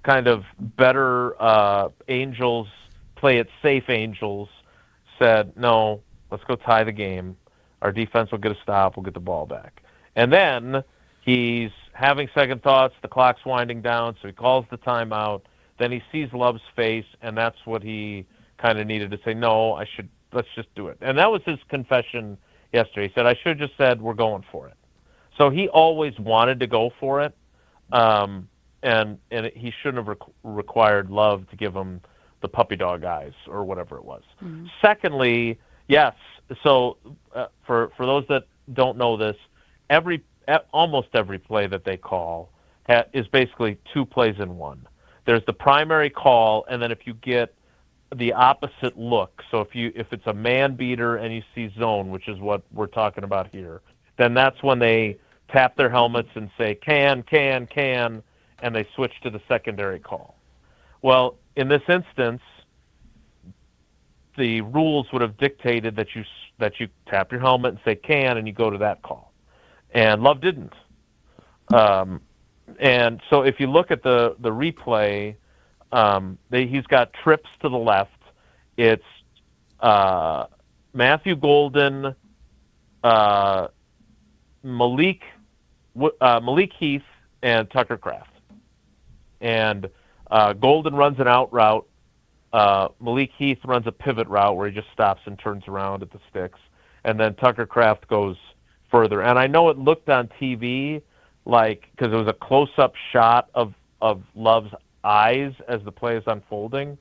Speaker 3: kind of better Angels, play it safe Angels, said, no, let's go tie the game. Our defense will get a stop. We'll get the ball back. And then he's having second thoughts. The clock's winding down, so he calls the timeout. Then he sees Love's face, and that's what he kind of needed to say, no, let's just do it. And that was his confession yesterday. He said, I should have just said we're going for it. So he always wanted to go for it, and he shouldn't have required Love to give him the puppy dog eyes or whatever it was. Mm-hmm. Secondly, yes, so for those that don't know this, almost every play that they call is basically two plays in one. There's the primary call, and then if you get the opposite look, so if it's a man beater and you see zone, which is what we're talking about here, then that's when they tap their helmets and say can, and they switch to the secondary call. Well, in this instance, the rules would have dictated that you tap your helmet and say can, and you go to that call. And Love didn't. And so if you look at the replay, he's got trips to the left. It's Matthew Golden, Malik Heath, and Tucker Kraft. And Golden runs an out route. Malik Heath runs a pivot route where he just stops and turns around at the sticks. And then Tucker Kraft goes further. And I know it looked on TV because it was a close-up shot of Love's eyes as the play is unfolding.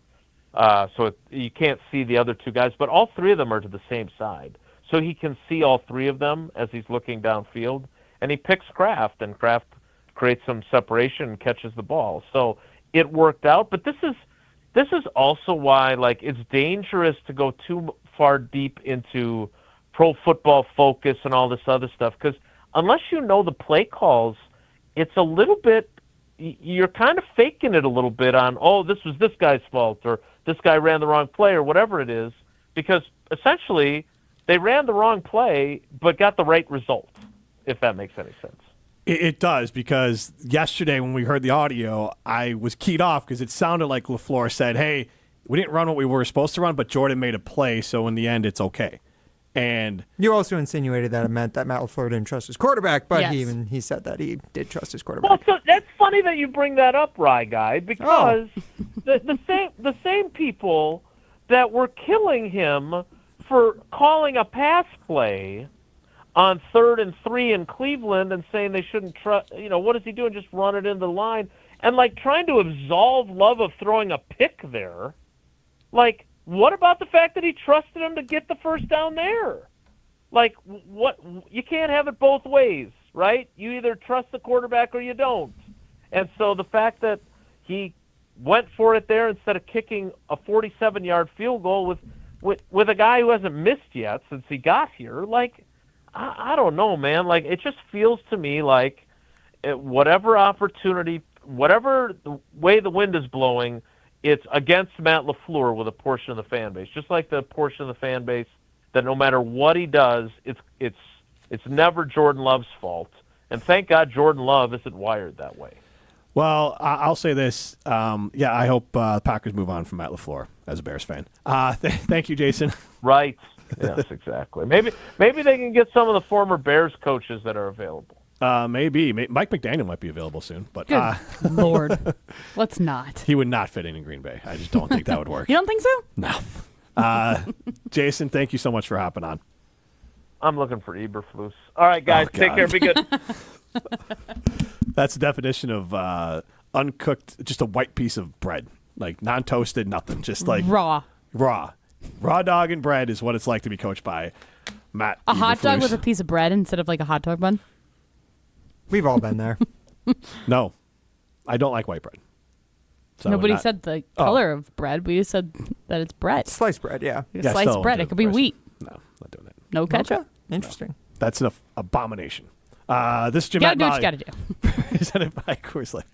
Speaker 3: So you can't see the other two guys, but all three of them are to the same side. So he can see all three of them as he's looking downfield. And he picks Kraft, and Kraft creates some separation and catches the ball. So it worked out. But this is also why it's dangerous to go too far deep into Pro Football Focus and all this other stuff, because unless you know the play calls, it's a little bit, you're kind of faking it a little bit on, this was this guy's fault, or this guy ran the wrong play, or whatever it is, because essentially they ran the wrong play but got the right result, if that makes any sense.
Speaker 11: It does, because yesterday when we heard the audio, I was keyed off because it sounded like LaFleur said, hey, we didn't run what we were supposed to run, but Jordan made a play, so in the end it's okay. And
Speaker 5: you also insinuated that it meant that Matt LaFleur didn't trust his quarterback, but
Speaker 8: yes.
Speaker 5: he said that he did trust his quarterback.
Speaker 3: Well, so that's funny that you bring that up, Rye Guy, because the same people that were killing him for calling a pass play on 3rd and 3 in Cleveland and saying they shouldn't trust, what is he doing? Just run it into the line. And, trying to absolve Love of throwing a pick there. What about the fact that he trusted him to get the first down there? What? You can't have it both ways, right? You either trust the quarterback or you don't. And so the fact that he went for it there instead of kicking a 47-yard field goal with a guy who hasn't missed yet since he got here, I don't know, man. It just feels to me like whatever opportunity, whatever the way the wind is blowing, it's against Matt LaFleur with a portion of the fan base. Just like the portion of the fan base that no matter what he does, it's never Jordan Love's fault. And thank God Jordan Love isn't wired that way.
Speaker 11: Well, I'll say this. I hope the Packers move on from Matt LaFleur as a Bears fan. Thank you, Jason.
Speaker 3: Right. Yes, exactly. Maybe they can get some of the former Bears coaches that are available.
Speaker 11: Maybe. Mike McDaniel might be available soon. But
Speaker 8: good Lord. Let's not.
Speaker 11: He would not fit in Green Bay. I just don't think that would work.
Speaker 8: You don't think so?
Speaker 11: No. Jason, thank you so much for hopping on.
Speaker 3: I'm looking for Eberflus. All right, guys. Take care. Be good.
Speaker 11: That's the definition of uncooked, just a white piece of bread. Non-toasted, nothing. Just
Speaker 8: raw.
Speaker 11: Raw dog and bread is what it's like to be coached by Matt
Speaker 8: A hot
Speaker 11: Eberflus.
Speaker 8: dog with a piece of bread instead of a hot dog bun?
Speaker 5: We've all been there.
Speaker 11: No. I don't like white bread. So
Speaker 8: Nobody said the color of bread. We just said that it's bread.
Speaker 5: Sliced bread, yeah.
Speaker 8: Sliced bread. It could be wheat.
Speaker 11: No, not doing that.
Speaker 8: No ketchup?
Speaker 5: Okay. Interesting.
Speaker 11: That's an abomination. This is Jim.
Speaker 8: You gotta do what you gotta do.
Speaker 11: Presented by Coors Light.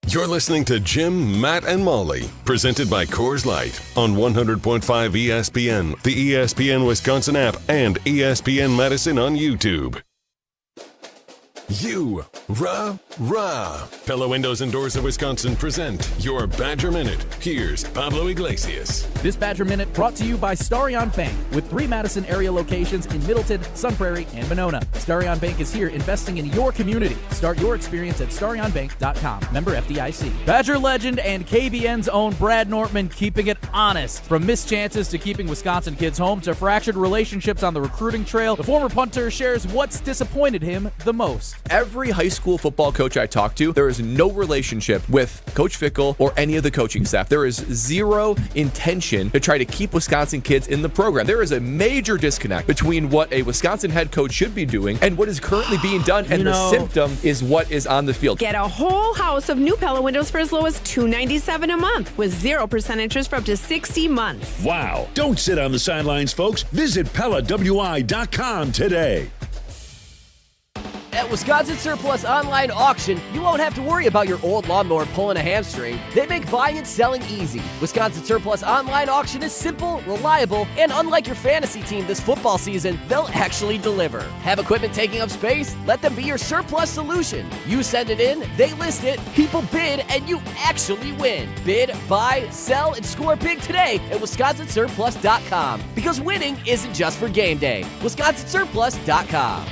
Speaker 4: You're listening to Jim, Matt, and Molly, presented by Coors Light on 100.5 ESPN, the ESPN Wisconsin app, and ESPN Madison on YouTube. Pella Windows and Doors of Wisconsin present your Badger Minute. Here's Pablo Iglesias.
Speaker 12: This Badger Minute brought to you by Starion Bank, with 3 Madison area locations in Middleton, Sun Prairie, and Monona. Starion Bank is here investing in your community. Start your experience at starionbank.com. Member FDIC. Badger legend and KBN's own Brad Nortman keeping it honest. From missed chances to keeping Wisconsin kids home to fractured relationships on the recruiting trail, the former punter shares what's disappointed him the most.
Speaker 13: Every high school football coach I talk to, there is no relationship with Coach Fickle or any of the coaching staff. There is zero intention to try to keep Wisconsin kids in the program. There is a major disconnect between what a Wisconsin head coach should be doing and what is currently being done, and the symptom is what is on the field.
Speaker 14: Get a whole house of new Pella windows for as low as $297 a month with 0% interest for up to 60 months.
Speaker 15: Wow. Don't sit on the sidelines, folks. Visit PellaWI.com today.
Speaker 16: At Wisconsin Surplus Online Auction, you won't have to worry about your old lawnmower pulling a hamstring. They make buying and selling easy. Wisconsin Surplus Online Auction is simple, reliable, and unlike your fantasy team this football season, they'll actually deliver. Have equipment taking up space? Let them be your surplus solution. You send it in, they list it, people bid, and you actually win. Bid, buy, sell, and score big today at WisconsinSurplus.com. Because winning isn't just for game day. WisconsinSurplus.com.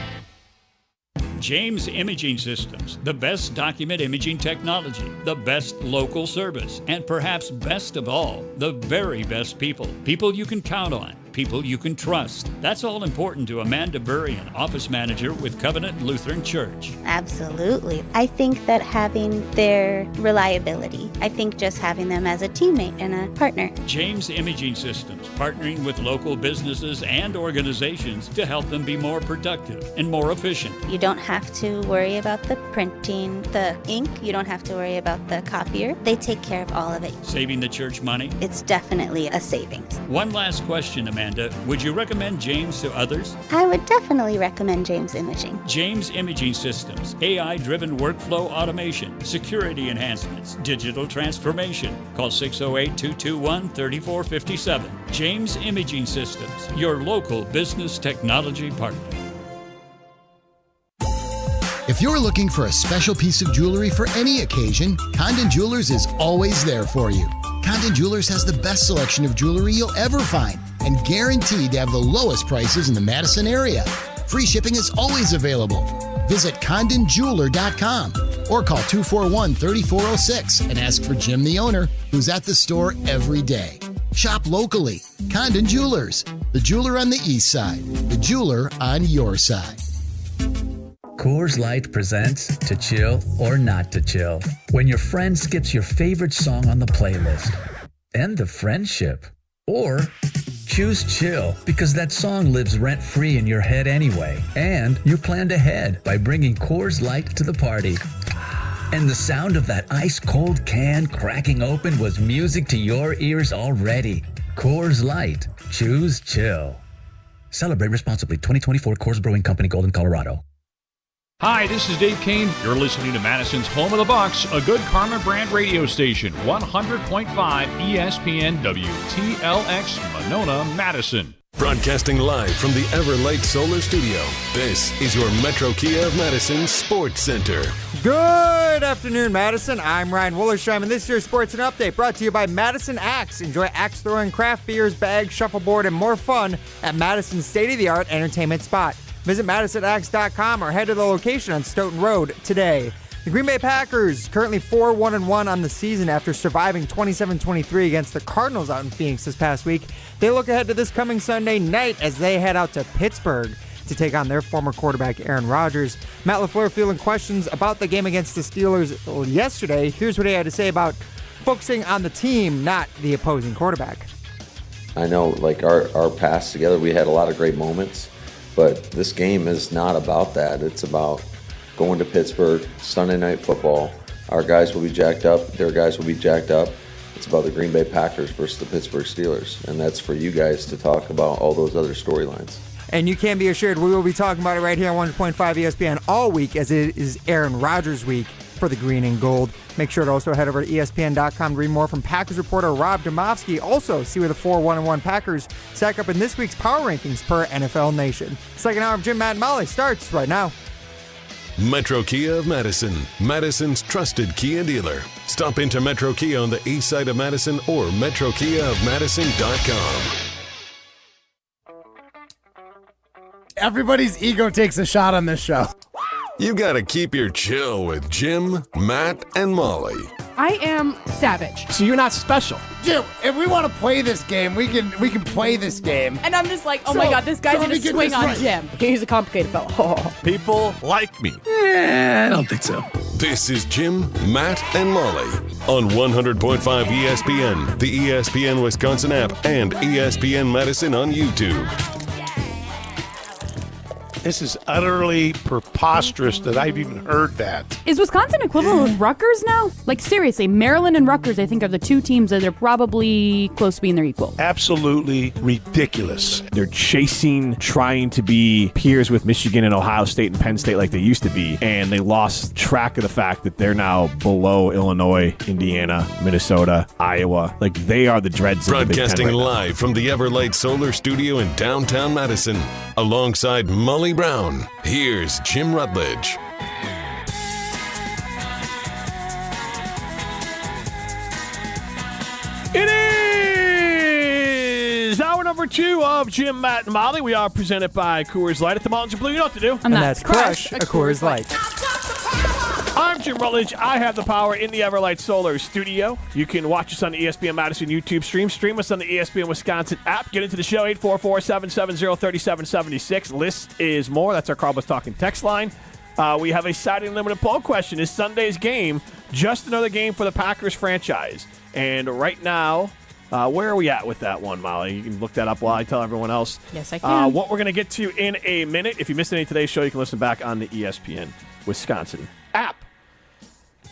Speaker 17: James Imaging Systems, the best document imaging technology, the best local service, and perhaps best of all, the very best people. People you can count on. People you can trust. That's all important to Amanda Burian, office manager with Covenant Lutheran Church.
Speaker 18: Absolutely. I think that having their reliability, I think just having them as a teammate and a partner.
Speaker 17: James Imaging Systems, partnering with local businesses and organizations to help them be more productive and more efficient.
Speaker 18: You don't have to worry about the printing, the ink. You don't have to worry about the copier. They take care of all of it.
Speaker 17: Saving the church money?
Speaker 18: It's definitely a savings.
Speaker 17: One last question, Amanda. Would you recommend James to others?
Speaker 18: I would definitely recommend James Imaging.
Speaker 17: James Imaging Systems, AI-driven workflow automation, security enhancements, digital transformation. Call 608-221-3457. James Imaging Systems, your local business technology partner.
Speaker 19: If you're looking for a special piece of jewelry for any occasion, Condon Jewelers is always there for you. Condon Jewelers has the best selection of jewelry you'll ever find and guaranteed to have the lowest prices in the Madison area. Free shipping is always available. Visit CondonJeweler.com or call 241-3406 and ask for Jim, the owner, who's at the store every day. Shop locally. Condon Jewelers, the jeweler on the east side, the jeweler on your side.
Speaker 1: Coors Light presents To Chill or Not to Chill. When your friend skips your favorite song on the playlist. End the friendship. Or choose chill because that song lives rent-free in your head anyway. And you planned ahead by bringing Coors Light to the party. And the sound of that ice-cold can cracking open was music to your ears already. Coors Light. Choose chill. Celebrate responsibly. 2024 Coors Brewing Company, Golden, Colorado.
Speaker 2: Hi, this is Dave Kane. You're listening to Madison's Home of the Bucks, a good Karma brand radio station, 100.5 ESPN WTLX, Monona, Madison.
Speaker 4: Broadcasting live from the Everlight Solar Studio, this is your Metro Kia of Madison Sports Center.
Speaker 5: Good afternoon, Madison. I'm Ryan Wollersheim, and this year's Sports and Update brought to you by Madison Axe. Enjoy axe throwing, craft beers, bags, shuffleboard, and more fun at Madison's state-of-the-art entertainment spot. Visit MadisonAxe.com or head to the location on Stoughton Road today. The Green Bay Packers currently 4-1-1 on the season after surviving 27-23 against the Cardinals out in Phoenix this past week. They look ahead to this coming Sunday night as they head out to Pittsburgh to take on their former quarterback Aaron Rodgers. Matt LaFleur fielding questions about the game against the Steelers yesterday. Here's what he had to say about focusing on the team, not the opposing quarterback.
Speaker 6: I know, like our past together, we had a lot of great moments, but this game is not about that. It's about going to Pittsburgh, Sunday Night Football. Our guys will be jacked up. Their guys will be jacked up. It's about the Green Bay Packers versus the Pittsburgh Steelers, and that's for you guys to talk about all those other storylines.
Speaker 5: And you can be assured we will be talking about it right here on 100.5 ESPN all week, as it is Aaron Rodgers week for the green and gold. Make sure to also head over to ESPN.com to read more from Packers reporter Rob Domofsky. Also, see where the 4-1-1 Packers stack up in this week's power rankings per NFL Nation. Second hour of Jim, Matt, and Molly starts right now.
Speaker 4: Metro Kia of Madison, Madison's trusted Kia dealer. Stop into Metro Kia on the east side of Madison or metrokiaofmadison.com.
Speaker 9: Everybody's ego takes a shot on this show.
Speaker 4: You gotta keep your chill with Jim, Matt, and Molly.
Speaker 10: I am savage.
Speaker 11: So you're not special.
Speaker 9: Jim, if we want to play this game, we can play this game.
Speaker 10: And I'm just like, oh my God, this guy's going to swing on Jim. He's a complicated fellow.
Speaker 11: People like me.
Speaker 9: I don't think so.
Speaker 4: This is Jim, Matt, and Molly on 100.5 ESPN, the ESPN Wisconsin app, and ESPN Madison on YouTube.
Speaker 7: This is utterly preposterous that I've even heard that.
Speaker 8: Is Wisconsin equivalent with Rutgers now? Like, seriously, Maryland and Rutgers, I think, are the two teams that are probably close to being their equal.
Speaker 7: Absolutely ridiculous.
Speaker 11: They're trying to be peers with Michigan and Ohio State and Penn State like they used to be, and they lost track of the fact that they're now below Illinois, Indiana, Minnesota, Iowa. Like, they are the dregs of the Big Ten
Speaker 4: Broadcasting
Speaker 11: right now.
Speaker 4: live from the Everlight Solar Studio in downtown Madison, alongside Molly Brown. Here's Jim Rutledge.
Speaker 11: It is hour number 2 of Jim, Matt, and Molly. We are presented by Coors Light. At the Mountains are Blue, you know what to do.
Speaker 5: And that's Crush a Coors Light.
Speaker 11: I'm Jim Rutledge. I have the power in the Everlight Solar Studio. You can watch us on the ESPN Madison YouTube stream. Stream us on the ESPN Wisconsin app. Get into the show, 844-770-3776. List is more. That's our Carbos Talking text line. We have a Saturday Limited poll question. Is Sunday's game just another game for the Packers franchise? And right now, where are we at with that one, Molly? You can look that up while I tell everyone else.
Speaker 8: Yes, I can.
Speaker 11: What we're going to get to in a minute. If you missed any of today's show, you can listen back on the ESPN Wisconsin app.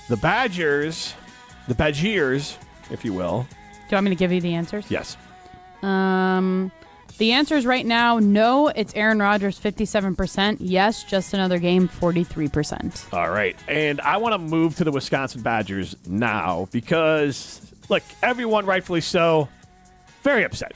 Speaker 11: The Badgers, if you will.
Speaker 8: Do you want me to give you the answers?
Speaker 11: Yes.
Speaker 8: The answers right now, no, it's Aaron Rodgers, 57%. Yes, just another game, 43%.
Speaker 11: All right. And I want to move to the Wisconsin Badgers now because, look, everyone, rightfully so, very upset.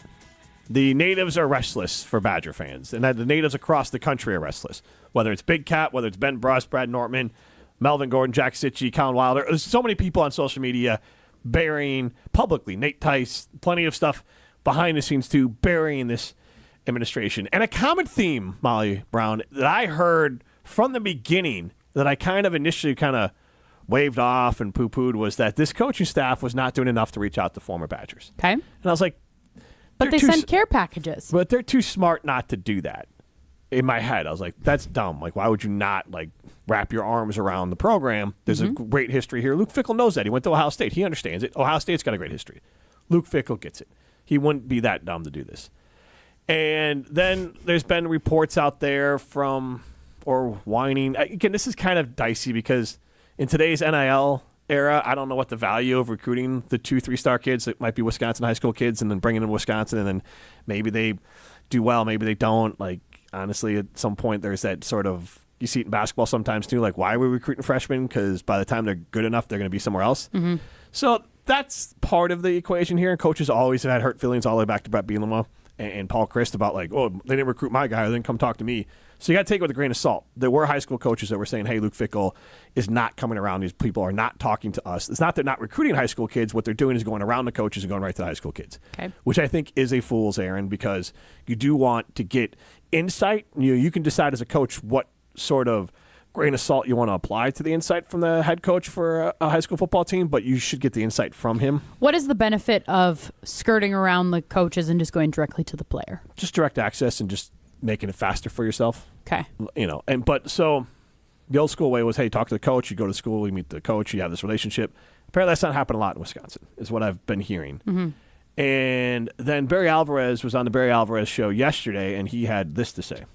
Speaker 11: The natives are restless for Badger fans, and the natives across the country are restless. Whether it's Big Cat, whether it's Ben Bruss, Brad Nortman, Melvin Gordon, Jack Sitchie, Colin Wilder. There's so many people on social media burying publicly, Nate Tice, plenty of stuff behind the scenes too, burying this administration. And a common theme, Molly Brown, that I heard from the beginning that I initially waved off and poo-pooed was that this coaching staff was not doing enough to reach out to former Badgers.
Speaker 8: Okay.
Speaker 11: And I was like,
Speaker 8: But they send care packages.
Speaker 11: But they're too smart not to do that. In my head, I was like, that's dumb. Like, why would you not, like, wrap your arms around the program? There's a great history here. Luke Fickell knows that. He went to Ohio State. He understands it. Ohio State's got a great history. Luke Fickell gets it. He wouldn't be that dumb to do this. And then there's been reports out there or whining. Again, this is kind of dicey because in today's NIL era, I don't know what the value of recruiting the 2-3-star kids that might be Wisconsin high school kids and then bringing them to Wisconsin and then maybe they do well, maybe they don't. Like, honestly, at some point there's that sort of, you see it in basketball sometimes too, like, why are we recruiting freshmen? Because by the time they're good enough, they're going to be somewhere else.
Speaker 8: Mm-hmm.
Speaker 11: So that's part of the equation here. And coaches always have had hurt feelings all the way back to Brett Bielema and Paul Christ about, like, oh, they didn't recruit my guy, they didn't come talk to me. So you got to take it with a grain of salt. There were high school coaches that were saying, hey, Luke Fickell is not coming around. These people are not talking to us. It's not they're not recruiting high school kids. What they're doing is going around the coaches and going right to the high school kids, which I think is a fool's errand because you do want to get insight. You can decide as a coach what sort of grain of salt you want to apply to the insight from the head coach for a high school football team, but you should get the insight from him.
Speaker 8: What is the benefit of skirting around the coaches and just going directly to the player?
Speaker 11: Just direct access and just making it faster for yourself.
Speaker 8: Okay.
Speaker 11: But so the old school way was, hey, talk to the coach. You go to school, you meet the coach, you have this relationship. Apparently that's not happening a lot in Wisconsin, is what I've been hearing.
Speaker 8: Mm-hmm.
Speaker 11: And then Barry Alvarez was on the Barry Alvarez show yesterday, and he had this to say.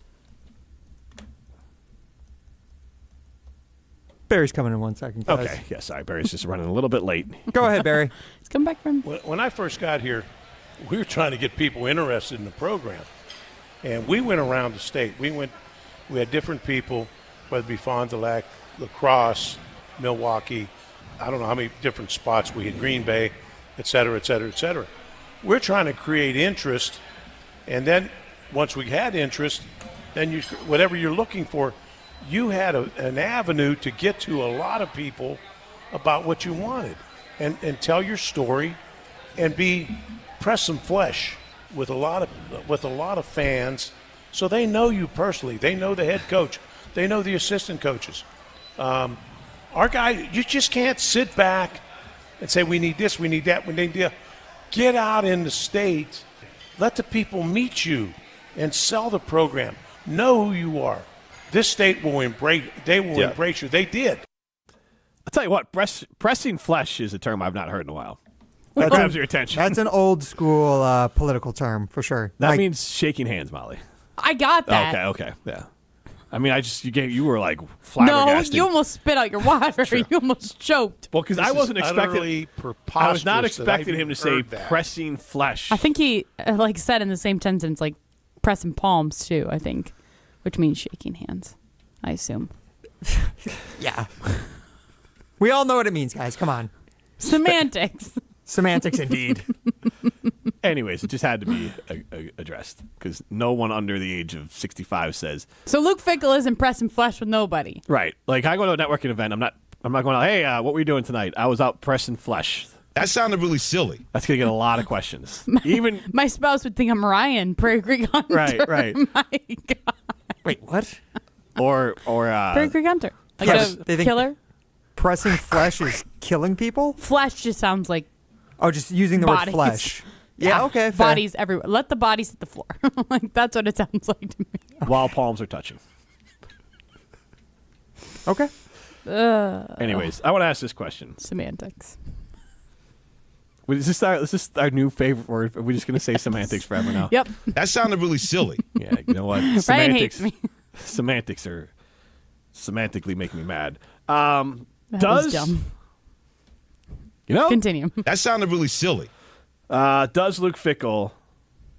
Speaker 5: Barry's coming in 1 second, guys.
Speaker 11: Okay, yeah, sorry. Barry's just running a little bit late.
Speaker 5: Go ahead, Barry.
Speaker 8: He's coming back from...
Speaker 20: When I first got here, we were trying to get people interested in the program. And we went around the state. We had different people, whether it be Fond du Lac, La Crosse, Milwaukee, I don't know how many different spots we had, Green Bay, et cetera, et cetera, et cetera. We're trying to create interest, and then once we had interest, then whatever you're looking for, you had an avenue to get to a lot of people about what you wanted and tell your story and press some flesh with a lot of fans, so they know you personally. They know the head coach. They know the assistant coaches. Our guy, you just can't sit back and say we need this, we need that, we need that. Get out in the state. Let the people meet you and sell the program. Know who you are. This state will embrace. They will embrace you. They did.
Speaker 11: I'll tell you what. Pressing flesh is a term I've not heard in a while. That grabs your attention.
Speaker 5: That's an old school political term for sure.
Speaker 11: That means shaking hands, Molly.
Speaker 8: I got that.
Speaker 11: Okay, yeah. I mean, you were like flabbergasted.
Speaker 8: No, you almost spit out your water.
Speaker 11: Sure.
Speaker 8: You almost choked.
Speaker 11: Well, because I wasn't expecting. I was not expecting him to say pressing flesh.
Speaker 8: I think he said in the same sentence like pressing palms too. I think, which means shaking hands. I assume.
Speaker 5: Yeah. We all know what it means, guys. Come on.
Speaker 8: Semantics.
Speaker 5: Semantics, indeed.
Speaker 11: Anyways, it just had to be addressed because no one under the age of 65 says.
Speaker 8: So Luke Fickell isn't pressing flesh with nobody.
Speaker 11: Right. Like I go to a networking event. I'm not going out, hey, what were you doing tonight? I was out pressing flesh.
Speaker 21: That sounded really silly.
Speaker 11: That's going to get a lot of questions.
Speaker 8: My spouse would think I'm Ryan, Prairie Creek Hunter.
Speaker 11: Right.
Speaker 8: My God.
Speaker 5: Wait, what?
Speaker 11: Or
Speaker 8: Prairie Creek Hunter. Like
Speaker 5: they think
Speaker 8: killer?
Speaker 5: Pressing flesh is killing people?
Speaker 8: Flesh just sounds like
Speaker 5: Oh, just using the
Speaker 8: bodies.
Speaker 5: word flesh. Yeah, okay. Fair.
Speaker 8: Bodies everywhere. Let the bodies hit the floor. Like that's what it sounds like to me.
Speaker 11: While palms are touching.
Speaker 5: Okay.
Speaker 11: Anyways, I want to ask this question.
Speaker 8: Semantics.
Speaker 11: Is this our new favorite word? Are we just going to say semantics forever now?
Speaker 8: Yep.
Speaker 21: That sounded really silly.
Speaker 11: Yeah, you know what?
Speaker 8: Ryan hates me.
Speaker 11: Semantics are semantically making me mad.
Speaker 8: That was dumb. Continue.
Speaker 21: That sounded really silly.
Speaker 11: Does Luke Fickell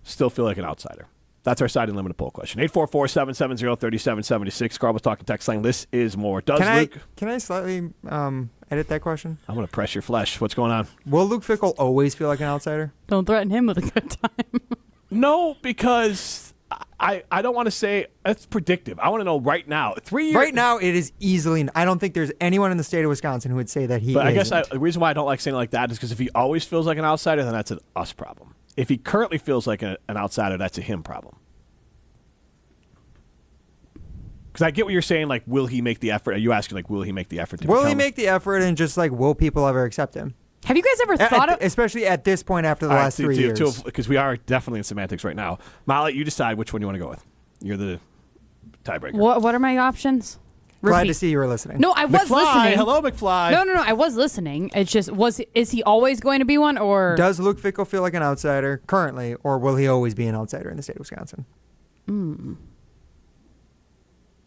Speaker 11: still feel like an outsider? That's our side and limited poll question. 844-770-3776. Carl was talking text line. This is more. Can
Speaker 5: I slightly edit that question?
Speaker 11: I'm going to press your flesh. What's going on?
Speaker 5: Will Luke Fickell always feel like an outsider?
Speaker 8: Don't threaten him with a good time.
Speaker 11: No, because I don't want to say that's predictive. I want to know right now. 3 years.
Speaker 5: Right now, it is easily. I don't think there's anyone in the state of Wisconsin who would say that he. But
Speaker 11: I guess the reason why I don't like saying it like that is because if he always feels like an outsider, then that's an us problem. If he currently feels like an outsider, that's a him problem. Because I get what you're saying. Like, will he make the effort? Are you asking, like, will he make the effort?
Speaker 5: Will he make the effort, and just like, will people ever accept him?
Speaker 8: Have you guys ever thought of...
Speaker 5: Especially at this point after the last 3 years.
Speaker 11: Because we are definitely in semantics right now. Molly, you decide which one you want to go with. You're the tiebreaker.
Speaker 8: What are my options?
Speaker 5: Glad to see you were listening.
Speaker 8: No, I was listening.
Speaker 11: Hello, McFly.
Speaker 8: No, I was listening. It's just, is he always going to be one, or...
Speaker 5: Does Luke Fickell feel like an outsider currently, or will he always be an outsider in the state of Wisconsin?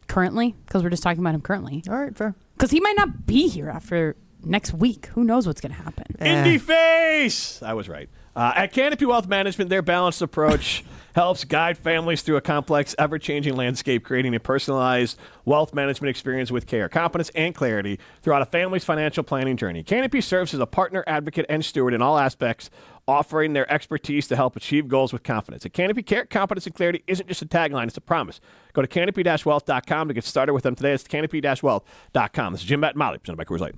Speaker 8: Currently? Because we're just talking about him currently.
Speaker 5: All right, fair.
Speaker 8: Because he might not be here after next week. Who knows what's going to happen?
Speaker 11: Indie face! I was right. At Canopy Wealth Management, their balanced approach helps guide families through a complex, ever-changing landscape, creating a personalized wealth management experience with care, confidence, and clarity throughout a family's financial planning journey. Canopy serves as a partner, advocate, and steward in all aspects, offering their expertise to help achieve goals with confidence. At Canopy, care, confidence, and clarity isn't just a tagline, it's a promise. Go to canopy-wealth.com to get started with them today. It's canopy-wealth.com. This is Jim, Matt, and Molly, presented by Coors Light.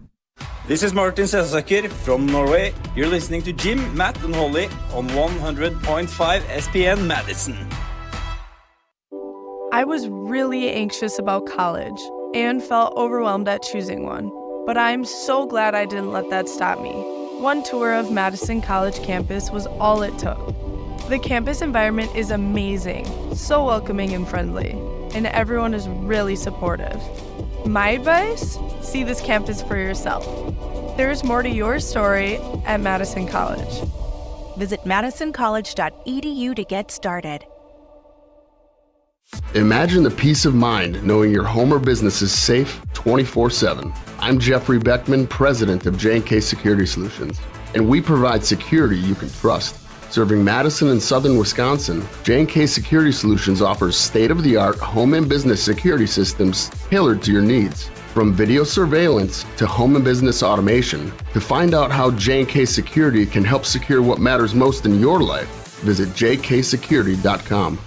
Speaker 3: This is Martin Sesaker from Norway. You're listening to Jim, Matt, and Holly on 100.5 ESPN Madison.
Speaker 22: I was really anxious about college and felt overwhelmed at choosing one, but I'm so glad I didn't let that stop me. One tour of Madison College campus was all it took. The campus environment is amazing, so welcoming and friendly, and everyone is really supportive. My advice? See this campus for yourself. There's more to your story at Madison College.
Speaker 23: Visit madisoncollege.edu to get started.
Speaker 24: Imagine the peace of mind knowing your home or business is safe 24/7. I'm Jeffrey Beckman, president of J&K Security Solutions, and we provide security you can trust. Serving Madison and southern Wisconsin, J&K Security Solutions offers state-of-the-art home and business security systems tailored to your needs. From video surveillance to home and business automation, to find out how J&K Security can help secure what matters most in your life, visit jksecurity.com.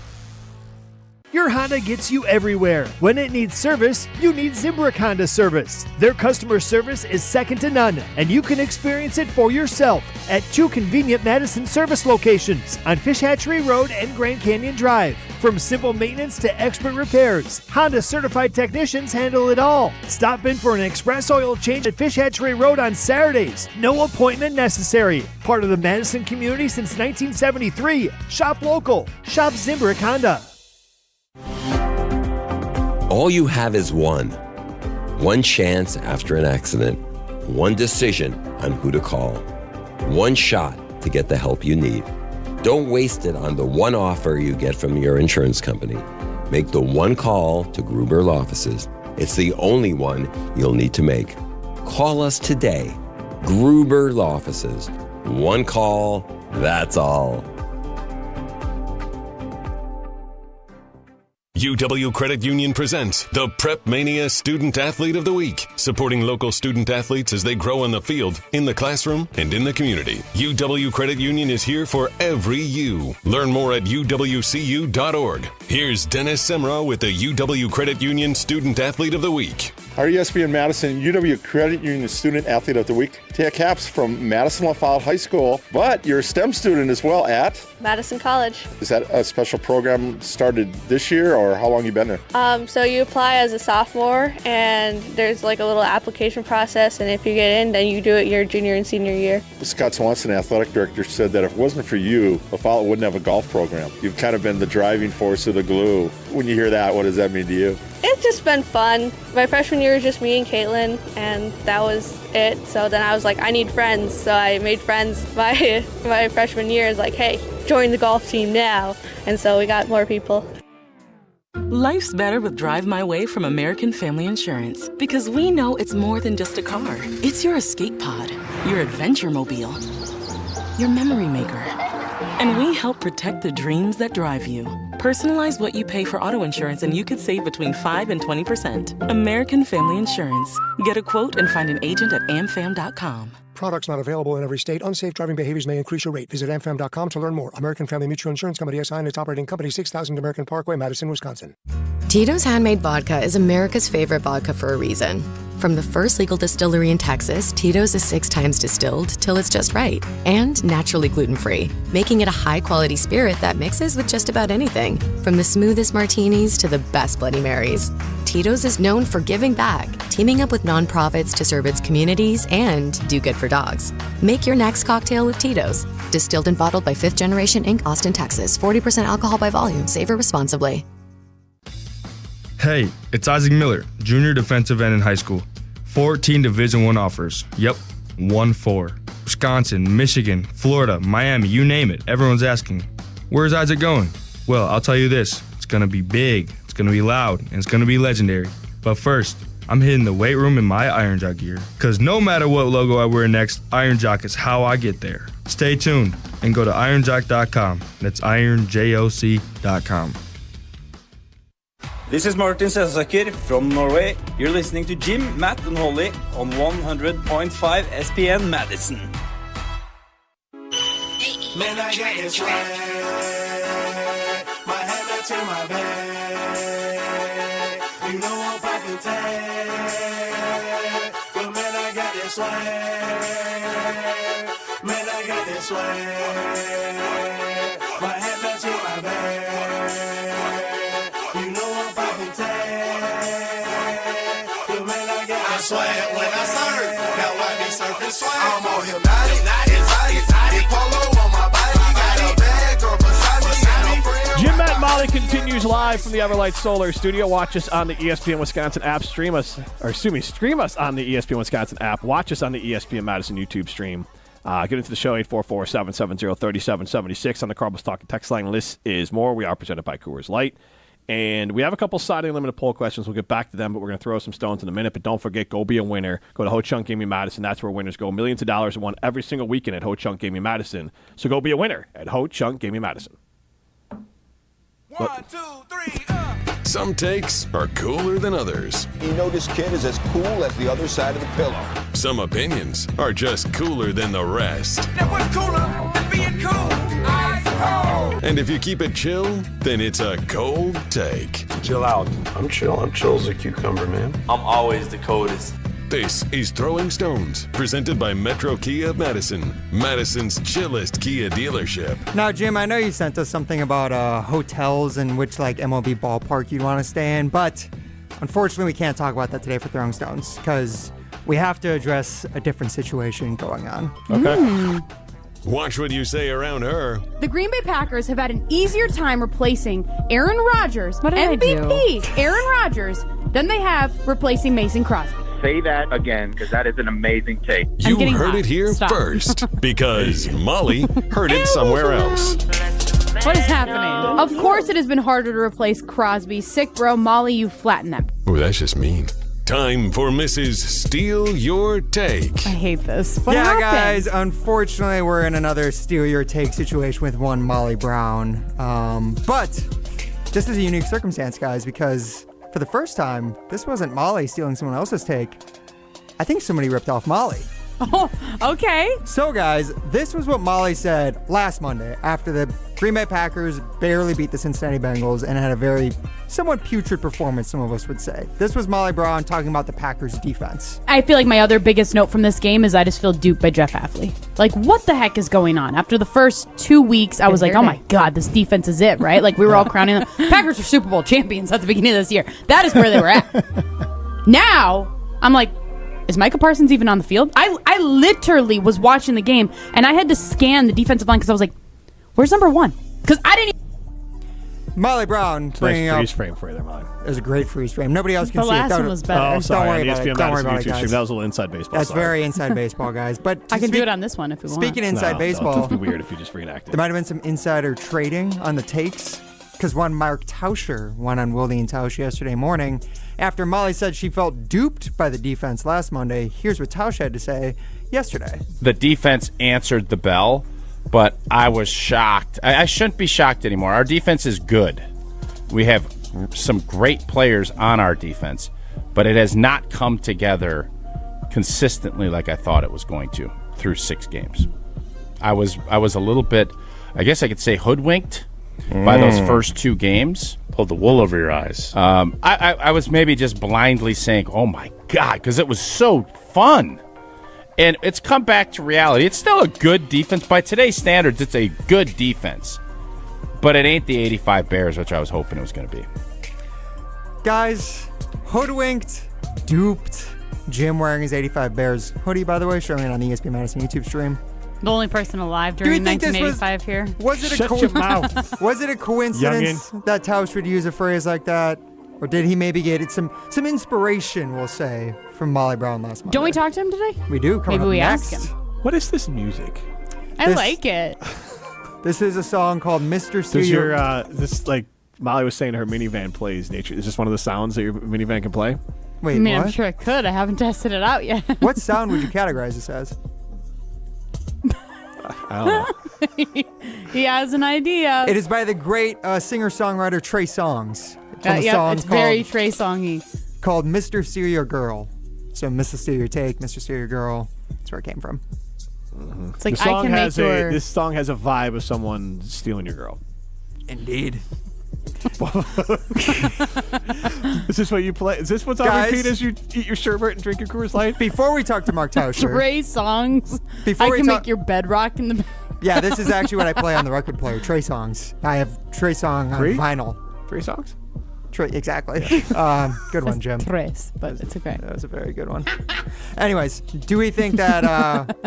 Speaker 25: Your Honda gets you everywhere. When it needs service, you need Zimbrick Honda service. Their customer service is second to none, and you can experience it for yourself at 2 convenient Madison service locations on Fish Hatchery Road and Grand Canyon Drive. From simple maintenance to expert repairs, Honda certified technicians handle it all. Stop in for an express oil change at Fish Hatchery Road on Saturdays. No appointment necessary. Part of the Madison community since 1973. Shop local. Shop Zimbrick Honda.
Speaker 26: All you have is one chance after an accident, one decision on who to call, one shot to get the help you need. Don't waste it on the one offer you get from your insurance company. Make the one call to Gruber Law Offices. It's the only one you'll need to make. Call us today. Gruber Law Offices. One call, that's all.
Speaker 4: UW Credit Union presents the Prep Mania Student Athlete of the Week, supporting local student athletes as they grow on the field, in the classroom, and in the community. UW Credit Union is here for every you. Learn more at uwcu.org. Here's Dennis Semra with the UW Credit Union Student Athlete of the Week.
Speaker 27: Our ESPN Madison UW Credit Union Student Athlete of the Week, Tia Capps from Madison LaFollette High School, but you're a STEM student as well at
Speaker 28: Madison College.
Speaker 27: Is that a special program started this year, or how long you been there?
Speaker 28: So you apply as a sophomore, and there's like a little application process, and if you get in, then you do it your junior and senior year.
Speaker 27: Scott Swanson, athletic director, said that if it wasn't for you, LaFollette wouldn't have a golf program. You've kind of been the driving force of the glue. When you hear that, what does that mean to you?
Speaker 28: It's just been fun. My freshman year was just me and Caitlin, and that was it. So then I was like, I need friends. So I made friends my freshman year. Is like, hey, join the golf team now. And so we got more people.
Speaker 29: Life's better with Drive My Way from American Family Insurance, because we know it's more than just a car. It's your escape pod, your adventure mobile, your memory maker. And we help protect the dreams that drive you. Personalize what you pay for auto insurance and you could save between 5 and 20%. American Family Insurance. Get a quote and find an agent at amfam.com.
Speaker 30: Products not available in every state. Unsafe driving behaviors may increase your rate. Visit amfam.com to learn more. American Family Mutual Insurance Company SI and its operating company, 6000 American Parkway, Madison, Wisconsin.
Speaker 31: Tito's Handmade Vodka is America's favorite vodka for a reason.
Speaker 1: From the first legal distillery in Texas, Tito's is 6 times distilled till it's just right. And naturally gluten-free, making it a high-quality spirit that mixes with just about anything. From the smoothest martinis to the best Bloody Marys. Tito's is known for giving back, teaming up with nonprofits to serve its communities and do good for dogs. Make your next cocktail with Tito's. Distilled and bottled by 5th Generation Inc., Austin, Texas. 40% alcohol by volume. Savor responsibly.
Speaker 2: Hey, it's Isaac Miller, junior defensive end in high school. 14 Division I offers. Yep, 1-4. Wisconsin, Michigan, Florida, Miami, you name it. Everyone's asking, where's Isaac going? Well, I'll tell you this. It's going to be big, it's going to be loud, and it's going to be legendary. But first, I'm hitting the weight room in my Iron Jock gear. Because no matter what logo I wear next, Iron Jock is how I get there. Stay tuned and go to ironjock.com. That's ironjoc.com.
Speaker 3: This is Martin Sessaker from Norway. You're listening to Jim, Matt, and Holly on 100.5 ESPN Madison.
Speaker 12: Man, I got this swag. My head not to my back. You know I'm poppin' tag. But man, I got this swag. Man, I got this swag. My head not to my back. You know I'm poppin' tag. But man, I got this swag when I surf. Now I be surfing swag. I'm on hypnotic, exotic, polo on my body. Got a bag or beside me.
Speaker 11: Jim, Matt, and Molly continues live from the Everlight Solar Studio. Watch us on the ESPN Wisconsin app. Stream us on the ESPN Wisconsin app. Watch us on the ESPN Madison YouTube stream. Get into the show, 844-770-3776 on the Cardinals Talking text line. List is more. We are presented by Coors Light. And we have a couple Saturday Limited poll questions. We'll get back to them, but we're going to throw some stones in a minute. But don't forget, go be a winner. Go to Ho Chunk Gaming Madison. That's where winners go. Millions of dollars are won every single weekend at Ho Chunk Gaming Madison. So go be a winner at Ho Chunk Gaming Madison.
Speaker 12: 1, 2, 3,
Speaker 4: Some takes are cooler than others.
Speaker 13: You know this kid is as cool as the other side of the pillow.
Speaker 4: Some opinions are just cooler than the rest.
Speaker 12: Now what's cooler than being cool? Ice cold.
Speaker 4: And if you keep it chill, then it's a cold take.
Speaker 13: Chill out. I'm chill. I'm chill as a cucumber, man.
Speaker 14: I'm always the coldest.
Speaker 4: This is Throwing Stones, presented by Metro Kia of Madison, Madison's chillest Kia dealership.
Speaker 5: Now, Jim, I know you sent us something about hotels and which MLB ballpark you'd want to stay in, but unfortunately we can't talk about that today for Throwing Stones because we have to address a different situation going on.
Speaker 4: Okay. Watch what you say around her.
Speaker 8: The Green Bay Packers have had an easier time replacing Aaron Rodgers,
Speaker 10: What did I do?
Speaker 8: MVP Aaron Rodgers, than they have replacing Mason Crosby.
Speaker 15: Say that again, because that is an amazing take.
Speaker 4: You heard it here first, because Molly heard it somewhere else.
Speaker 8: What is happening? Of course it has been harder to replace Crosby. Sick, bro. Molly, you flatten them.
Speaker 4: Oh, that's just mean. Time for Mrs. Steal Your Take.
Speaker 8: I hate this. What
Speaker 5: yeah,
Speaker 8: happened?
Speaker 5: guys, unfortunately, we're in another steal your take situation with one Molly Brown. But this is a unique circumstance, guys, because for the first time, this wasn't Molly stealing someone else's take. I think somebody ripped off Molly.
Speaker 8: Oh, okay.
Speaker 5: So, guys, this was what Molly said last Monday after the Green Bay Packers barely beat the Cincinnati Bengals and had a very somewhat putrid performance, some of us would say. This was Molly Brown talking about the Packers' defense.
Speaker 8: I feel like my other biggest note from this game is I just feel duped by Jeff Hafley. Like, what the heck is going on? After the first 2 weeks, I was like, oh my God, this defense is it, right? Like, we were all crowning them. Packers were Super Bowl champions at the beginning of this year. That is where they were at. Now, I'm like, is Micah Parsons even on the field? I literally was watching the game, and I had to scan the defensive line because I was like, where's number one? Because I didn't
Speaker 5: Molly Brown bringing
Speaker 11: nice
Speaker 5: up...
Speaker 11: freeze frame for you there, Molly.
Speaker 5: It was a great freeze frame. Nobody else can
Speaker 8: The
Speaker 5: see it.
Speaker 8: last one was better.
Speaker 11: Oh, sorry.
Speaker 5: Don't worry
Speaker 11: on
Speaker 5: about
Speaker 11: ESPN
Speaker 5: it. Don't worry
Speaker 11: Madison
Speaker 5: about it,
Speaker 11: YouTube stream.
Speaker 5: guys.
Speaker 11: That was a little inside baseball.
Speaker 5: That's
Speaker 11: sorry.
Speaker 5: very inside baseball, guys. But
Speaker 8: I can do it on this one if we want.
Speaker 5: Speaking inside
Speaker 11: No,
Speaker 5: baseball...
Speaker 11: it would be weird if you just reenacted.
Speaker 5: There might have been some insider trading on the takes because one Mark Tauscher won on Wilde and Tausch yesterday morning. After Molly said she felt duped by the defense last Monday, here's what Tausch had to say yesterday.
Speaker 16: The defense answered the bell, but I was shocked. I shouldn't be shocked anymore. Our defense is good. We have some great players on our defense, but it has not come together consistently like I thought it was going to through 6 games. I was a little bit, I guess I could say, hoodwinked by those first 2 games.
Speaker 13: Pulled the wool over your eyes.
Speaker 16: I was maybe just blindly saying, oh my God, because it was so fun. And it's come back to reality. It's still a good defense. By today's standards, it's a good defense. But it ain't the 85 Bears, which I was hoping it was going to be.
Speaker 5: Guys, hoodwinked, duped. Jim wearing his 85 Bears hoodie, by the way, showing it on the ESPN Madison YouTube stream.
Speaker 8: The only person alive during 1985 here.
Speaker 5: Was it
Speaker 11: Shut your mouth.
Speaker 5: Was it a coincidence that Tauscher would use a phrase like that? Or did he maybe get some inspiration, we'll say, from Molly Brown last month?
Speaker 8: Don't we talk to him today?
Speaker 5: We do.
Speaker 8: Maybe we ask him.
Speaker 11: What is this music?
Speaker 8: I like it.
Speaker 5: This is a song called Mr. Steer.
Speaker 11: Does your, this, like Molly was saying, her minivan plays nature. Is this one of the sounds that your minivan can play?
Speaker 5: Wait,
Speaker 8: I mean,
Speaker 5: what?
Speaker 8: I'm sure it could. I haven't tested it out yet.
Speaker 5: What sound would you categorize this as?
Speaker 11: I don't know.
Speaker 8: He has an idea.
Speaker 5: It is by the great singer-songwriter Trey Songz.
Speaker 8: It's very Trey Songy.
Speaker 5: Called Mr. Steer Your Girl. So Mr. Steer Your Take, Mr. Steer Your Girl. That's where it came from.
Speaker 11: Mm-hmm.
Speaker 8: It's like, I can make your...
Speaker 11: This song has a vibe of someone stealing your girl.
Speaker 5: Indeed.
Speaker 11: Is this what you play? Is this what's on repeat as you eat your sherbet and drink your Coors Light?
Speaker 5: Before we talk to Mark Tauscher.
Speaker 8: Trey Songs. I can make your bedrock in the...
Speaker 5: Yeah, this is actually what I play on the record player, Trey Songs. I have Trey Song on vinyl.
Speaker 11: Trey Songs?
Speaker 5: Exactly. Good one, Jim.
Speaker 8: Tres, but it's okay.
Speaker 5: That was a very good one. Anyways, do we think that,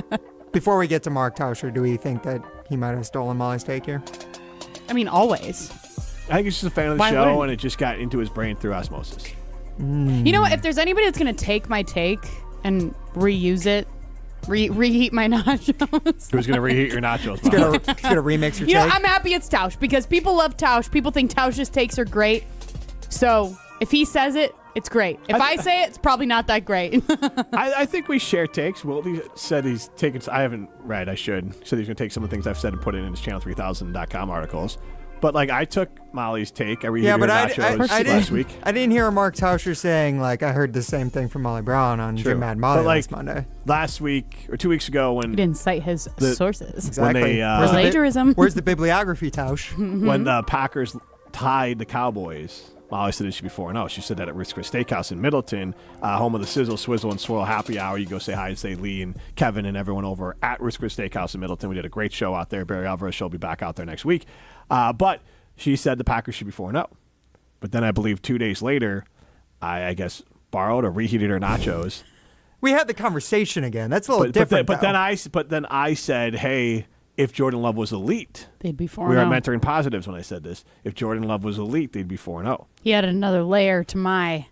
Speaker 5: before we get to Mark Tauscher, do we think that he might have stolen Molly's take here?
Speaker 8: I mean, always.
Speaker 11: I think he's just a fan of the show, and it just got into his brain through osmosis.
Speaker 8: You know what? If there's anybody that's going to take my take and reuse it, reheat my nachos.
Speaker 11: Who's going to reheat your nachos?
Speaker 5: He's going to remix your take?
Speaker 8: You know, I'm happy it's Tausch because people love Tausch. People think Tausch's takes are great. So if he says it, it's great. If I say it, it's probably not that great.
Speaker 11: I think we share takes. Wilde said he's taken... I haven't read. I should. He said he's going to take some of the things I've said and put it in his channel3000.com articles. But, like, I took Molly's take. I reheated her nachos last week.
Speaker 5: I didn't hear Mark Tauscher saying, like, I heard the same thing from Molly Brown on Jim Mad Molly last Monday.
Speaker 11: Last week, or 2 weeks ago, when...
Speaker 8: He didn't cite his sources.
Speaker 5: Exactly.
Speaker 11: When
Speaker 8: plagiarism.
Speaker 5: Where's the bibliography, Tausch?
Speaker 11: When the Packers tied the Cowboys... Molly said it should be 4-0. She said that at Risk Chris Steakhouse in Middleton, home of the Sizzle, Swizzle, and Swirl Happy Hour. You go say hi and say Lee and Kevin and everyone over at Risk Chris Steakhouse in Middleton. We did a great show out there. Barry Alvarez show will be back out there next week. But she said the Packers should be 4-0. But then I believe 2 days later, I guess borrowed or reheated her nachos.
Speaker 5: We had the conversation again. That's a little different.
Speaker 11: But then I said, hey, if Jordan Love was elite,
Speaker 8: they'd be 4-0.
Speaker 11: We were mentoring positives when I said this. If Jordan Love was elite, they'd be 4-0.
Speaker 8: He added another layer to my...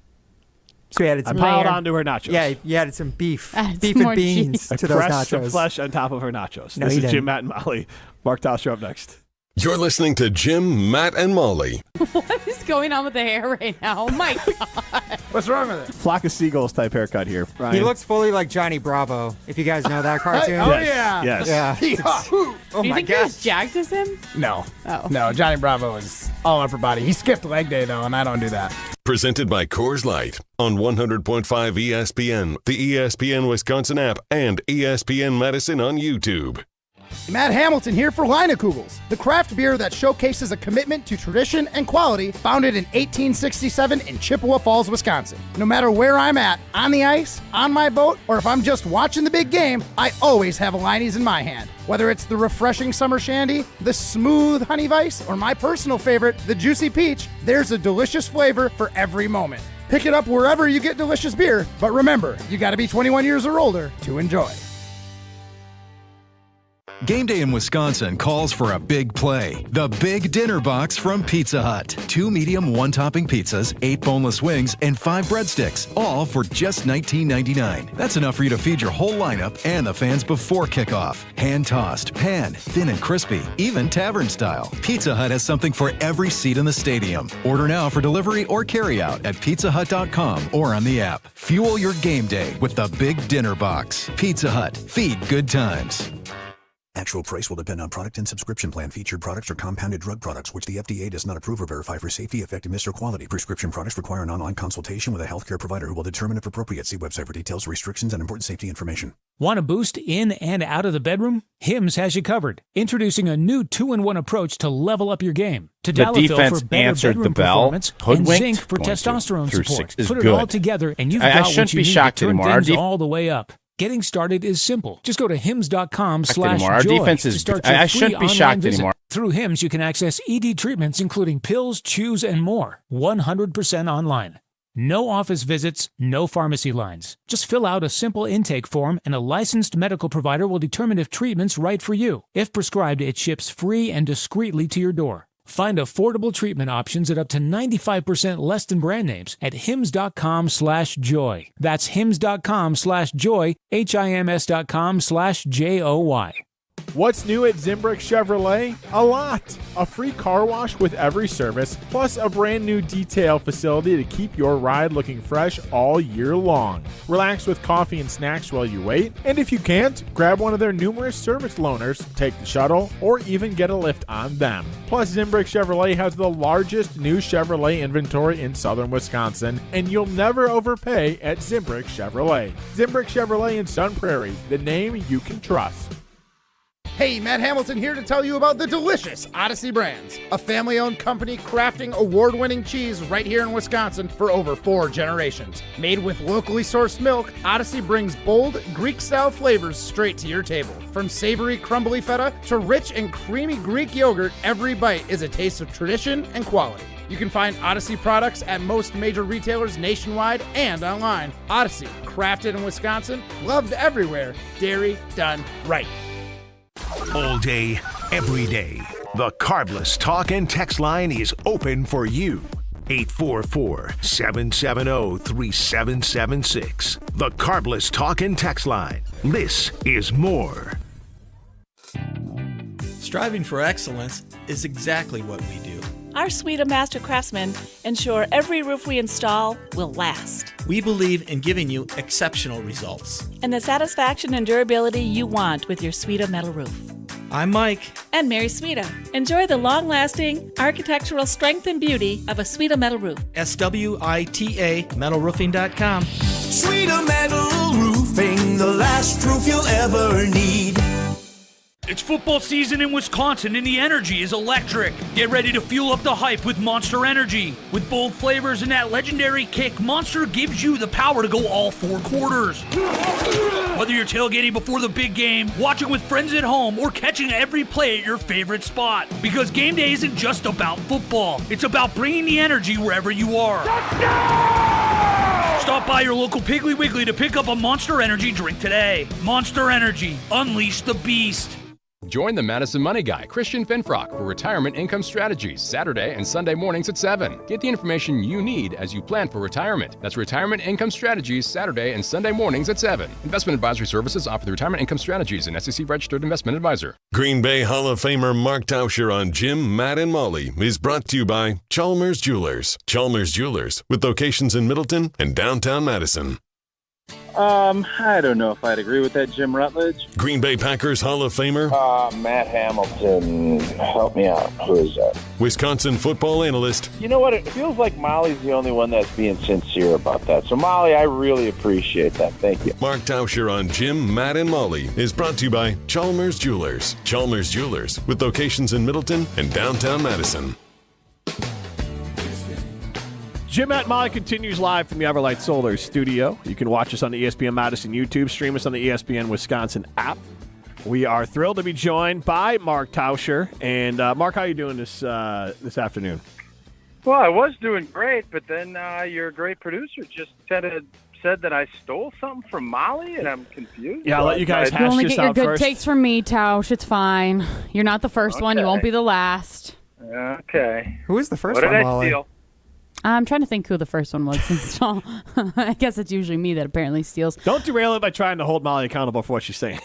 Speaker 5: So he added some
Speaker 11: I piled onto her nachos.
Speaker 5: Yeah, he added some beef and
Speaker 8: more
Speaker 5: beans
Speaker 8: cheese.
Speaker 5: to those nachos.
Speaker 11: Some flesh on top of her nachos.
Speaker 5: No,
Speaker 11: this is
Speaker 5: didn't.
Speaker 11: Jim, Matt, and Molly. Mark Tauscher up next.
Speaker 4: You're listening to Jim, Matt, and Molly.
Speaker 8: What is going on with the hair right now? Oh, my God.
Speaker 5: What's wrong with it?
Speaker 11: Flock of Seagulls type haircut here. Ryan.
Speaker 5: He looks fully like Johnny Bravo, if you guys know that cartoon.
Speaker 11: Yes.
Speaker 5: Yeah.
Speaker 8: Oh,
Speaker 10: Do you
Speaker 8: my
Speaker 10: think you're
Speaker 8: God.
Speaker 10: as jacked as him?
Speaker 6: No.
Speaker 10: Oh.
Speaker 6: No, Johnny Bravo is all upper body. He skipped leg day, though, and I don't do that.
Speaker 4: Presented by Coors Light on 100.5 ESPN, the ESPN Wisconsin app, and ESPN Madison on YouTube.
Speaker 6: Matt Hamilton here for Leinekugels, the craft beer that showcases a commitment to tradition and quality, founded in 1867 in Chippewa Falls, Wisconsin. No matter where I'm at, on the ice, on my boat, or if I'm just watching the big game, I always have a Leine's in my hand. Whether it's the refreshing summer shandy, the smooth honey vice, or my personal favorite, the juicy peach, there's a delicious flavor for every moment. Pick it up wherever you get delicious beer, but remember, you gotta be 21 years or older to enjoy.
Speaker 7: Game day in Wisconsin calls for a big play. The Big Dinner Box from Pizza Hut. 2 medium, 1-topping pizzas, 8 boneless wings, and 5 breadsticks, all for just $19.99. That's enough for you to feed your whole lineup and the fans before kickoff. Hand-tossed, pan, thin and crispy, even tavern style. Pizza Hut has something for every seat in the stadium. Order now for delivery or carryout at pizzahut.com or on the app. Fuel your game day with the Big Dinner Box. Pizza Hut. Feed good times.
Speaker 9: Actual price will depend on product and subscription plan. Featured products are compounded drug products, which the FDA does not approve or verify for safety, effectiveness, or quality. Prescription products require an online consultation with a healthcare provider who will determine if appropriate. See website for details, restrictions, and important safety information.
Speaker 14: Want a boost in and out of the bedroom? Hims has you covered. Introducing a new 2-in-1 approach to level up your game. Tadalafil for better bedroom performance and zinc for testosterone support. Put it all together and you've got what you need to turn things all the way up. Getting started is simple. Just go to hims.com/joy.
Speaker 16: Our defense is. I shouldn't be shocked anymore.
Speaker 14: Through Hims, you can access ED treatments, including pills, chews, and more. 100% online. No office visits, no pharmacy lines. Just fill out a simple intake form, and a licensed medical provider will determine if treatment's right for you. If prescribed, it ships free and discreetly to your door. Find affordable treatment options at up to 95% less than brand names at hims.com/joy. That's hims.com/joy, HIMS.com/JOY.
Speaker 17: What's new at Zimbrick Chevrolet? A lot. A free car wash with every service, plus a brand new detail facility to keep your ride looking fresh all year long. Relax with coffee and snacks while you wait, and if you can't, grab one of their numerous service loaners, take the shuttle, or even get a lift on them. Plus, Zimbrick Chevrolet has the largest new Chevrolet inventory in southern Wisconsin, and you'll never overpay at Zimbrick Chevrolet. Zimbrick Chevrolet in Sun Prairie, the name you can trust.
Speaker 6: Hey, Matt Hamilton here to tell you about the delicious Odyssey Brands, a family-owned company crafting award-winning cheese right here in Wisconsin for over 4 generations. Made with locally sourced milk, Odyssey brings bold, Greek-style flavors straight to your table. From savory, crumbly feta to rich and creamy Greek yogurt, every bite is a taste of tradition and quality. You can find Odyssey products at most major retailers nationwide and online. Odyssey, crafted in Wisconsin, loved everywhere, dairy done right.
Speaker 18: All day, every day, the Carbless Talk and Text line is open for you. 844-770-3776. The Carbless Talk and Text line. This is more.
Speaker 19: Striving for excellence is exactly what we do.
Speaker 20: Our suite of master craftsmen ensure every roof we install will last.
Speaker 19: We believe in giving you exceptional results.
Speaker 20: And the satisfaction and durability you want with your suite of metal roof.
Speaker 19: I'm Mike.
Speaker 20: And Mary Suita. Enjoy the long-lasting architectural strength and beauty of a Suita metal roof.
Speaker 19: SWITA metalroofing.com.
Speaker 12: Suita Metal Roofing, the last roof you'll ever need.
Speaker 21: It's football season in Wisconsin and the energy is electric. Get ready to fuel up the hype with Monster Energy. With bold flavors and that legendary kick, Monster gives you the power to go all 4 quarters. Whether you're tailgating before the big game, watching with friends at home, or catching every play at your favorite spot. Because game day isn't just about football. It's about bringing the energy wherever you are. Stop by your local Piggly Wiggly to pick up a Monster Energy drink today. Monster Energy. Unleash the beast.
Speaker 22: Join the Madison Money Guy, Christian Finfrock, for Retirement Income Strategies, Saturday and Sunday mornings at 7. Get the information you need as you plan for retirement. That's Retirement Income Strategies, Saturday and Sunday mornings at 7. Investment advisory services offered through Retirement Income Strategies, an SEC-registered investment advisor.
Speaker 4: Green Bay Hall of Famer Mark Tauscher on Jim, Matt, and Molly is brought to you by Chalmers Jewelers. Chalmers Jewelers, with locations in Middleton and downtown Madison.
Speaker 15: I don't know if I'd agree with that, Jim Rutledge.
Speaker 4: Green Bay Packers Hall of Famer
Speaker 15: Matt Hamilton. Help me out. Who is that?
Speaker 4: Wisconsin football analyst.
Speaker 15: You know what? It feels like Molly's the only one that's being sincere about that. So, Molly, I really appreciate that. Thank you.
Speaker 4: Mark Tauscher on Jim, Matt, and Molly is brought to you by Chalmers Jewelers. Chalmers Jewelers, with locations in Middleton and downtown Madison.
Speaker 11: Jim at Molly continues live from the Everlight Solar studio. You can watch us on the ESPN Madison YouTube, stream us on the ESPN Wisconsin app. We are thrilled to be joined by Mark Tauscher. And Mark, how are you doing this afternoon?
Speaker 15: Well, I was doing great, but then your great producer just said that I stole something from Molly, and I'm confused.
Speaker 11: Yeah, I'll let you guys hash this out first.
Speaker 8: You only get your good takes from me, Tausch. It's fine. You're not the first one. You won't be the last.
Speaker 15: Okay.
Speaker 5: Who is the first
Speaker 15: one,
Speaker 5: Molly?
Speaker 15: What did I steal?
Speaker 8: I'm trying to think who the first one was. So I guess it's usually me that apparently steals.
Speaker 11: Don't derail it by trying to hold Molly accountable for what she's saying.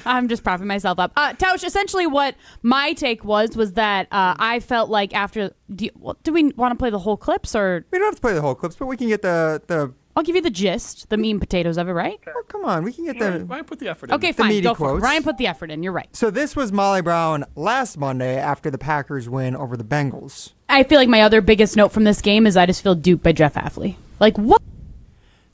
Speaker 8: I'm just propping myself up. Tausch, essentially what my take was that I felt like after... Do we want to play the whole clips? Or
Speaker 5: we don't have to play the whole clips, but we can get the
Speaker 8: I'll give you the gist, the meat and potatoes of it, right?
Speaker 5: Oh, come on. We can get the...
Speaker 11: Ryan put the effort in.
Speaker 8: Okay,
Speaker 5: The
Speaker 8: fine.
Speaker 5: meaty
Speaker 8: Go for it.
Speaker 5: quotes.
Speaker 8: Ryan put the effort in. You're right.
Speaker 5: So this was Molly Brown last Monday after the Packers win over the Bengals.
Speaker 8: I feel like my other biggest note from this game is I just feel duped by Jeff Hafley. Like, what?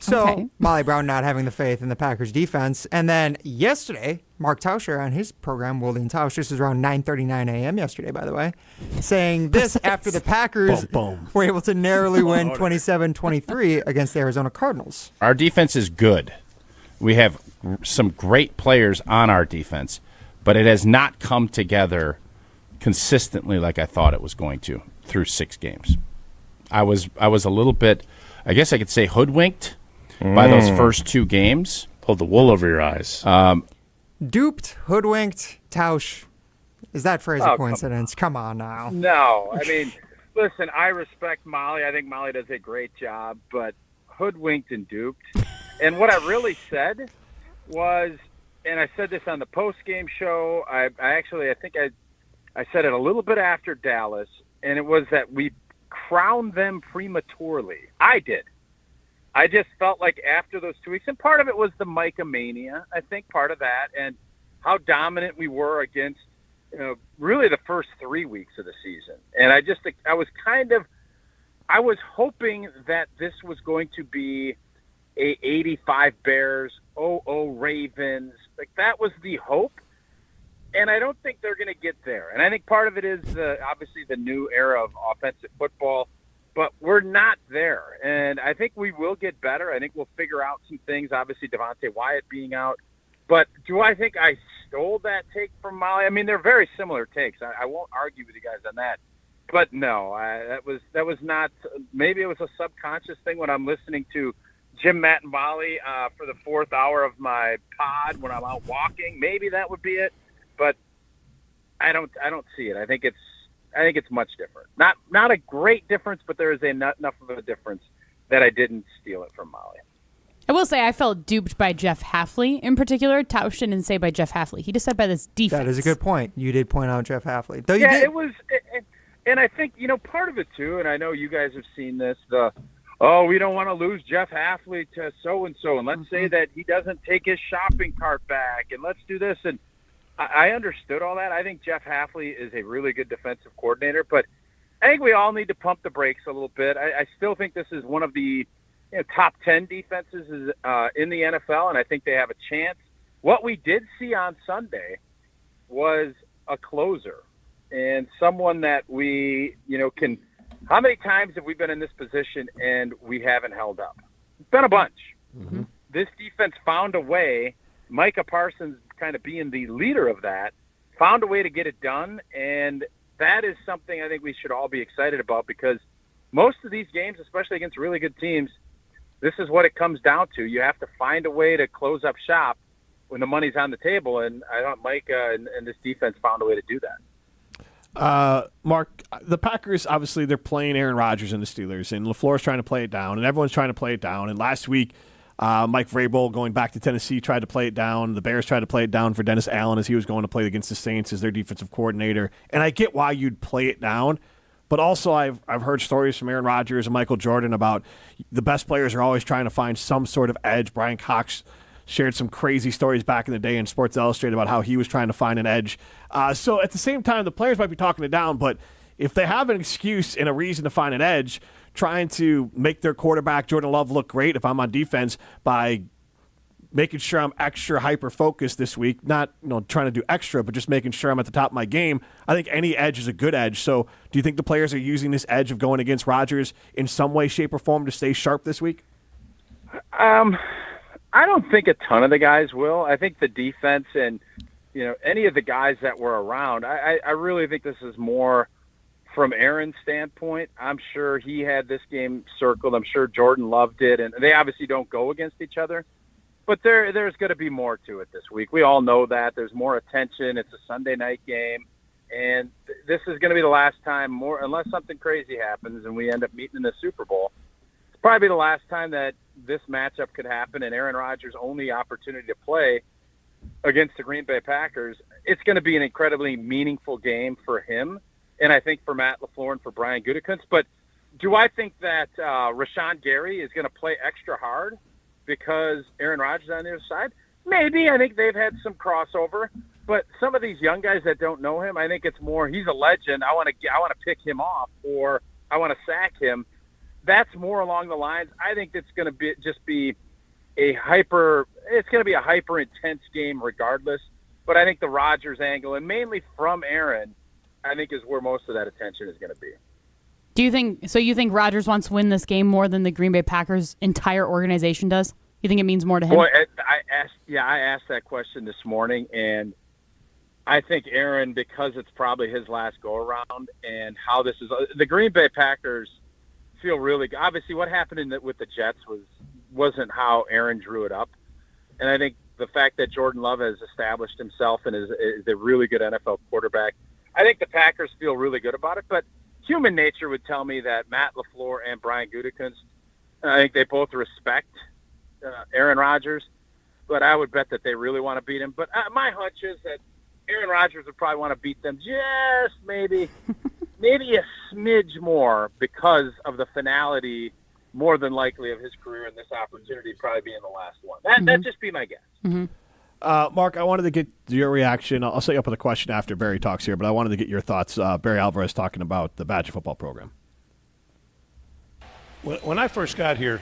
Speaker 5: So Molly Brown not having the faith in the Packers defense. And then yesterday, Mark Tauscher on his program, Wilde and Tauscher, this was around 9:39 a.m. yesterday, by the way, saying this after the Packers were able to narrowly win 27-23 against the Arizona Cardinals.
Speaker 16: Our defense is good. We have some great players on our defense, but it has not come together consistently like I thought it was going to through 6 games. I was a little bit, I guess I could say, hoodwinked by those first 2 games.
Speaker 1: Pulled the wool over your eyes.
Speaker 5: Duped, hoodwinked, Tausch. Is that phrase a coincidence? Come on now.
Speaker 15: No, I mean, listen, I respect Molly. I think Molly does a great job, but hoodwinked and duped. And what I really said was, and I said this on the post-game show, I think I said it a little bit after Dallas, and it was that we crowned them prematurely. I did. I just felt like after those 2 weeks, and part of it was the Micah mania, I think part of that, and how dominant we were against, really the first 3 weeks of the season. And I was hoping that this was going to be a 85 Bears, 0-0 Ravens. Like, that was the hope. And I don't think they're going to get there. And I think part of it is obviously the new era of offensive football. But we're not there, and I think we will get better. I think we'll figure out some things, obviously Devontae Wyatt being out. But do I think I stole that take from Molly? I mean, they're very similar takes. I won't argue with you guys on that. But no, that was not – maybe it was a subconscious thing when I'm listening to Jim, Matt, and Molly for the 4th hour of my pod when I'm out walking. Maybe that would be it. But I don't see it. I think it's much different. Not a great difference, but there is enough of a difference that I didn't steal it from Molly.
Speaker 8: I will say I felt duped by Jeff Hafley in particular. Tausch didn't say by Jeff Hafley. He just said by this defense.
Speaker 5: That is a good point. You did point out Jeff Hafley. Though
Speaker 15: it was, and I think, part of it too, and I know you guys have seen this, we don't want to lose Jeff Hafley to so-and-so, and let's say that he doesn't take his shopping cart back, and let's do this, and I understood all that. I think Jeff Hafley is a really good defensive coordinator, but I think we all need to pump the brakes a little bit. I still think this is one of the top 10 defenses in the NFL, and I think they have a chance. What we did see on Sunday was a closer and someone that we, can – how many times have we been in this position and we haven't held up? It's been a bunch. Mm-hmm. This defense found a way. Micah Parsons kind of being the leader of that, found a way to get it done, and that is something I think we should all be excited about because most of these games, especially against really good teams, this is what it comes down to. You have to find a way to close up shop when the money's on the table, and I thought Micah and this defense found a way to do that.
Speaker 11: Mark, the Packers, obviously, they're playing Aaron Rodgers and the Steelers, and LaFleur's trying to play it down, and everyone's trying to play it down. And last week, Mike Vrabel, going back to Tennessee, tried to play it down. The Bears tried to play it down for Dennis Allen as he was going to play against the Saints as their defensive coordinator. And I get why you'd play it down, but also I've heard stories from Aaron Rodgers and Michael Jordan about the best players are always trying to find some sort of edge. Brian Cox shared some crazy stories back in the day in Sports Illustrated about how he was trying to find an edge. So at the same time, the players might be talking it down, but if they have an excuse and a reason to find an edge, trying to make their quarterback, Jordan Love, look great if I'm on defense by making sure I'm extra hyper-focused this week, not trying to do extra, but just making sure I'm at the top of my game, I think any edge is a good edge. So do you think the players are using this edge of going against Rodgers in some way, shape, or form to stay sharp this week?
Speaker 15: I don't think a ton of the guys will. I think the defense and any of the guys that were around, I really think this is more from Aaron's standpoint. I'm sure he had this game circled. I'm sure Jordan Love did, and they obviously don't go against each other. But there's going to be more to it this week. We all know that. There's more attention. It's a Sunday night game, and this is going to be the last time, unless something crazy happens and we end up meeting in the Super Bowl. It's probably the last time that this matchup could happen, and Aaron Rodgers' only opportunity to play against the Green Bay Packers. It's going to be an incredibly meaningful game for him, and I think for Matt LaFleur and for Brian Gutekunst. But Do I think that Rashawn Gary is going to play extra hard because Aaron Rodgers is on the other side? Maybe. I think they've had some crossover. But some of these young guys that don't know him, I think it's more he's a legend. I want to pick him off, or I want to sack him. That's more along the lines. I think it's going to be a hyper intense game regardless. But I think the Rodgers angle, and mainly from Aaron, I think is where most of that attention is going to be.
Speaker 8: You think Rodgers wants to win this game more than the Green Bay Packers' entire organization does? You think it means more to him?
Speaker 15: Boy, I asked that question this morning, and I think Aaron, because it's probably his last go-around and how this is – the Green Bay Packers feel really – obviously what happened with the Jets wasn't how Aaron drew it up. And I think the fact that Jordan Love has established himself and is a really good NFL quarterback, I think the Packers feel really good about it. But human nature would tell me that Matt LaFleur and Brian Gutekunst, I think they both respect Aaron Rodgers, but I would bet that they really want to beat him. But my hunch is that Aaron Rodgers would probably want to beat them just maybe a smidge more because of the finality, more than likely, of his career, and this opportunity probably being the last one. That'd just be my guess.
Speaker 8: Mm-hmm.
Speaker 11: Mark, I wanted to get your reaction. I'll set you up with a question after Barry talks here, but I wanted to get your thoughts. Barry Alvarez talking about the Badger football program.
Speaker 1: When I first got here,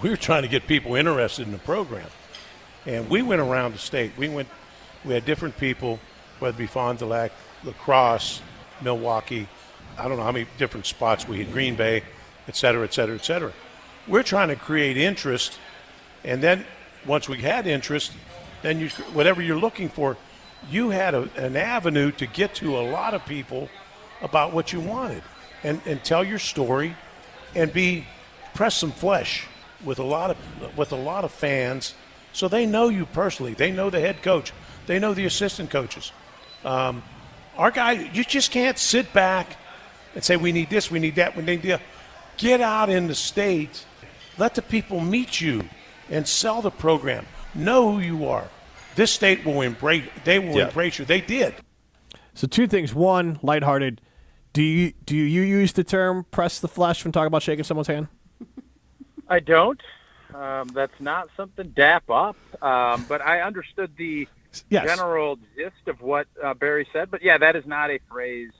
Speaker 1: we were trying to get people interested in the program, and we went around the state. We had different people, whether it be Fond du Lac, La Crosse, Milwaukee. I don't know how many different spots we had, Green Bay, et cetera, et cetera, et cetera. We're trying to create interest, and then once we had interest, then whatever you're looking for, you had an avenue to get to a lot of people about what you wanted and tell your story and press some flesh with a lot of fans, so they know you personally. They know the head coach. They know the assistant coaches. Our guy, you just can't sit back and say, we need this, we need that, we need that. Get out in the state. Let the people meet you and sell the program. Know who you are. This state will embrace you. They did.
Speaker 11: So two things. One, lighthearted. Do you use the term press the flesh when talking about shaking someone's hand?
Speaker 15: I don't. That's not something dap up. But I understood the general gist of what Barry said. But, yeah, that is not a phrase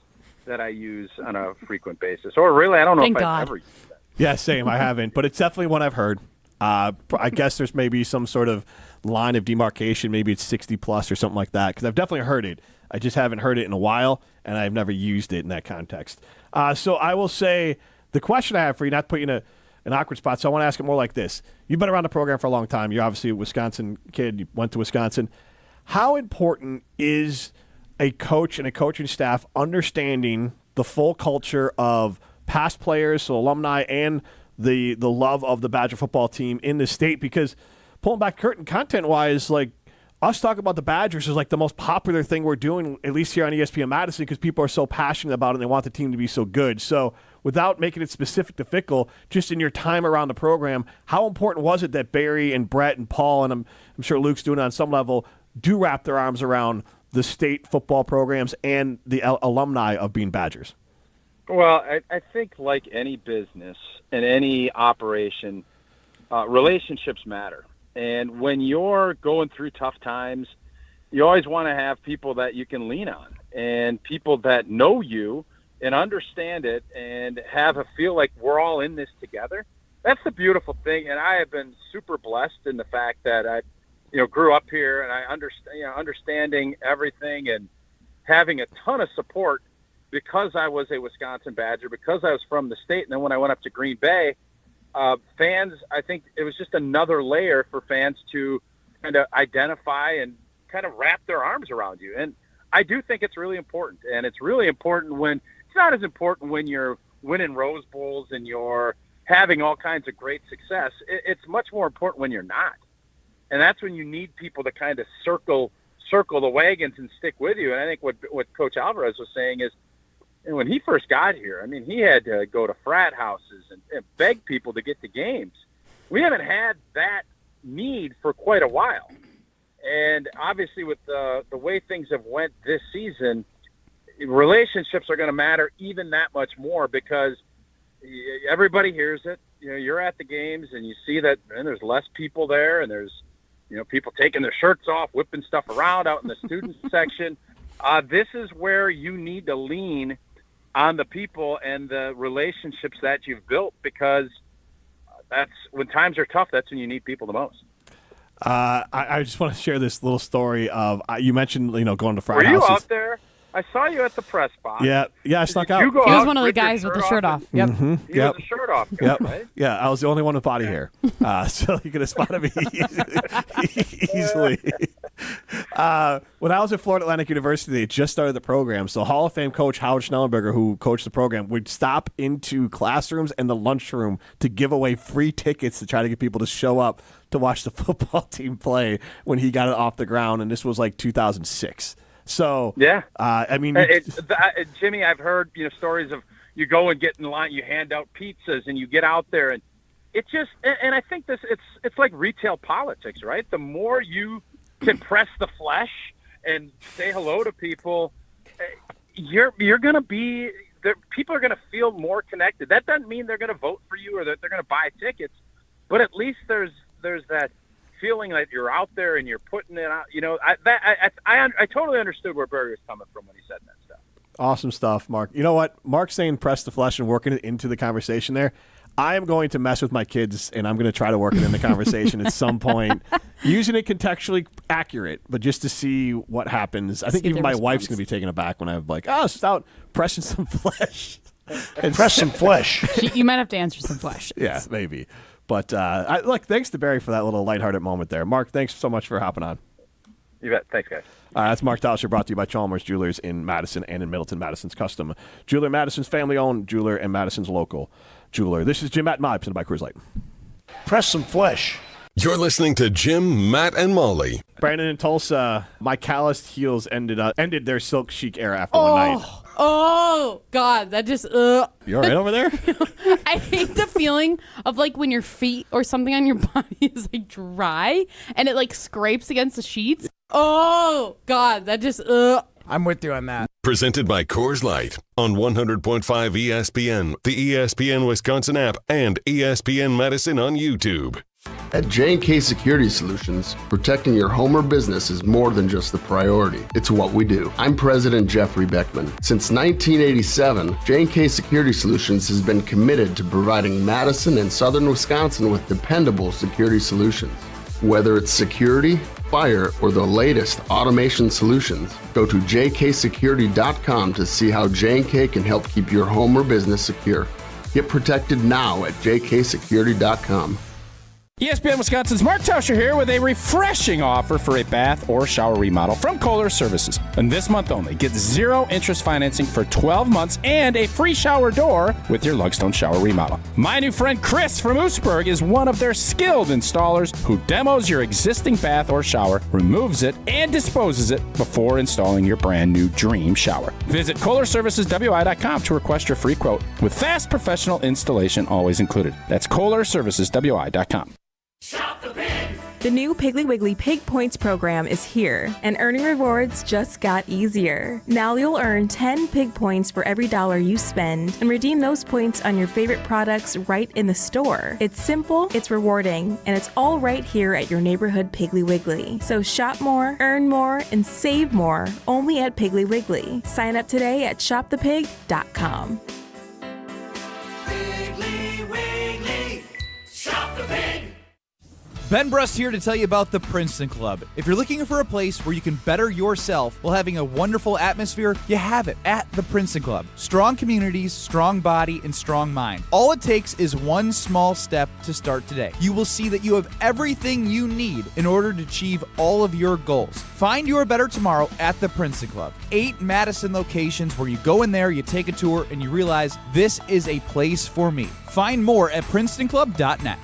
Speaker 15: that I use on a frequent basis. Or really, I don't know if I've ever used that.
Speaker 11: Yeah, same. I haven't. But it's definitely one I've heard. I guess there's maybe some sort of line of demarcation. Maybe it's 60-plus or something like that, because I've definitely heard it. I just haven't heard it in a while, and I've never used it in that context. So I will say the question I have for you, not to put you in an awkward spot, so I want to ask it more like this. You've been around the program for a long time. You're obviously a Wisconsin kid. You went to Wisconsin. How important is a coach and a coaching staff understanding the full culture of past players, so alumni, and the love of the Badger football team in the state? Because pulling back curtain, content-wise, like, us talking about the Badgers is like the most popular thing we're doing, at least here on ESPN Madison, because people are so passionate about it and they want the team to be so good. So without making it specific to Fickle, just in your time around the program, how important was it that Barry and Brett and Paul, and I'm sure Luke's doing it on some level, do wrap their arms around the state football programs and the alumni of being Badgers?
Speaker 15: Well, I think like any business and any operation, relationships matter. And when you're going through tough times, you always want to have people that you can lean on and people that know you and understand it and have a feel like we're all in this together. That's the beautiful thing. And I have been super blessed in the fact that I, grew up here and I understanding everything and having a ton of support because I was a Wisconsin Badger, because I was from the state. And then when I went up to Green Bay, fans, I think it was just another layer for fans to kind of identify and kind of wrap their arms around you. And I do think it's really important. And it's really important when it's not as important when you're winning Rose Bowls and you're having all kinds of great success. It's much more important when you're not. And that's when you need people to kind of circle the wagons and stick with you. And I think what Coach Alvarez was saying is, and when he first got here, I mean, he had to go to frat houses and beg people to get to games. We haven't had that need for quite a while. And obviously with the way things have went this season, relationships are going to matter even that much more because everybody hears it. You're at the games and you see that, and there's less people there, and there's, people taking their shirts off, whipping stuff around out in the student section. This is where you need to lean on the people and the relationships that you've built, because that's when times are tough. That's when you need people the most.
Speaker 11: I just want to share this little story of you mentioned going to frat
Speaker 15: Were you
Speaker 11: houses.
Speaker 15: out there? I saw you at the press box.
Speaker 11: Yeah, I snuck out.
Speaker 15: He
Speaker 8: was one of the guys with the shirt off. Yep.
Speaker 11: Mm-hmm.
Speaker 15: He was a shirt off guy, right?
Speaker 11: Yeah, I was the only one with body hair. So you could have spotted me easily. When I was at Florida Atlantic University, they just started the program. So Hall of Fame coach Howard Schnellenberger, who coached the program, would stop into classrooms and the lunchroom to give away free tickets to try to get people to show up to watch the football team play when he got it off the ground. And this was like 2006. So,
Speaker 15: yeah,
Speaker 11: I mean,
Speaker 15: Jimmy, I've heard stories of you go and get in line, you hand out pizzas, and you get out there, and it just, and I think it's like retail politics, right? The more you can press the flesh and say hello to people, you're going to be people are going to feel more connected. That doesn't mean they're going to vote for you or that they're going to buy tickets, but at least there's that feeling that you're out there and you're putting it out. I totally understood where Barry was coming from when he said that stuff.
Speaker 11: Awesome stuff, Mark. You know what? Mark's saying press the flesh and working it into the conversation there. I am going to mess with my kids, and I'm going to try to work it in the conversation at some point, using it contextually accurate, but just to see what happens. I think even my wife's going to be taken aback when I'm like, it's just out pressing some flesh.
Speaker 1: And press some flesh.
Speaker 8: You might have to answer some flesh.
Speaker 11: Yeah, maybe. But look, thanks to Barry for that little lighthearted moment there. Mark, thanks so much for hopping on.
Speaker 15: You bet. Thanks, guys.
Speaker 11: That's Mark Tauscher, brought to you by Chalmers Jewelers in Madison and in Middleton. Madison's custom jeweler, Madison's family-owned jeweler, and Madison's local jeweler. This is Jim, Matt, and Molly, presented by Coors Light.
Speaker 1: Press some flesh.
Speaker 4: You're listening to Jim, Matt, and Molly.
Speaker 11: Brandon in Tulsa, my calloused heels ended their silk chic era after one night.
Speaker 8: Oh, God, that just,
Speaker 11: You all right over there?
Speaker 8: I hate the feeling of like when your feet or something on your body is like dry and it like scrapes against the sheets. Oh, God, that just,
Speaker 5: I'm with you on that.
Speaker 4: Presented by Coors Light on 100.5 ESPN, the ESPN Wisconsin app, and ESPN Madison on YouTube.
Speaker 2: At J&K Security Solutions, protecting your home or business is more than just the priority. It's what we do. I'm President Jeffrey Beckman. Since 1987, J&K Security Solutions has been committed to providing Madison and southern Wisconsin with dependable security solutions. Whether it's security, fire, or the latest automation solutions, go to jksecurity.com to see how J&K can help keep your home or business secure. Get protected now at jksecurity.com.
Speaker 16: ESPN Wisconsin's Mark Tauscher here with a refreshing offer for a bath or shower remodel from Kohler Services. And this month only, get 0 interest financing for 12 months and a free shower door with your Lugstone shower remodel. My new friend Chris from Oostburg is one of their skilled installers who demos your existing bath or shower, removes it, and disposes it before installing your brand new dream shower. Visit KohlerServicesWI.com to request your free quote with fast professional installation always included. That's KohlerServicesWI.com.
Speaker 3: Shop the Pig! The new Piggly Wiggly Pig Points program is here, and earning rewards just got easier. Now you'll earn 10 Pig Points for every $1 you spend, and redeem those points on your favorite products right in the store. It's simple, it's rewarding, and it's all right here at your neighborhood Piggly Wiggly. So shop more, earn more, and save more only at Piggly Wiggly. Sign up today at shopthepig.com.
Speaker 12: Piggly Wiggly, shop the pig.
Speaker 23: Ben Brust here to tell you about the Princeton Club. If you're looking for a place where you can better yourself while having a wonderful atmosphere, you have it at the Princeton Club. Strong communities, strong body, and strong mind. All it takes is one small step to start today. You will see that you have everything you need in order to achieve all of your goals. Find your better tomorrow at the Princeton Club. 8 Madison locations where you go in there, you take a tour, and you realize this is a place for me. Find more at PrincetonClub.net.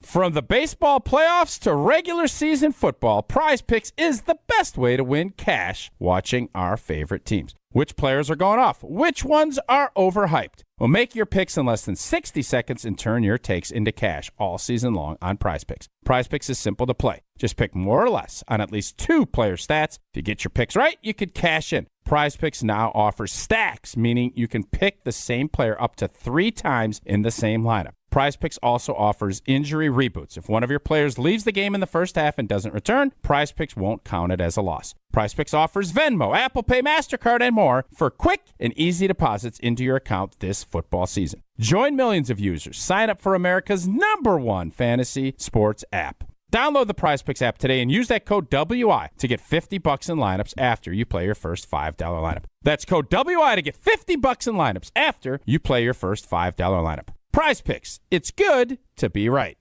Speaker 16: From the baseball playoffs to regular season football, Prize Picks is the best way to win cash watching our favorite teams. Which players are going off? Which ones are overhyped? Well, make your picks in less than 60 seconds and turn your takes into cash all season long on Prize Picks. Prize Picks is simple to play. Just pick more or less on at least 2 player stats. If you get your picks right, you could cash in. Prize Picks now offers stacks, meaning you can pick the same player up to 3 times in the same lineup. Prize Picks also offers injury reboots. If one of your players leaves the game in the first half and doesn't return, Prize Picks won't count it as a loss. Prize Picks offers Venmo, Apple Pay, MasterCard, and more for quick and easy deposits into your account this football season. Join millions of users. Sign up for America's #1 fantasy sports app. Download the Prize Picks app today and use that code WI to get $50 in lineups after you play your first $5 lineup. That's code WI to get $50 in lineups after you play your first $5 lineup. Prize Picks. It's good to be right.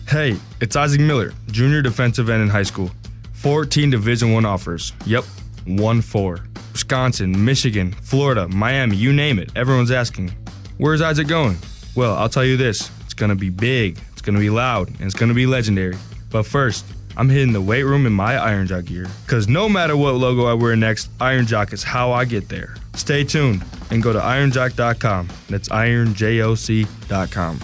Speaker 7: Hey, it's Isaac Miller, junior defensive end in high school. 14 Division I offers. Yep, 1-4. Wisconsin, Michigan, Florida, Miami, you name it. Everyone's asking, where's Isaac going? Well, I'll tell you this. It's going to be big, it's going to be loud, and it's going to be legendary. But first, I'm hitting the weight room in my Iron Jock gear. Because no matter what logo I wear next, Iron Jock is how I get there. Stay tuned and go to ironjock.com. That's ironjoc.com.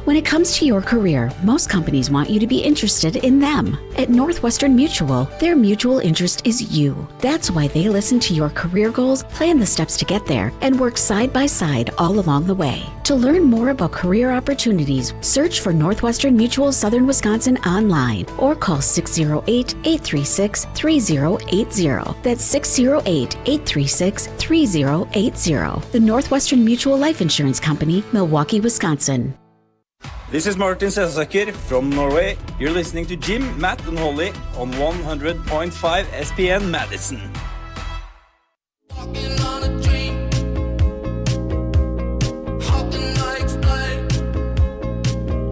Speaker 10: When it comes to your career, most companies want you to be interested in them. At Northwestern Mutual, their mutual interest is you. That's why they listen to your career goals, plan the steps to get there, and work side by side all along the way. To learn more about career opportunities, search for Northwestern Mutual Southern Wisconsin online or call 608-836-3080. That's 608-836-3080. The Northwestern Mutual Life Insurance Company, Milwaukee, Wisconsin.
Speaker 13: This is Martin Selsaker from Norway. You're listening to Jim, Matt, and Holly on 100.5 ESPN Madison.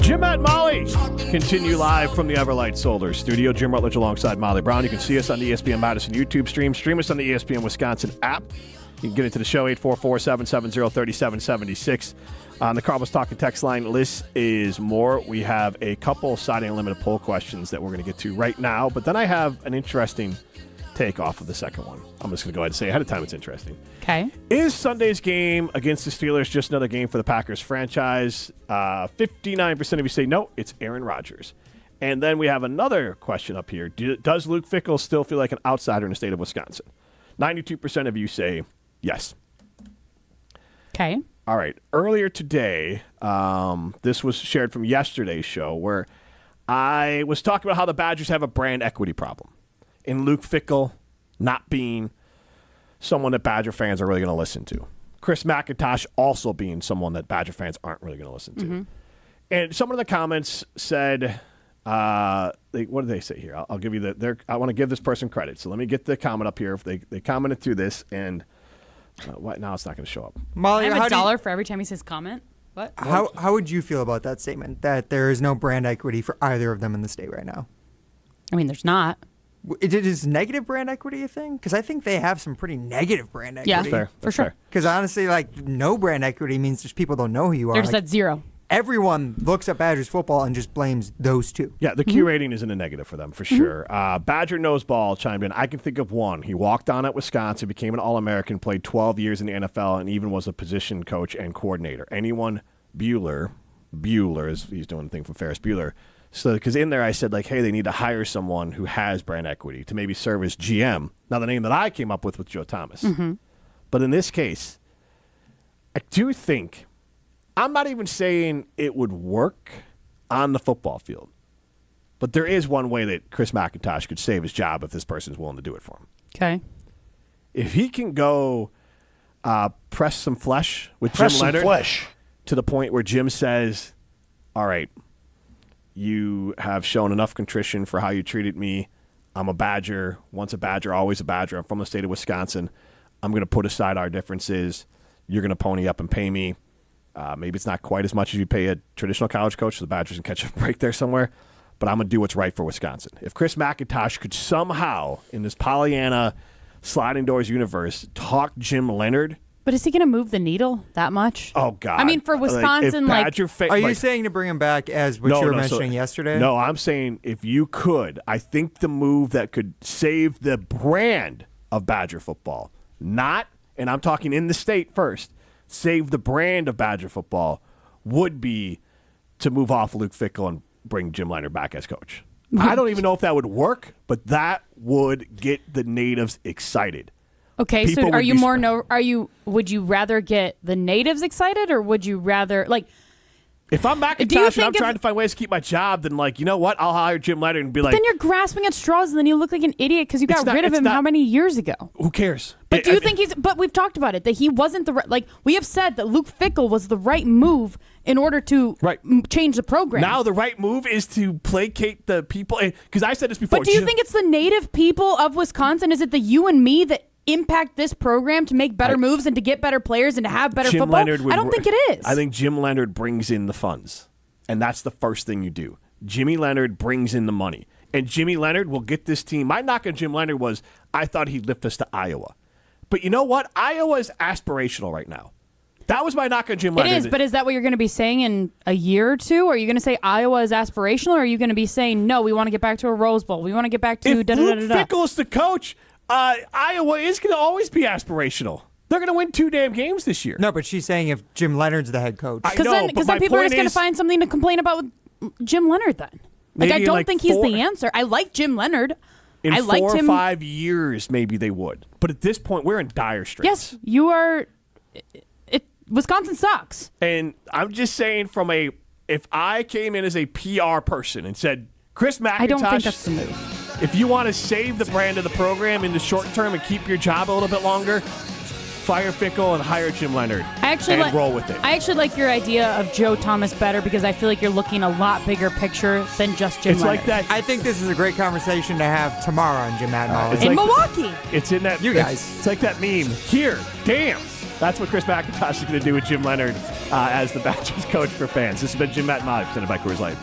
Speaker 11: Jim, Matt, and Molly continue live from the Everlight Solar Studio. Jim Rutledge alongside Molly Brown. You can see us on the ESPN Madison YouTube stream. Stream us on the ESPN Wisconsin app. You can get into the show, 844-770-3776. On the Cardinals Talking text line, list is more. We have a couple Siding Unlimited poll questions that we're going to get to right now, but then I have an interesting take off of the second one. I'm just going to go ahead and say ahead of time it's interesting.
Speaker 8: Okay.
Speaker 11: Is Sunday's game against the Steelers just another game for the Packers franchise? 59% of you say no, it's Aaron Rodgers. And then we have another question up here. Does Luke Fickell still feel like an outsider in the state of Wisconsin? 92% of you say yes.
Speaker 8: Okay.
Speaker 11: All right. Earlier today, this was shared from yesterday's show where I was talking about how the Badgers have a brand equity problem. And Luke Fickell not being someone that Badger fans are really going to listen to. Chris McIntosh also being someone that Badger fans aren't really going to listen to. Mm-hmm. And someone in the comments said, what did they say here? I'll give you I want to give this person credit. So let me get the comment up here. If they commented through this and what? Now it's not going to show up.
Speaker 8: Molly, I have $1 for every time he says comment. What?
Speaker 5: How would you feel about that statement, that there is no brand equity for either of them in the state right now?
Speaker 8: I mean, there's not.
Speaker 5: Is negative brand equity a thing? Because I think they have some pretty negative brand equity.
Speaker 8: Yeah, fair. For sure.
Speaker 5: Because honestly, no brand equity means just people don't know who you are.
Speaker 8: They're just at zero.
Speaker 5: Everyone looks at Badgers football and just blames those two.
Speaker 11: Yeah, the Q rating is in a negative for them, for sure. Badger Noseball chimed in. I can think of one. He walked on at Wisconsin, became an All-American, played 12 years in the NFL, and even was a position coach and coordinator. Anyone, Bueller, he's doing the thing from Ferris Bueller. So, because in there I said, hey, they need to hire someone who has brand equity to maybe serve as GM. Now, the name that I came up with was Joe Thomas. Mm-hmm. But in this case, I do think, I'm not even saying it would work on the football field, but there is one way that Chris McIntosh could save his job if this person's willing to do it for him.
Speaker 8: Okay.
Speaker 11: If he can go press some flesh with Jim Leonard to the point where Jim says, all right, you have shown enough contrition for how you treated me. I'm a Badger. Once a Badger, always a Badger. I'm from the state of Wisconsin. I'm going to put aside our differences. You're going to pony up and pay me. Maybe it's not quite as much as you pay a traditional college coach, so the Badgers can catch a break there somewhere. But I'm going to do what's right for Wisconsin. If Chris McIntosh could somehow, in this Pollyanna sliding doors universe, talk Jim Leonard.
Speaker 8: But is he going to move the needle that much?
Speaker 11: Oh, God.
Speaker 8: I mean, for Wisconsin,
Speaker 5: are you saying to bring him back as what you were mentioning yesterday?
Speaker 11: No, I'm saying if you could, I think the move that could save the brand of Badger football, not, and I'm talking in the state first, save the brand of Badger football, would be to move off Luke Fickell and bring Jim Leonhard back as coach. I don't even know if that would work, but that would get the natives excited.
Speaker 8: Okay,
Speaker 11: People
Speaker 8: so
Speaker 11: would be
Speaker 8: would you rather get the natives excited, or would you rather, like,
Speaker 11: if I'm McIntosh and I'm trying to find ways to keep my job, then, like, you know what? I'll hire Jim Leonhard and be like...
Speaker 8: Then you're grasping at straws, and then you look like an idiot because you got rid of him how many years ago?
Speaker 11: Who cares?
Speaker 8: But do you think he's... But we've talked about it, that he wasn't the right... Like, we have said that Luke Fickell was the right move in order to change the program.
Speaker 11: Now the right move is to placate the people... Because I said this before.
Speaker 8: But do you think it's the native people of Wisconsin? Is it the you and me that impact this program to make better moves and to get better players and to have better football? I don't think it is.
Speaker 11: I think Jim Leonhard brings in the funds. And that's the first thing you do. Jimmy Leonhard brings in the money. And Jimmy Leonhard will get this team. My knock on Jim Leonhard was, I thought he'd lift us to Iowa. But you know what? Iowa is aspirational right now. That was my knock on Jim Leonhard.
Speaker 8: It is, but is that what you're going to be saying in a year or two? Are you going to say Iowa is aspirational, or are you going to be saying, no, we want to get back to a Rose Bowl. We want to get back to
Speaker 11: If Luke Fickell is the coach, Iowa is going to always be aspirational. They're going to win 2 damn games this year.
Speaker 5: No, but she's saying if Jim Leonhard's the head coach.
Speaker 8: Because then people are just going to find something to complain about with Jim Leonhard then. Like, I don't think he's the answer. I like Jim Leonhard.
Speaker 11: In
Speaker 8: I
Speaker 11: 4 or 5 years, maybe they would. But at this point, we're in dire straits.
Speaker 8: Yes, you are. Wisconsin sucks.
Speaker 11: And I'm just saying if I came in as a PR person and said, Chris McIntosh,
Speaker 8: I don't think that's the move.
Speaker 11: If you want to save the brand of the program in the short term and keep your job a little bit longer, fire Fickell and hire Jim Leonhard and roll with it.
Speaker 8: I actually like your idea of Joe Thomas better because I feel like you're looking a lot bigger picture than just Jim Leonhard.
Speaker 11: Like that.
Speaker 5: I think this is a great conversation to have tomorrow on Jim Matt and Molly.
Speaker 8: In Milwaukee.
Speaker 11: It's in that.
Speaker 5: You guys.
Speaker 11: It's like that meme. Here, damn. That's what Chris McIntosh is going to do with Jim Leonhard as the Badgers coach for fans. This has been Jim Matt and Molly, presented by Coors Light.